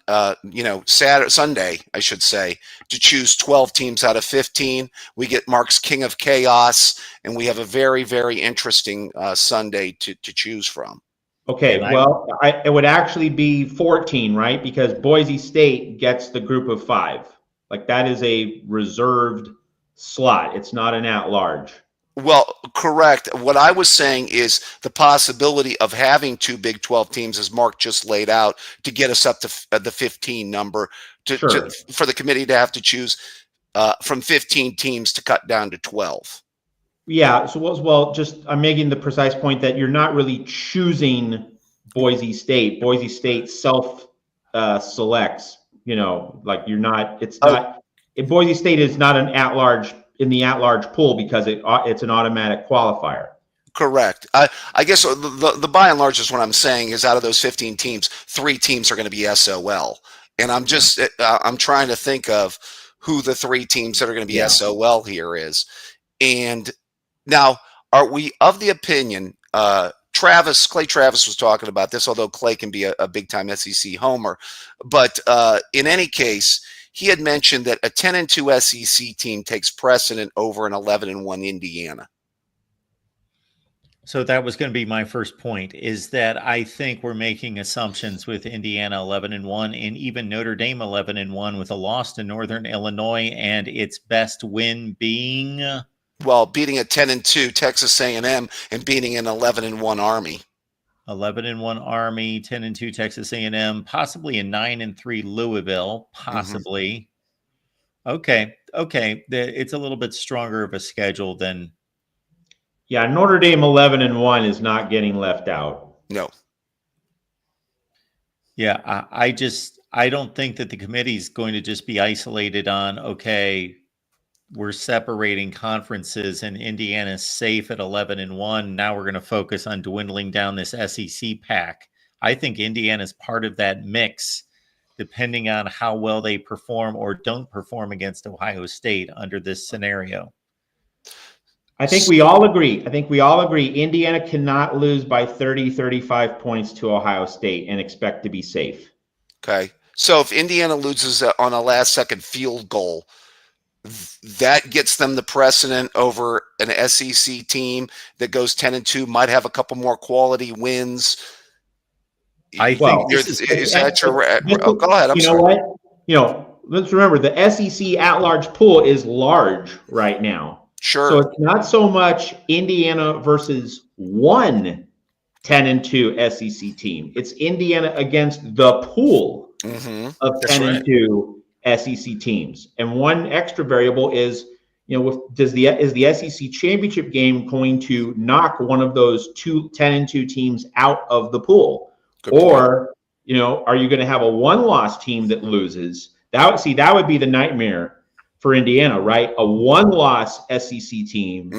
I should say, to choose 12 teams out of 15. We get Mark's King of Chaos, and we have a very, very interesting Sunday to choose from. Okay, well, it would actually be 14, right? Because Boise State gets the group of 5. Like, that is a reserved slot. It's not an at-large. Well, correct. What I was saying is the possibility of having 2 Big 12 teams, as Mark just laid out, to get us up to the 15 number, for the committee to have to choose from 15 teams to cut down to 12. Yeah. So, just I'm making the precise point that you're not really choosing Boise State. Boise State self selects. Like you're not. It's not. Boise State is not an at-large in the at-large pool because it's an automatic qualifier. Correct. I guess the by and large is what I'm saying is out of those 15 teams, 3 teams are going to be SOL, and I'm just I'm trying to think of who the 3 teams that are going to be SOL here is, and now are we of the opinion? Clay Travis was talking about this, although Clay can be a big time SEC homer, but in any case, he had mentioned that a 10-2 SEC team takes precedent over an 11-1 Indiana. So that was going to be my first point, is that I think we're making assumptions with Indiana 11-1 and even Notre Dame 11-1 with a loss to Northern Illinois and its best win being Well, beating a 10-2 Texas A&M and beating an 11-1 Army. 11-1 Army, 10-2 Texas A&M, possibly a 9-3 Louisville, possibly. Okay. It's a little bit stronger of a schedule than. Yeah, Notre Dame 11-1 is not getting left out. No. Yeah, I don't think that the committee is going to just be isolated on, okay, we're separating conferences and Indiana's safe at 11-1. Now we're going to focus on dwindling down this SEC pack. I think Indiana's part of that mix, depending on how well they perform or don't perform against Ohio State under this scenario. I think we all agree. Indiana cannot lose by 30, 35 points to Ohio State and expect to be safe. Okay. So if Indiana loses on a last-second field goal, that gets them the precedent over an SEC team that goes 10-2, might have a couple more quality wins. I think go ahead. I'm sorry. What? Let's remember the SEC at-large pool is large right now. Sure. So it's not so much Indiana versus one 10-2 SEC team. It's Indiana against the pool of 10-2 SEC teams. And one extra variable is, is the SEC championship game going to knock one of those 10-2 teams out of the pool? Or, are you going to have a one-loss team that loses? That would be the nightmare for Indiana, right? A one-loss SEC team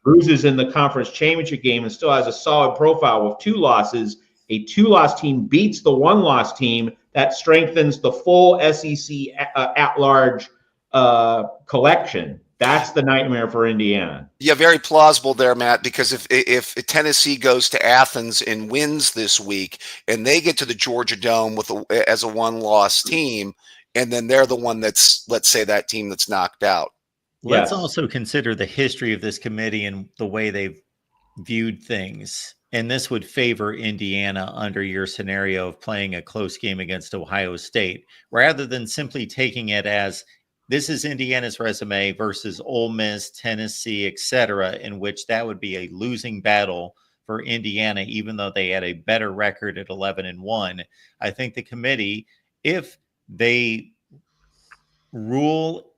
loses in the conference championship game and still has a solid profile with 2 losses. A 2-loss team beats the 1-loss team. That strengthens the full SEC at-large collection. That's the nightmare for Indiana. Yeah, very plausible there, Matt, because if Tennessee goes to Athens and wins this week and they get to the Georgia Dome as a one-loss team, and then they're the one that's, let's say, that team that's knocked out. Let's also consider the history of this committee and the way they've viewed things. And this would favor Indiana under your scenario of playing a close game against Ohio State, rather than simply taking it as this is Indiana's resume versus Ole Miss, Tennessee, etc., in which that would be a losing battle for Indiana, even though they had a better record at 11-1. I think the committee, if they rule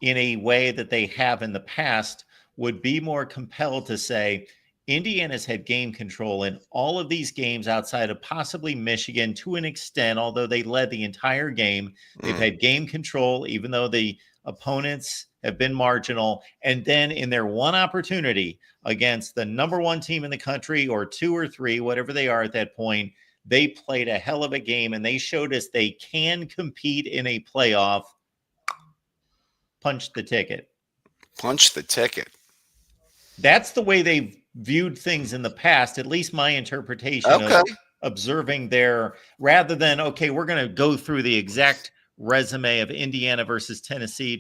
in a way that they have in the past, would be more compelled to say Indiana's had game control in all of these games outside of possibly Michigan to an extent, although they led the entire game. They've had game control, even though the opponents have been marginal. And then in their one opportunity against the number 1 team in the country, or 2 or 3, whatever they are at that point, they played a hell of a game and they showed us they can compete in a playoff. Punch the ticket. Punch the ticket. That's the way they've viewed things in the past, at least my interpretation of observing their, rather than, okay, we're going to go through the exact resume of Indiana versus Tennessee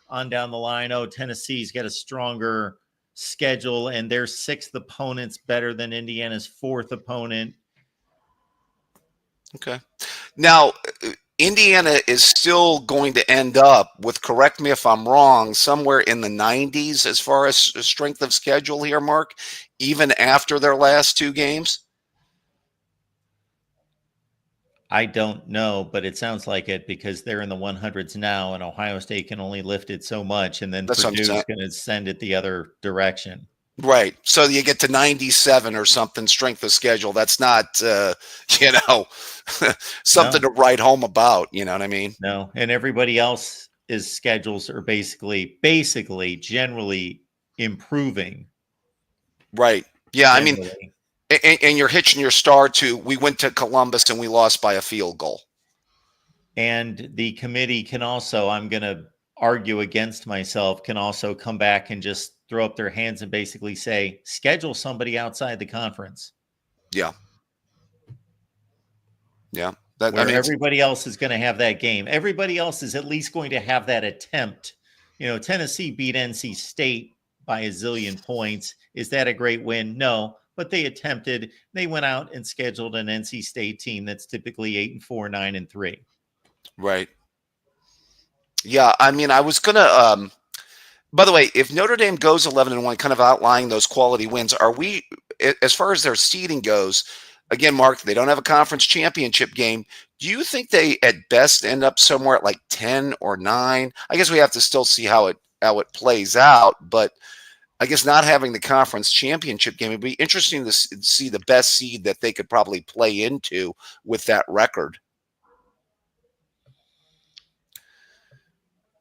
on down the line. Oh, Tennessee's got a stronger schedule and their 6th opponent's better than Indiana's 4th opponent. Okay. Now, Indiana is still going to end up with, correct me if I'm wrong, somewhere in the 90s as far as strength of schedule here, Mark, even after their last 2 games? I don't know, but it sounds like it, because they're in the 100s now and Ohio State can only lift it so much, and then Purdue's going to send it the other direction. Right. So you get to 97 or something strength of schedule. That's not, something to write home about. You know what I mean? No. And everybody else's schedules are basically generally improving. Right. Yeah. Generally. I mean, and you're hitching your star to, we went to Columbus and we lost by a field goal. And the committee can also, I'm going to argue against myself, can also come back and just throw up their hands and basically say, schedule somebody outside the conference. Yeah. Yeah. Everybody else is going to have that game. Everybody else is at least going to have that attempt. Tennessee beat NC State by a zillion points. Is that a great win? No, but they attempted. They went out and scheduled an NC State team that's typically 8-4, 9-3. Right. Yeah. I mean, I was going to, By the way, if Notre Dame goes 11-1, kind of outlying those quality wins, are we, as far as their seeding goes, again, Mark, they don't have a conference championship game. Do you think they at best end up somewhere at like 10 or 9? I guess we have to still see how it plays out, but I guess not having the conference championship game, it'd be interesting to see the best seed that they could probably play into with that record.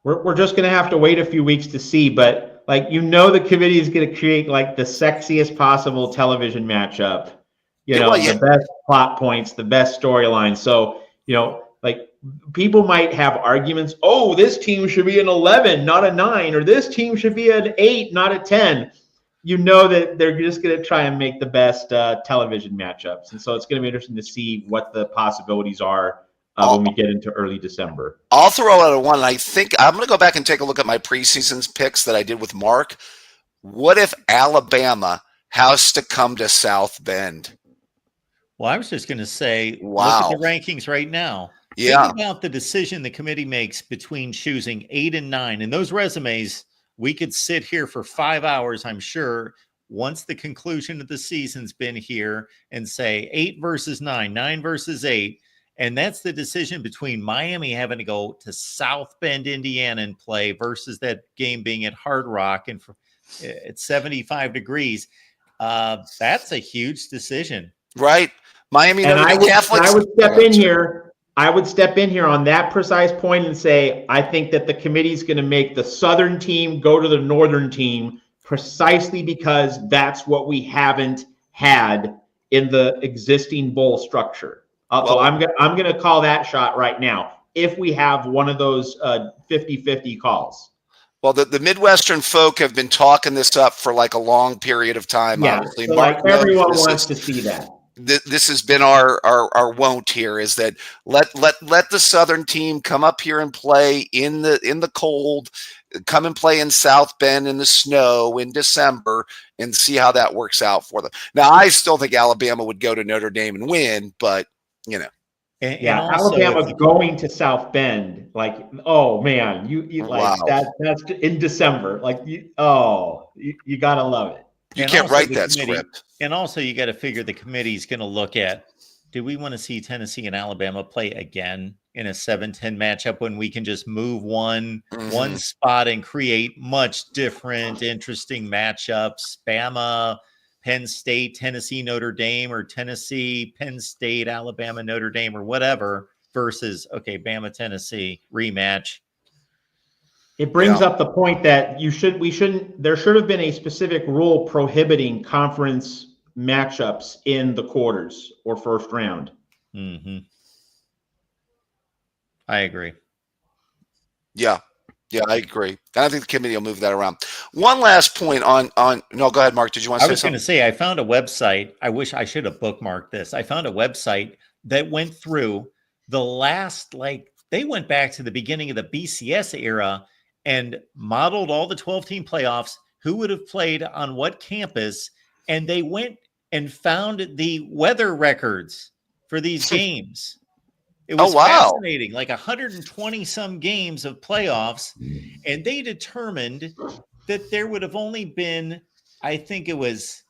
We're just going to have to wait a few weeks to see, but like, the committee is going to create like the sexiest possible television matchup, the best plot points, the best storyline. So, like, people might have arguments. Oh, this team should be an 11, not a 9, or this team should be an 8, not a 10. That they're just going to try and make the best television matchups. And so it's going to be interesting to see what the possibilities are when we get into early December. I'll throw out a one. I think I'm going to go back and take a look at my preseason's picks that I did with Mark. What if Alabama has to come to South Bend? Well, I was just going to say, wow. Look at the rankings right now. Yeah. Think about the decision the committee makes between choosing 8 and 9. And those resumes, we could sit here for 5 hours, I'm sure, once the conclusion of the season's been here, and say 8 versus 9, 9 versus 8. And that's the decision between Miami having to go to South Bend, Indiana and play versus that game being at Hard Rock and at 75 degrees. That's a huge decision. Right. Miami, and I would step in here. I would step in here on that precise point and say, I think that the committee is going to make the Southern team go to the Northern team precisely because that's what we haven't had in the existing bowl structure. So I'm going to call that shot right now if we have one of those 50-50 calls. Well, the Midwestern folk have been talking this up for like a long period of time. Yeah, obviously. so like everyone wants to see that. This has been our wont here, is that let the Southern team come up here and play in the cold, come and play in South Bend in the snow in December and see how that works out for them. Now, I still think Alabama would go to Notre Dame and win, but And also, Alabama going to South Bend, like, oh man, you like wow. That's in December, like you gotta love it. You can't write that script. And also, you got to figure the committee's going to look at: do we want to see Tennessee and Alabama play again in a 7-10 matchup when we can just move one spot and create much different, interesting matchups? Bama, Penn State, Tennessee, Notre Dame, or Tennessee, Penn State, Alabama, Notre Dame, or whatever, versus, okay, Bama, Tennessee, rematch. It brings up the point that there should have been a specific rule prohibiting conference matchups in the quarters or first round. Mm-hmm. I agree. Yeah, I agree. And I think the committee will move that around. One last point on no, go ahead, Mark. Did you want to say something? I was going to say, I found a website. I wish I should have bookmarked this. I found a website that went through the last, they went back to the beginning of the BCS era and modeled all the 12-team playoffs, who would have played on what campus, and they went and found the weather records for these games. It was fascinating, like 120 some games of playoffs. And they determined that there would have only been, I think it was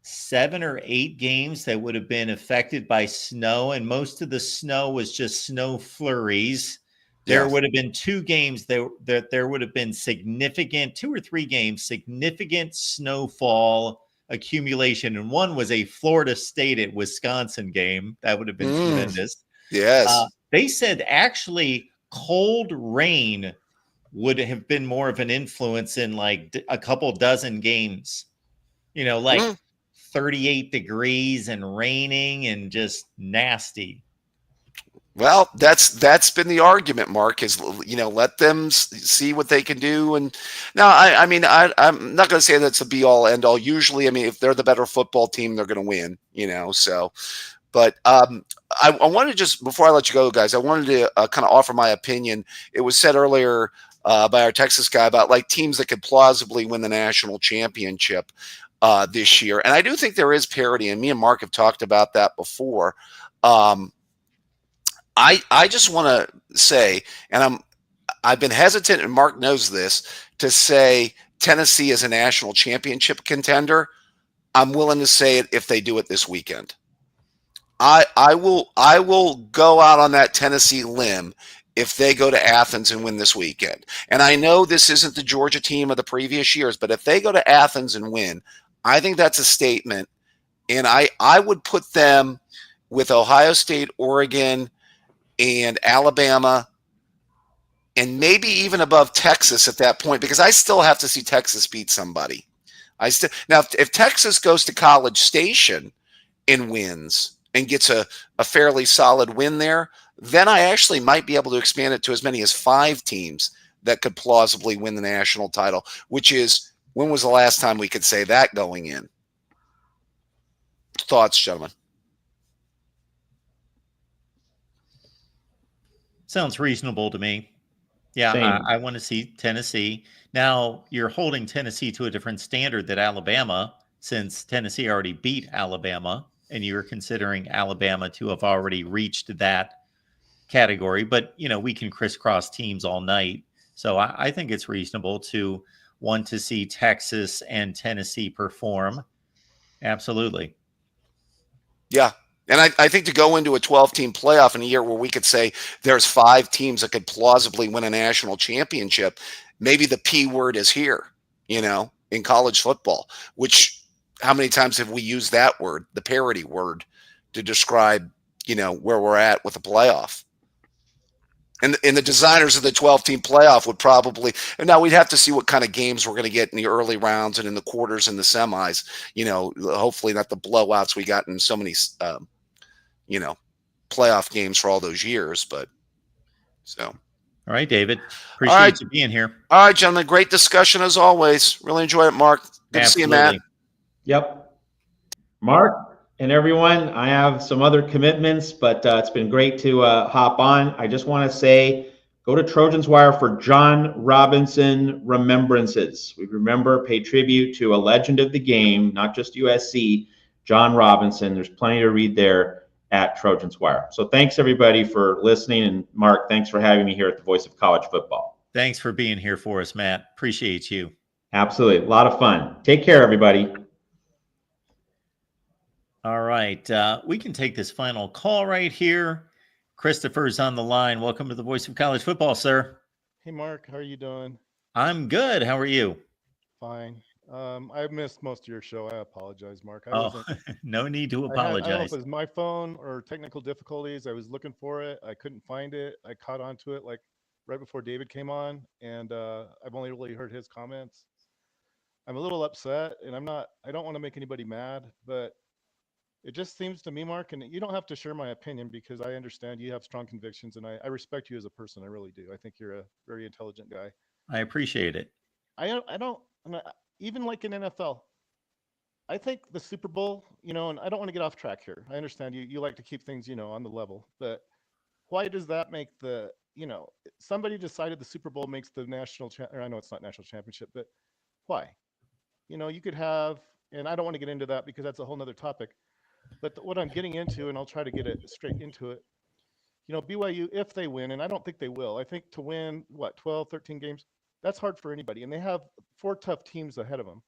7 or 8 games that would have been affected by snow. And most of the snow was just snow flurries. There would have been 2 games that there would have been significant, 2 or 3 games, significant snowfall accumulation. And one was a Florida State at Wisconsin game. That would have been tremendous. Yes. They said actually cold rain would have been more of an influence in like a couple dozen games, 38 degrees and raining and just nasty. Well, that's been the argument, Mark, is, let them see what they can do. And now, I'm not going to say that's a be all end all. Usually, if they're the better football team, they're going to win, so. But I wanted to just, before I let you go, guys, I wanted to kind of offer my opinion. It was said earlier by our Texas guy about like teams that could plausibly win the national championship this year. And I do think there is parity, and me and Mark have talked about that before. I just want to say, and I've been hesitant, and Mark knows this, to say Tennessee is a national championship contender. I'm willing to say it if they do it this weekend. I will go out on that Tennessee limb if they go to Athens and win this weekend. And I know this isn't the Georgia team of the previous years, but if they go to Athens and win, I think that's a statement. And I would put them with Ohio State, Oregon, and Alabama, and maybe even above Texas at that point, because I still have to see Texas beat somebody. Now, if Texas goes to College Station and wins and gets a fairly solid win there, then I actually might be able to expand it to as many as 5 teams that could plausibly win the national title, which is, when was the last time we could say that going in? Thoughts, gentlemen? Sounds reasonable to me. Yeah, Same. I want to see Tennessee. Now, you're holding Tennessee to a different standard than Alabama, since Tennessee already beat Alabama, and you're considering Alabama to have already reached that category. But, we can crisscross teams all night. So I think it's reasonable to want to see Texas and Tennessee perform. Absolutely. Yeah. And I think to go into a 12-team playoff in a year where we could say there's 5 teams that could plausibly win a national championship, maybe the P word is here, in college football, which how many times have we used that word, the parity word, to describe, where we're at with a playoff? And the designers of the 12-team playoff would probably, and now we'd have to see what kind of games we're going to get in the early rounds and in the quarters and the semis, hopefully not the blowouts we got in so many, playoff games for all those years. But so. All right, David. Appreciate right. you being here. All right, gentlemen. Great discussion as always. Really enjoy it, Mark. Good to see you, Matt. Yep. Mark and everyone, I have some other commitments, but it's been great to hop on. I just want to say, go to Trojans Wire for John Robinson remembrances. We remember, pay tribute to a legend of the game, not just USC, John Robinson. There's plenty to read there at Trojans Wire. So thanks everybody for listening. And Mark, thanks for having me here at the Voice of College Football. Thanks for being here for us, Matt. Appreciate you. Absolutely. A lot of fun. Take care, everybody. All right. We can take this final call right here. Christopher's on the line. Welcome to the Voice of College Football, sir. Hey, Mark. How are you doing? I'm good. How are you? Fine. I missed most of your show. I apologize, Mark. No need to I don't know apologize. if it was my phone or technical difficulties. I was looking for it. I couldn't find it. I caught onto it like right before David came on, and I've only really heard his comments. I'm a little upset, and I don't want to make anybody mad, but it just seems to me, Mark, and you don't have to share my opinion because I understand you have strong convictions, and I respect you as a person. I really do. I think you're a very intelligent guy. I appreciate it. Even like in NFL, I think the Super Bowl, and I don't want to get off track here. I understand you like to keep things, on the level, but why does that make somebody decided the Super Bowl makes the or I know it's not national championship, but why? You could have, and I don't want to get into that because that's a whole nother topic, but what I'm getting into, and I'll try to get it straight into it, BYU, if they win, and I don't think they will, I think to win, 12, 13 games, that's hard for anybody. And they have 4 tough teams ahead of them.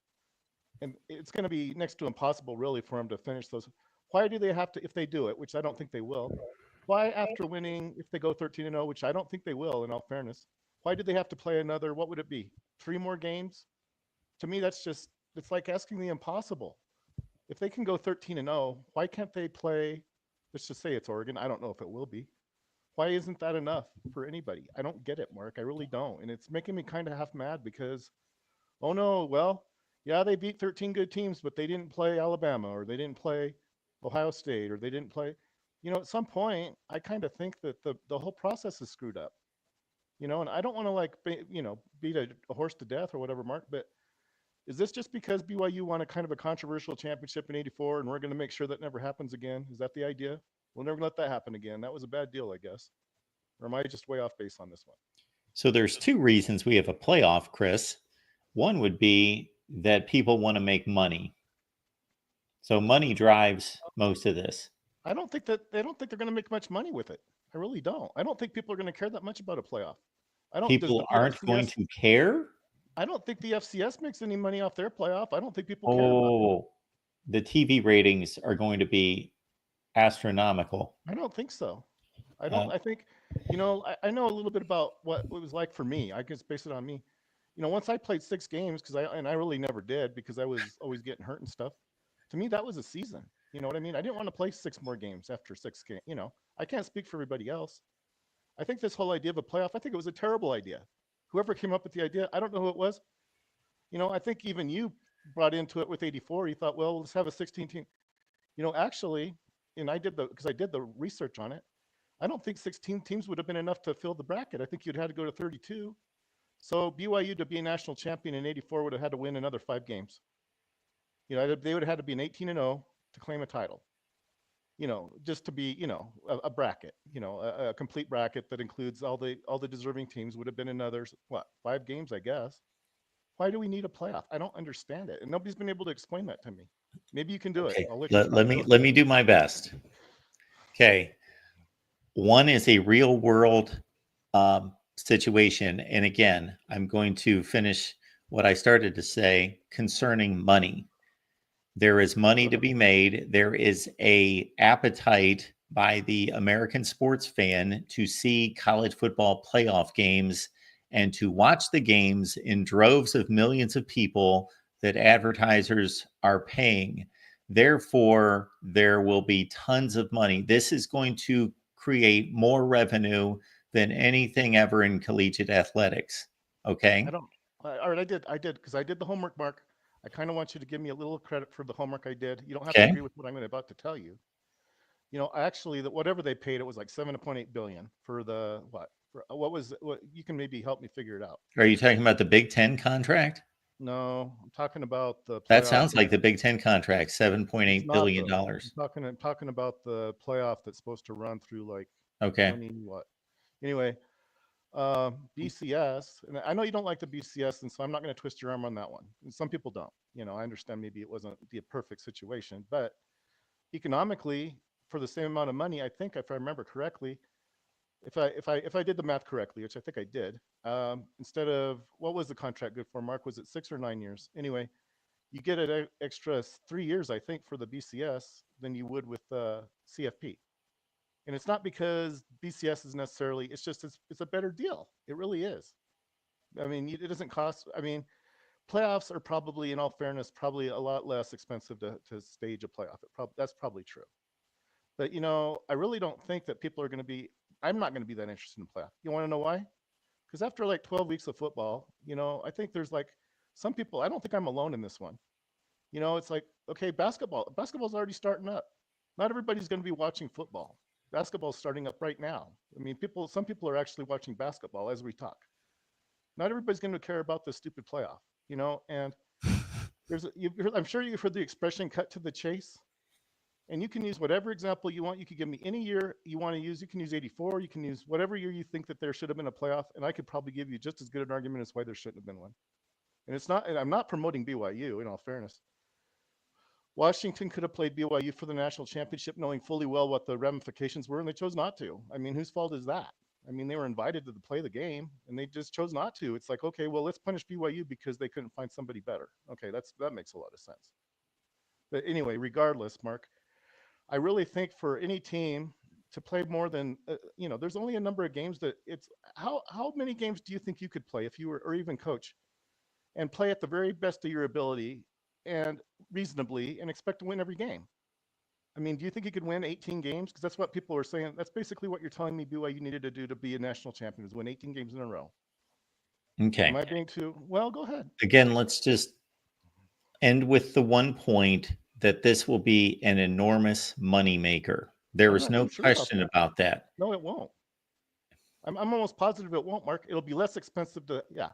And it's going to be next to impossible, really, for them to finish those. Why do they have to, if they do it, which I don't think they will, why after winning, if they go 13-0, which I don't think they will, in all fairness, why do they have to play another, what would it be, 3 more games? To me, it's like asking the impossible. If they can go 13-0, why can't they play, let's just say it's Oregon. I don't know if it will be. Why isn't that enough for anybody? I don't get it, Mark. I really don't. And it's making me kind of half mad because, oh no, well, yeah, they beat 13 good teams, but they didn't play Alabama, or they didn't play Ohio State, or they didn't play, at some point, I kind of think that the whole process is screwed up, and I don't want to beat a horse to death or whatever, Mark, but is this just because BYU won a kind of a controversial championship in '84 and we're going to make sure that never happens again? Is that the idea? We'll never let that happen again. That was a bad deal, I guess. Or am I just way off base on this one? So there's 2 reasons we have a playoff, Chris. One would be that people want to make money. So money drives most of this. I don't think they're going to make much money with it. I really don't. I don't think people are going to care that much about a playoff. I don't. Does People the aren't going FCS? to care. I don't think the FCS makes any money off their playoff. I don't think people care about it. Oh, the TV ratings are going to be astronomical. I don't think so. I Uh, don't. I think, I know a little bit about what it was like for me. I can base it on me. Once I played 6 games, I really never did because I was always getting hurt and stuff. To me, that was a season. You know what I mean? I didn't want to play 6 more games after 6 games. I can't speak for everybody else. I think this whole idea of a playoff, I think it was a terrible idea. Whoever came up with the idea, I don't know who it was. I think even you brought into it with 84. You thought, well, let's have a 16 team. Actually, and I did because I did the research on it. I don't think 16 teams would have been enough to fill the bracket. I think you'd had to go to 32. So BYU to be a national champion in 84 would have had to win another 5 games. They would have had to be an 18-0 to claim a title. Just to be, a bracket, a complete bracket that includes all the deserving teams would have been another, 5 games, I guess. Why do we need a playoff? I don't understand it. And nobody's been able to explain that to me. Maybe you can do okay, it. I'll let you let me do my best. Okay. One is a real world situation. And again, I'm going to finish what I started to say concerning money. There is money to be made. There is a appetite by the American sports fan to see college football playoff games and to watch the games in droves of millions of people that advertisers are paying. Therefore, there will be tons of money. This is going to create more revenue than anything ever in collegiate athletics. Okay. All right, I did because I did the homework, Mark. I kind of want you to give me a little credit for the homework I did. You don't have to agree with what I'm about to tell you. Actually, that whatever they paid, it was like 7.8 billion for the what? What you can maybe help me figure it out. Are you talking about the Big Ten contract? No, I'm talking about the playoff. That sounds like the Big Ten contract, $7.8 billion. I'm talking about the playoff that's supposed to run through like okay. 20 what? Anyway, BCS, and I know you don't like the BCS, and so I'm not going to twist your arm on that one. And some people don't. I understand maybe it wasn't the perfect situation, but economically, for the same amount of money, I think if I remember correctly, if I did the math correctly, which I think I did, instead of what was the contract good for, Mark? Was it 6 or 9 years? Anyway, you get an extra 3 years, I think, for the BCS than you would with CFP. And it's not because BCS is necessarily, it's just, it's a better deal. It really is. I mean, it doesn't cost, playoffs are probably, in all fairness, probably a lot less expensive to stage a playoff. That's probably true. But, I really don't think that people are going to be, I'm not going to be that interested in playoff. You want to know why? Because after like 12 weeks of football, I think there's like some people, I don't think I'm alone in this one. It's like, okay, basketball's already starting up. Not everybody's going to be watching football. Basketball's starting up right now. Some people are actually watching basketball as we talk. Not everybody's going to care about this stupid playoff, and I'm sure you've heard the expression cut to the chase. And you can use whatever example you want. You could give me any year you want to use. You can use 84. You can use whatever year you think that there should have been a playoff. And I could probably give you just as good an argument as why there shouldn't have been one. And I'm not promoting BYU, in all fairness. Washington could have played BYU for the national championship knowing fully well what the ramifications were, and they chose not to. Whose fault is that? They were invited to play the game, and they just chose not to. It's like, okay, well, let's punish BYU because they couldn't find somebody better. Okay, that makes a lot of sense. But anyway, regardless, Mark, I really think for any team to play more than, there's only a number of games that it's, how many games do you think you could play if you were, or even coach, and play at the very best of your ability and reasonably and expect to win every game? Do you think you could win 18 games? Because that's what people are saying. That's basically what you're telling me BYU needed to do to be a national champion, is win 18 games in a row. Okay. Am I being too, well, go ahead. Again, let's just end with the one point that this will be an enormous money maker. There is no question about that. No, it won't. I'm almost positive it won't, Mark. It'll be less expensive to, yeah.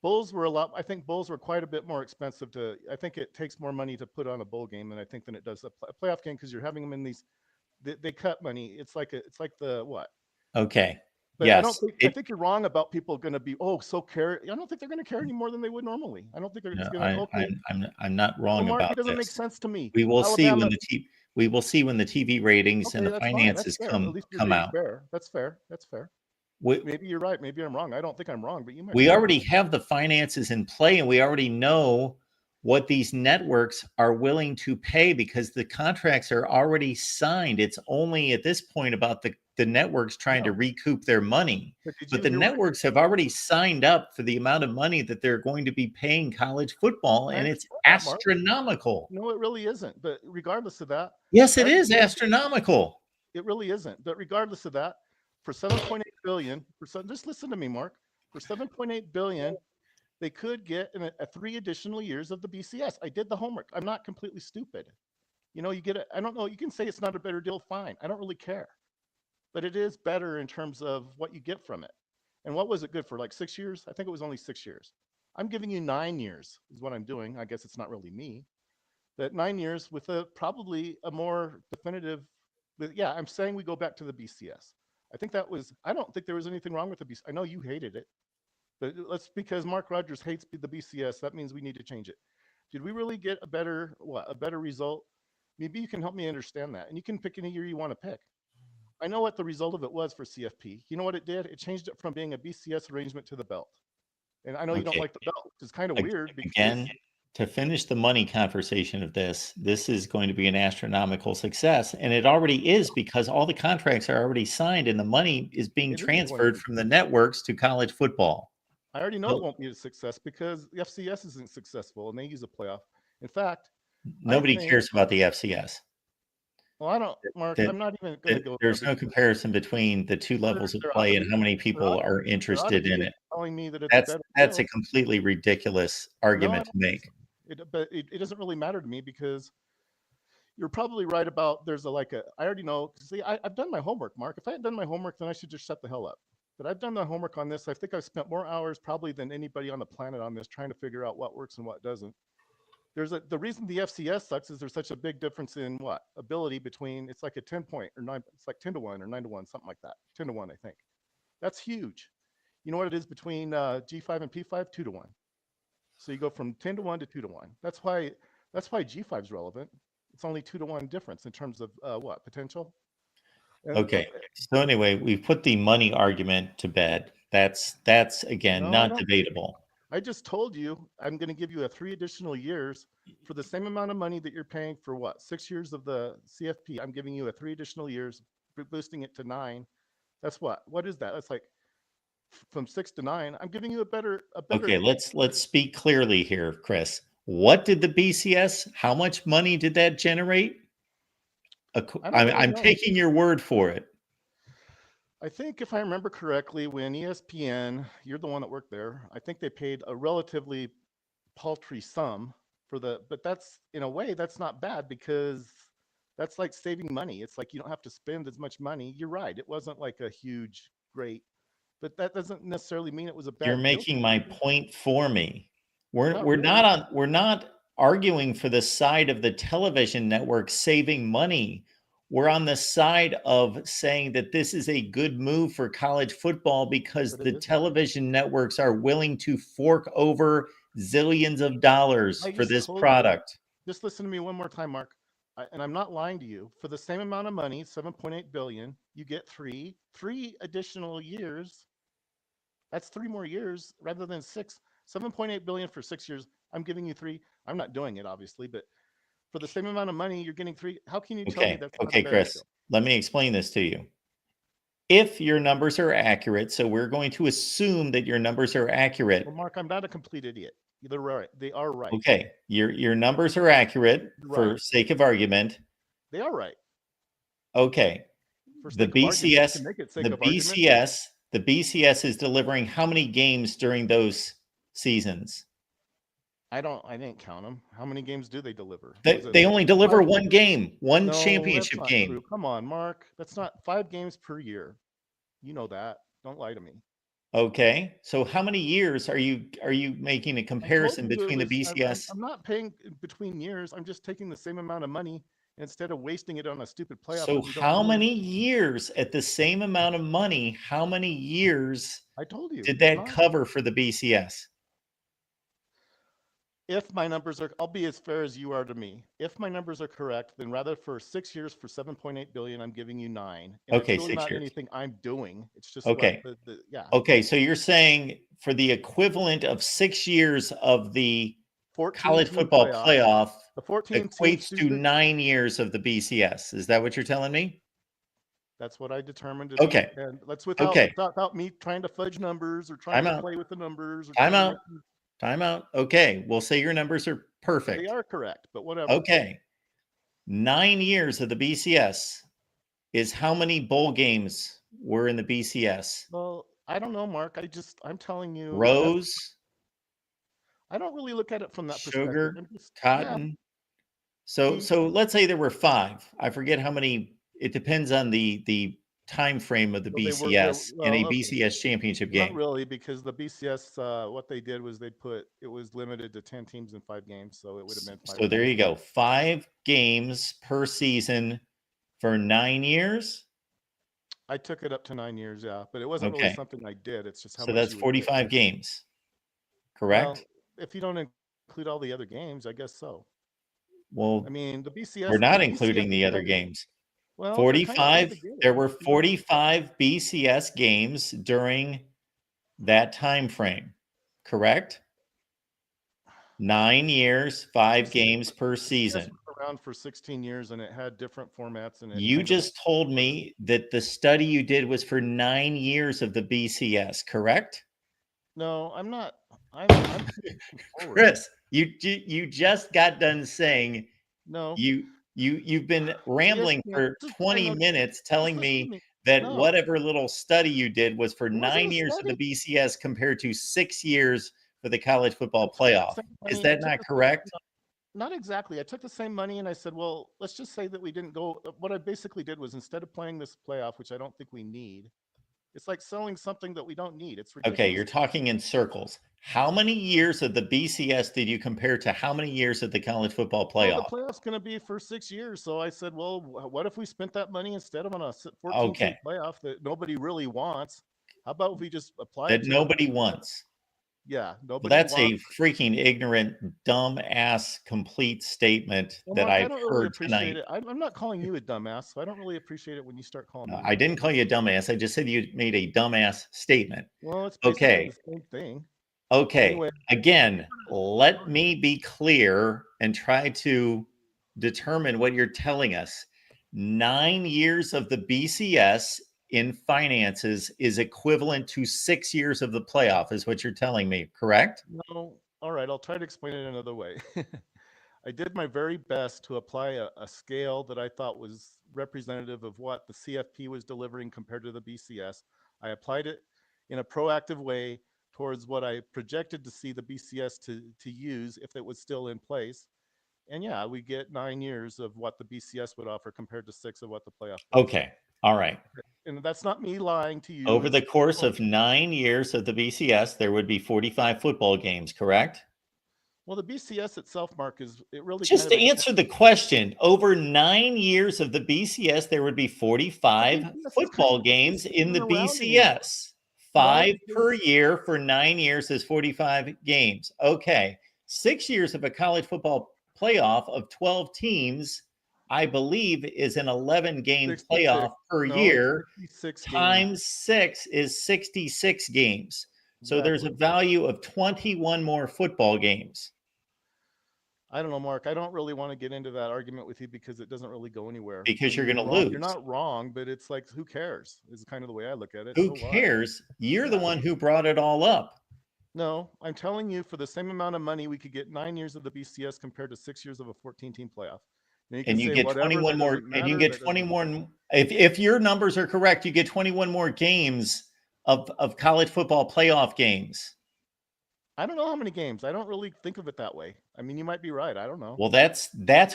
I think bowls were quite a bit more expensive I think it takes more money to put on a bowl game than it does a playoff game, because you're having them in these, they cut money. It's like the what? Okay. But yes. I think you're wrong about people going to be, so care. I don't think they're going to care any more than they would normally. I don't think they're just going to, okay. I'm not wrong Mark, about it doesn't this. make sense to me. We will see when the TV ratings and the finances come out. Fair. That's fair. Maybe you're right. Maybe I'm wrong. I don't think I'm wrong, but you might. We be right. already have the finances in play, and we already know what these networks are willing to pay because the contracts are already signed. It's only at this point about the networks trying to recoup their money. But the networks have already signed up for the amount of money that they're going to be paying college football, and it's astronomical. No, it really isn't. But regardless of that, Yes, it is astronomical. It really isn't. But regardless of that, for 7.8 billion, just listen to me, Mark. For 7.8 billion, they could get a 3 additional years of the BCS. I did the homework. I'm not completely stupid. You know, you get it. I don't know. You can say it's not a better deal. Fine. I don't really care. But it is better in terms of what you get from it. And what was it good for? Like 6 years? I think it was only 6 years. I'm giving you 9 years is what I'm doing. I guess it's not really me. But 9 years with probably a more definitive. But yeah, I'm saying we go back to the BCS. I don't think there was anything wrong with the BCS. I know you hated it. But because Mark Rogers hates the BCS, that means we need to change it. Did we really get a better result? Maybe you can help me understand that. And you can pick any year you want to pick. I know what the result of it was for CFP. You know what it did? It changed it from being a BCS arrangement to the belt. And I know you don't like the belt, which is kind of weird. Again, to finish the money conversation of this is going to be an astronomical success. And it already is because all the contracts are already signed and the money is being transferred from the networks to college football. I already know it won't be a success because the FCS isn't successful and they use a playoff. In fact, nobody cares about the FCS. Well, I don't, Mark. I'm not even going to go. There's no comparison between the two levels of play and how many people are interested in it. Telling me that that's a completely ridiculous argument to make. But it doesn't really matter to me because you're probably right about I already know. See, I've done my homework, Mark. If I hadn't done my homework, then I should just shut the hell up. But I've done the homework on this. I think I've spent more hours probably than anybody on the planet on this trying to figure out what works and what doesn't. The reason the FCS sucks is there's such a big difference in ability between, it's like a 10-point or 9, it's like 10 to 1 or 9 to 1, something like that. 10 to 1, I think. That's huge. You know what it is between G5 and P5? 2 to 1. So you go from 10 to 1 to 2 to 1. That's why G5 is relevant. It's only 2 to 1 difference in terms of potential. Okay. So anyway, we've put the money argument to bed. That's again not debatable. I just told you I'm going to give you 3 additional years for the same amount of money that you're paying for 6 years of the CFP. I'm giving you 3 additional years, boosting it to 9. That's what is that? That's like from 6 to 9. I'm giving you a better. Okay, let's speak clearly here, Chris. What did the BCS? How much money did that generate? I'm taking your word for it. I think if I remember correctly, when ESPN, you're the one that worked there, I think they paid a relatively paltry sum but that's, in a way, that's not bad because that's like saving money. It's like you don't have to spend as much money. You're right. It wasn't like a huge, great, but that doesn't necessarily mean it was a bad You're making my point for me. We're not arguing for the side of the television network saving money. We're on the side of saying that this is a good move for college football because the television networks are willing to fork over zillions of dollars for this product. Just listen to me one more time, Mark. And I'm not lying to you. For the same amount of money, 7.8 billion, you get three additional years. That's 3 more years rather than 6. 7.8 billion for 6 years. I'm giving you 3. I'm not doing it, obviously, but for the same amount of money, you're getting 3. How can you tell me that's not a better Chris, deal? let me explain this to you. If your numbers are accurate, so we're going to assume that your numbers are accurate. Well, Mark, I'm not a complete idiot. They're right. They are right. Okay, your numbers are accurate for sake of argument. They are right. Okay. The BCS is delivering how many games during those seasons? I didn't count them. How many games do they deliver? They only deliver 1 game, one championship game. True. Come on, Mark. That's not 5 games per year. You know that. Don't lie to me. Okay. So how many years are you making a comparison between the BCS? I'm not paying between years. I'm just taking the same amount of money instead of wasting it on a stupid playoff. So how many years at the same amount of money, how many years I told you did that cover for the BCS? if my numbers are, I'll be as fair as you are to me. If my numbers are correct, then rather for 6 years for 7.8 billion, I'm giving you 9. And Okay, it's really 6 not years. anything I'm doing. It's just Okay. what yeah. Okay, so you're saying for the equivalent of 6 years of the 14 college team football playoff The 14 team equates to 9 years of the BCS. Is that what you're telling me? That's what I determined to Okay. be. And that's Okay. without me trying to fudge numbers or trying Time to out. play with the numbers or Time trying to out. Time out. Okay, we'll say your numbers are they perfect. are correct, but whatever. Okay. 9 years of the BCS is how many bowl games were in the BCS? Well, I don't know, Mark. I'm telling you that Rows, I don't really look at it from that perspective. sugar, I'm just, cotton. So let's say there were 5. I forget how many. It depends on the time frame of the Well, BCS in a well, okay. BCS championship Not game. really, because the BCS, what they did was it was limited to 10 teams in 5 games, so it would have been 5. So there you go. 5 games per season for 9 years. I took it up to 9 years, yeah, but it wasn't really Okay. something I did. It's just how So much that's you would get. 45 games. Well, Correct? if you don't include all the other games, I guess so. Well, I mean, the BCS. we're not the including BCS the is other like- games. Well, they're kind of 45. together. There were 45 BCS games during that time frame. Correct? 9 years, 5 games per BCS season. was around for 16 years, and it had different formats. And You just told me that the study you did was for 9 years of the BCS, correct? No, I'm not. I'm Chris, you just got done saying no. you've been rambling for 20 minutes telling me that No. whatever little study you did was for It wasn't 9 a years of the study. BCS compared to 6 years for the college football playoff. Is I that took not the same- correct? Not exactly. I took the same money and I said, well, let's just say that we didn't go. What I basically did was, instead of playing this playoff, which I don't think we need, it's like selling something that we don't need. It's ridiculous. Okay, you're talking in circles. How many years of the BCS did you compare to how many years of the college football Well, playoff? the playoff's going to be for 6 years. So I said, well, what if we spent that money instead of on a 14 Okay. team playoff that nobody really wants? How about if we just apply That it to nobody wants. Yeah, Well, nobody that's a wants. freaking ignorant, dumb ass complete statement Well, that Mark, I I've don't really heard appreciate tonight. it. I'm not calling you a dumbass, so I don't really appreciate it when you start calling me. I didn't call you a dumbass. I just said you made a dumbass statement. Well, it's basically Okay. the same thing. Okay. Anyway. Again, let me be clear and try to determine what you're telling us. 9 years of the BCS in finances is equivalent to 6 years of the playoff, is what you're telling me, correct? No, all right, I'll try to explain it another way. I did my very best to apply a scale that I thought was representative of what the CFP was delivering compared to the BCS. I applied it in a proactive way towards what I projected to see the BCS to use if it was still in place. And yeah, we get 9 years of what the BCS would offer compared to 6 of what the playoff does. Okay. All right. And that's not me lying to you. Over the course of 9 years of the BCS, there would be 45 football games, correct? Well, the BCS itself, Mark, it really Just to answer the question, over 9 years of the BCS, there would be 45 football games in the BCS. 5 per year for 9 years is 45 games. Okay. 6 years of a college football playoff of 12 teams, I believe, is an 11-game playoff per year. Times 6 is 66 games. So there's a value of 21 more football games. I don't know, Mark. I don't really want to get into that argument with you because it doesn't really go anywhere. Because you're going to lose. You're not wrong, but it's like, who cares? Is kind of the way I look at it. Who cares? You're the one who brought it all up. No, I'm telling you, for the same amount of money, we could get 9 years of the BCS compared to 6 years of a 14-team playoff. And you get 21 more. And you get 20 more. If your numbers are correct, you get 21 more games of college football playoff games. I don't know how many games. I don't really think of it that way. I mean, you might be right. I don't know. Well, that's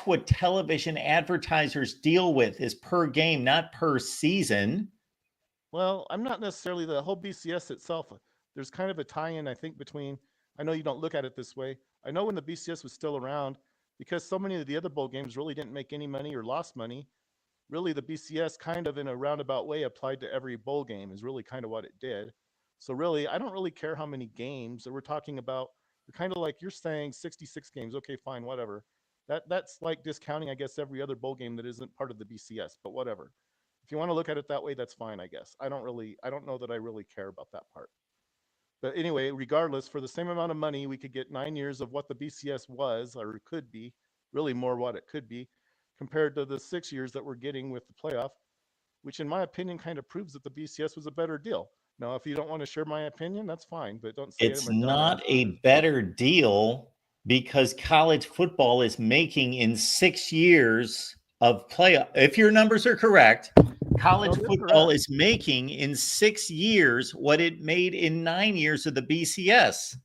what television advertisers deal with, is per game, not per season. Well, I'm not necessarily the whole BCS itself. There's kind of a tie-in, I think, between, I know you don't look at it this way. I know when the BCS was still around, because so many of the other bowl games really didn't make any money or lost money, really the BCS kind of in a roundabout way applied to every bowl game is really kind of what it did. So really, I don't really care how many games that we're talking about. kind of like you're saying 66 games. Okay, fine, whatever. That's like discounting, I guess, every other bowl game that isn't part of the BCS, but whatever. If you want to look at it that way, that's fine, I guess. I don't know that I really care about that part. But anyway, regardless, for the same amount of money, we could get 9 years of what the BCS was, or it could be, really more what it could be, compared to the 6 years that we're getting with the playoff, which in my opinion kind of proves that the BCS was a better deal. Now, if you don't want to share my opinion, that's fine, but don't say It's I'm a dumbass. not a better deal because college football is making in 6 years of playoff. If your numbers are correct, college they're football correct. is making in 6 years what it made in 9 years of the BCS.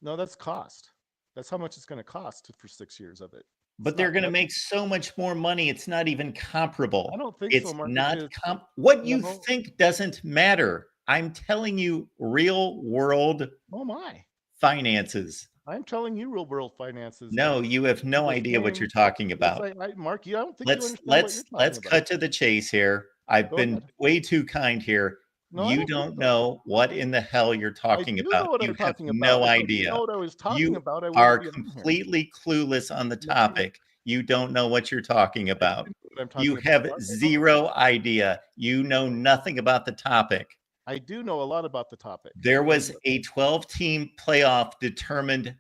No, that's cost. That's how much it's going to cost for 6 years of it. But they're going to make so much more money. It's not even comparable. I don't think It's so, Mark. not what you No. think doesn't matter. I'm telling you, real world Oh my! finances. I'm telling you, real world finances. No, you have no idea what you're talking about. Yes, Mark, I don't think you understand what Let's you're talking about. cut to the chase here. I've Go been ahead. way too kind here. No, I You don't think don't so. know what in the hell you're talking I do about. know what You I'm have talking about. no If I didn't idea. know what I was talking You about, I are wouldn't be on here. completely clueless on the Yes, I am. topic. You don't know what you're talking about. I do know what I'm You talking about, have Mark. I know- zero idea. You know nothing about the topic. I do know a lot about the topic. There was a 12-team playoff determined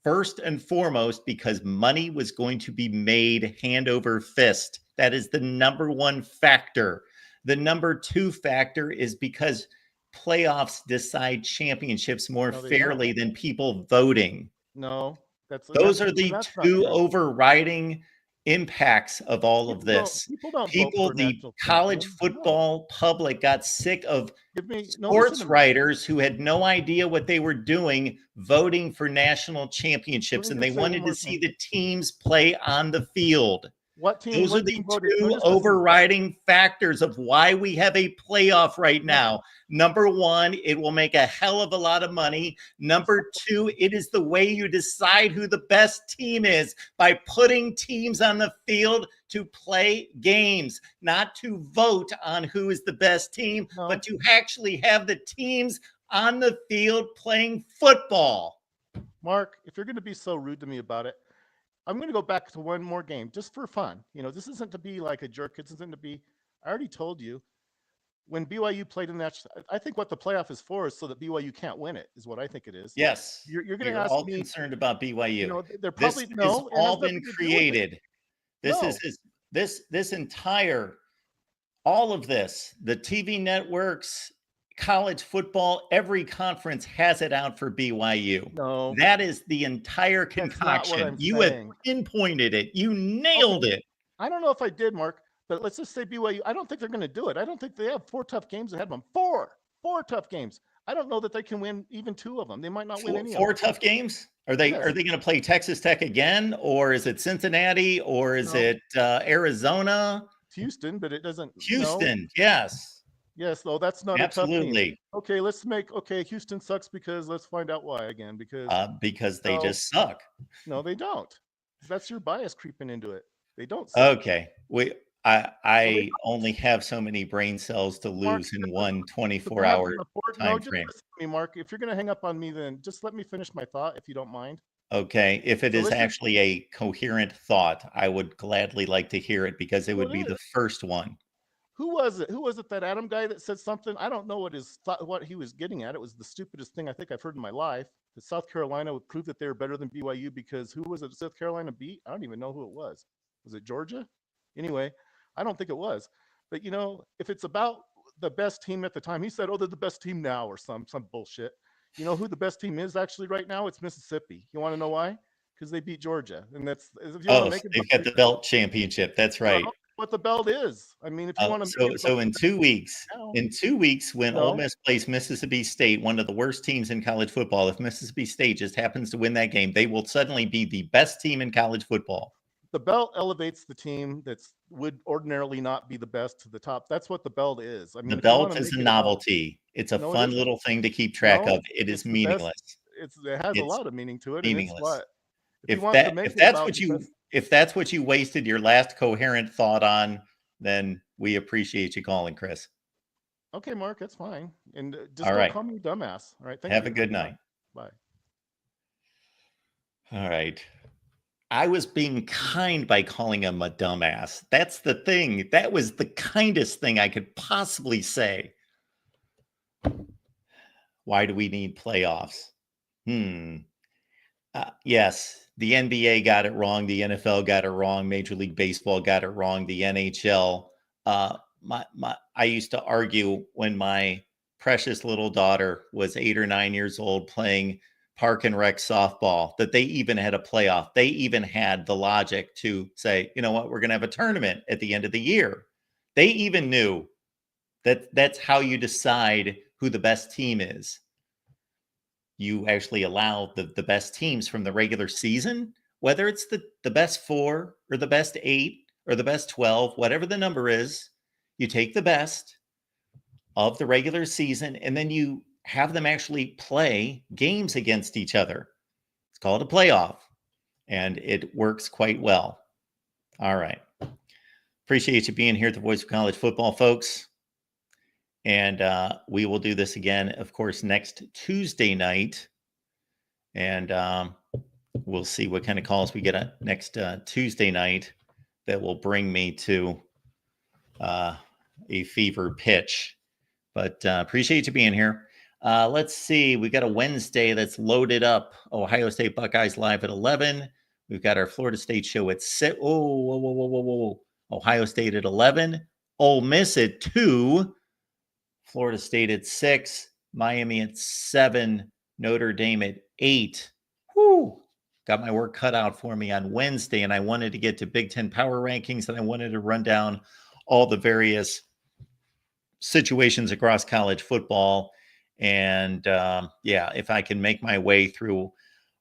first and foremost because money was going to be made hand over fist. That is the number one factor. The number two factor is because playoffs decide championships more No, they fairly than people voting. No, Those are and the that's not two true. overriding impacts of all of this. People don't vote for a The national college champion. football public got sick of listen sports to me. writers who had no idea what they were doing voting for national championships, Let and me they just say one wanted more to see thing. the teams play on the field. What team? Those are What the team voted? No, two just listen. overriding factors of why we have a playoff right now. Number one, it will make a hell of a lot of money. Number two, it is the way you decide who the best team is by putting teams on the field to play games, not to vote on who is the best team, but to actually have the teams on the field playing football. Mark, if you're going to be so rude to me about it, I'm going to go back to one more game just for fun. This isn't to be like a jerk. It isn't to be. I already told you when BYU played in that. I think what the playoff is for is so that BYU can't win it. Is what I think it is. Yes, you're going to ask all me. concerned about BYU. They're probably this has all been created. This entire, all of this, the TV networks, college football, every conference has it out for BYU. No, that is the entire concoction. You have pinpointed it. You nailed it. I don't know if I did, Mark, but let's just say BYU. I don't think they're going to do it. I don't think they have 4 tough games ahead of them. Four tough games. I don't know that they can win even 2 of them. They might not win any. 4 tough games. Are they going to play Texas Tech again, or is it Cincinnati, or is it Arizona? It's Houston, but it doesn't. Houston, yes. Yes, though that's not absolutely. A tough team. Okay, let's make Houston sucks because let's find out why again. Because they just suck. No, they don't. That's your bias creeping into it. They don't suck. Okay. I only have so many brain cells to lose Mark, in one 24-hour time frame. Listen to me, Mark. If you're going to hang up on me, then just let me finish my thought, if you don't mind. Okay. If it is actually a coherent thought, I would gladly like to hear it because it would be the first one. Who was it? Who was it? That Adam guy that said something? I don't know what he was getting at. It was the stupidest thing I think I've heard in my life. That South Carolina would prove that they were better than BYU because who was it? South Carolina beat? I don't even know who it was. Was it Georgia? Anyway, I don't think it was. But if it's about the best team at the time, he said, "Oh, they're the best team now," or some bullshit. You know who the best team is actually right now? It's Mississippi. You want to know why? Because they beat Georgia, and that's. If you they've got the belt championship. That's right. What the belt is. I mean, if you want to. So in 2 weeks, when Ole Miss plays Mississippi State, one of the worst teams in college football, if Mississippi State just happens to win that game, they will suddenly be the best team in college football. The belt elevates the team that would ordinarily not be the best to the top. That's what the belt is. I mean, the belt is a novelty. It's a fun little thing to keep track of. It is meaningless. It has a lot of meaning to it. Meaningless. And if that's what you wasted your last coherent thought on, then we appreciate you calling, Chris. Okay, Mark, that's fine. And just don't call me dumbass. All right. Have a good night. Bye. All right. I was being kind by calling him a dumbass. That's the thing. That was the kindest thing I could possibly say. Why do we need playoffs? Yes, the NBA got it wrong. The NFL got it wrong. Major League Baseball got it wrong. The NHL. I used to argue when my precious little daughter was 8 or 9 years old playing park and rec softball that they even had a playoff. They even had the logic to say, you know what, we're going to have a tournament at the end of the year. They even knew that that's how you decide who the best team is. You actually allow the best teams from the regular season, whether it's the best 4 or the best 8 or the best 12, whatever the number is, you take the best of the regular season and then you have them actually play games against each other. It's called a playoff and it works quite well. All right. Appreciate you being here at the Voice of College Football, folks. And we will do this again, of course, next Tuesday night. And we'll see what kind of calls we get next Tuesday night that will bring me to a fever pitch. But appreciate you being here. Let's see. We got a Wednesday that's loaded up. Ohio State Buckeyes live at 11. We've got our Florida State show at 6. Whoa. Ohio State at 11. Ole Miss at 2. Florida State at 6. Miami at 7. Notre Dame at 8. Whew. Got my work cut out for me on Wednesday, and I wanted to get to Big Ten power rankings, and I wanted to run down all the various situations across college football. And if I can make my way through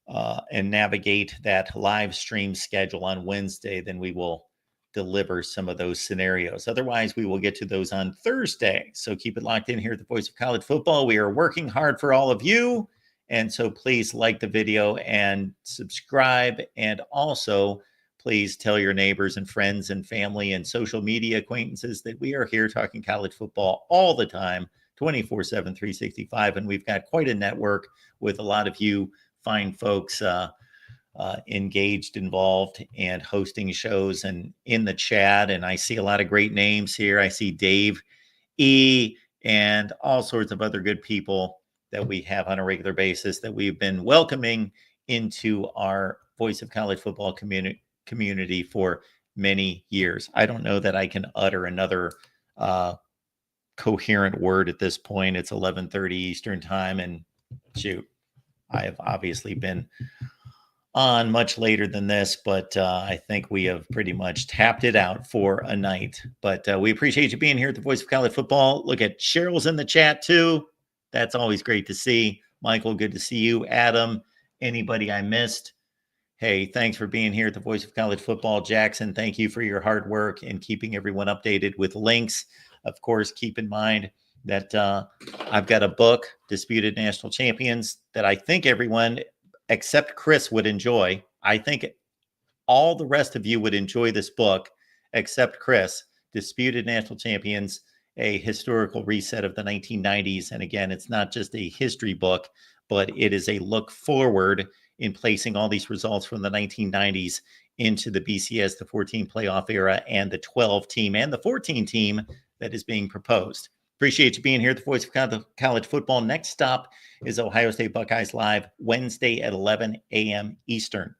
and navigate that live stream schedule on Wednesday, then we will deliver some of those scenarios. Otherwise, we will get to those on Thursday. So keep it locked in here at the Voice of College Football. We are working hard for all of you. And so please like the video and subscribe. And also, please tell your neighbors and friends and family and social media acquaintances that we are here talking college football all the time, 24/7, 365. And we've got quite a network with a lot of you fine folks engaged, involved, and hosting shows and in the chat. And I see a lot of great names here. I see Dave E. and all sorts of other good people that we have on a regular basis that we've been welcoming into our Voice of College Football community for many years. I don't know that I can utter another coherent word at this point. It's 11:30 Eastern time, and shoot, I have obviously been on much later than this, but I think we have pretty much tapped it out for a night. But we appreciate you being here at the Voice of College Football. Look at Cheryl's in the chat too. That's always great to see. Michael, good to see you. Adam, anybody I missed? Hey, thanks for being here at the Voice of College Football. Jackson, thank you for your hard work and keeping everyone updated with links. Of course, keep in mind that I've got a book, Disputed National Champions, that I think everyone except Chris would enjoy. I think all the rest of you would enjoy this book except Chris, Disputed National Champions, a historical reset of the 1990s. And again, it's not just a history book, but it is a look forward in placing all these results from the 1990s into the BCS, the 14 playoff era, and the 12 team and the 14 team that is being proposed. Appreciate you being here at the Voice of College Football. Next stop is Ohio State Buckeyes Live, Wednesday at 11 a.m. Eastern.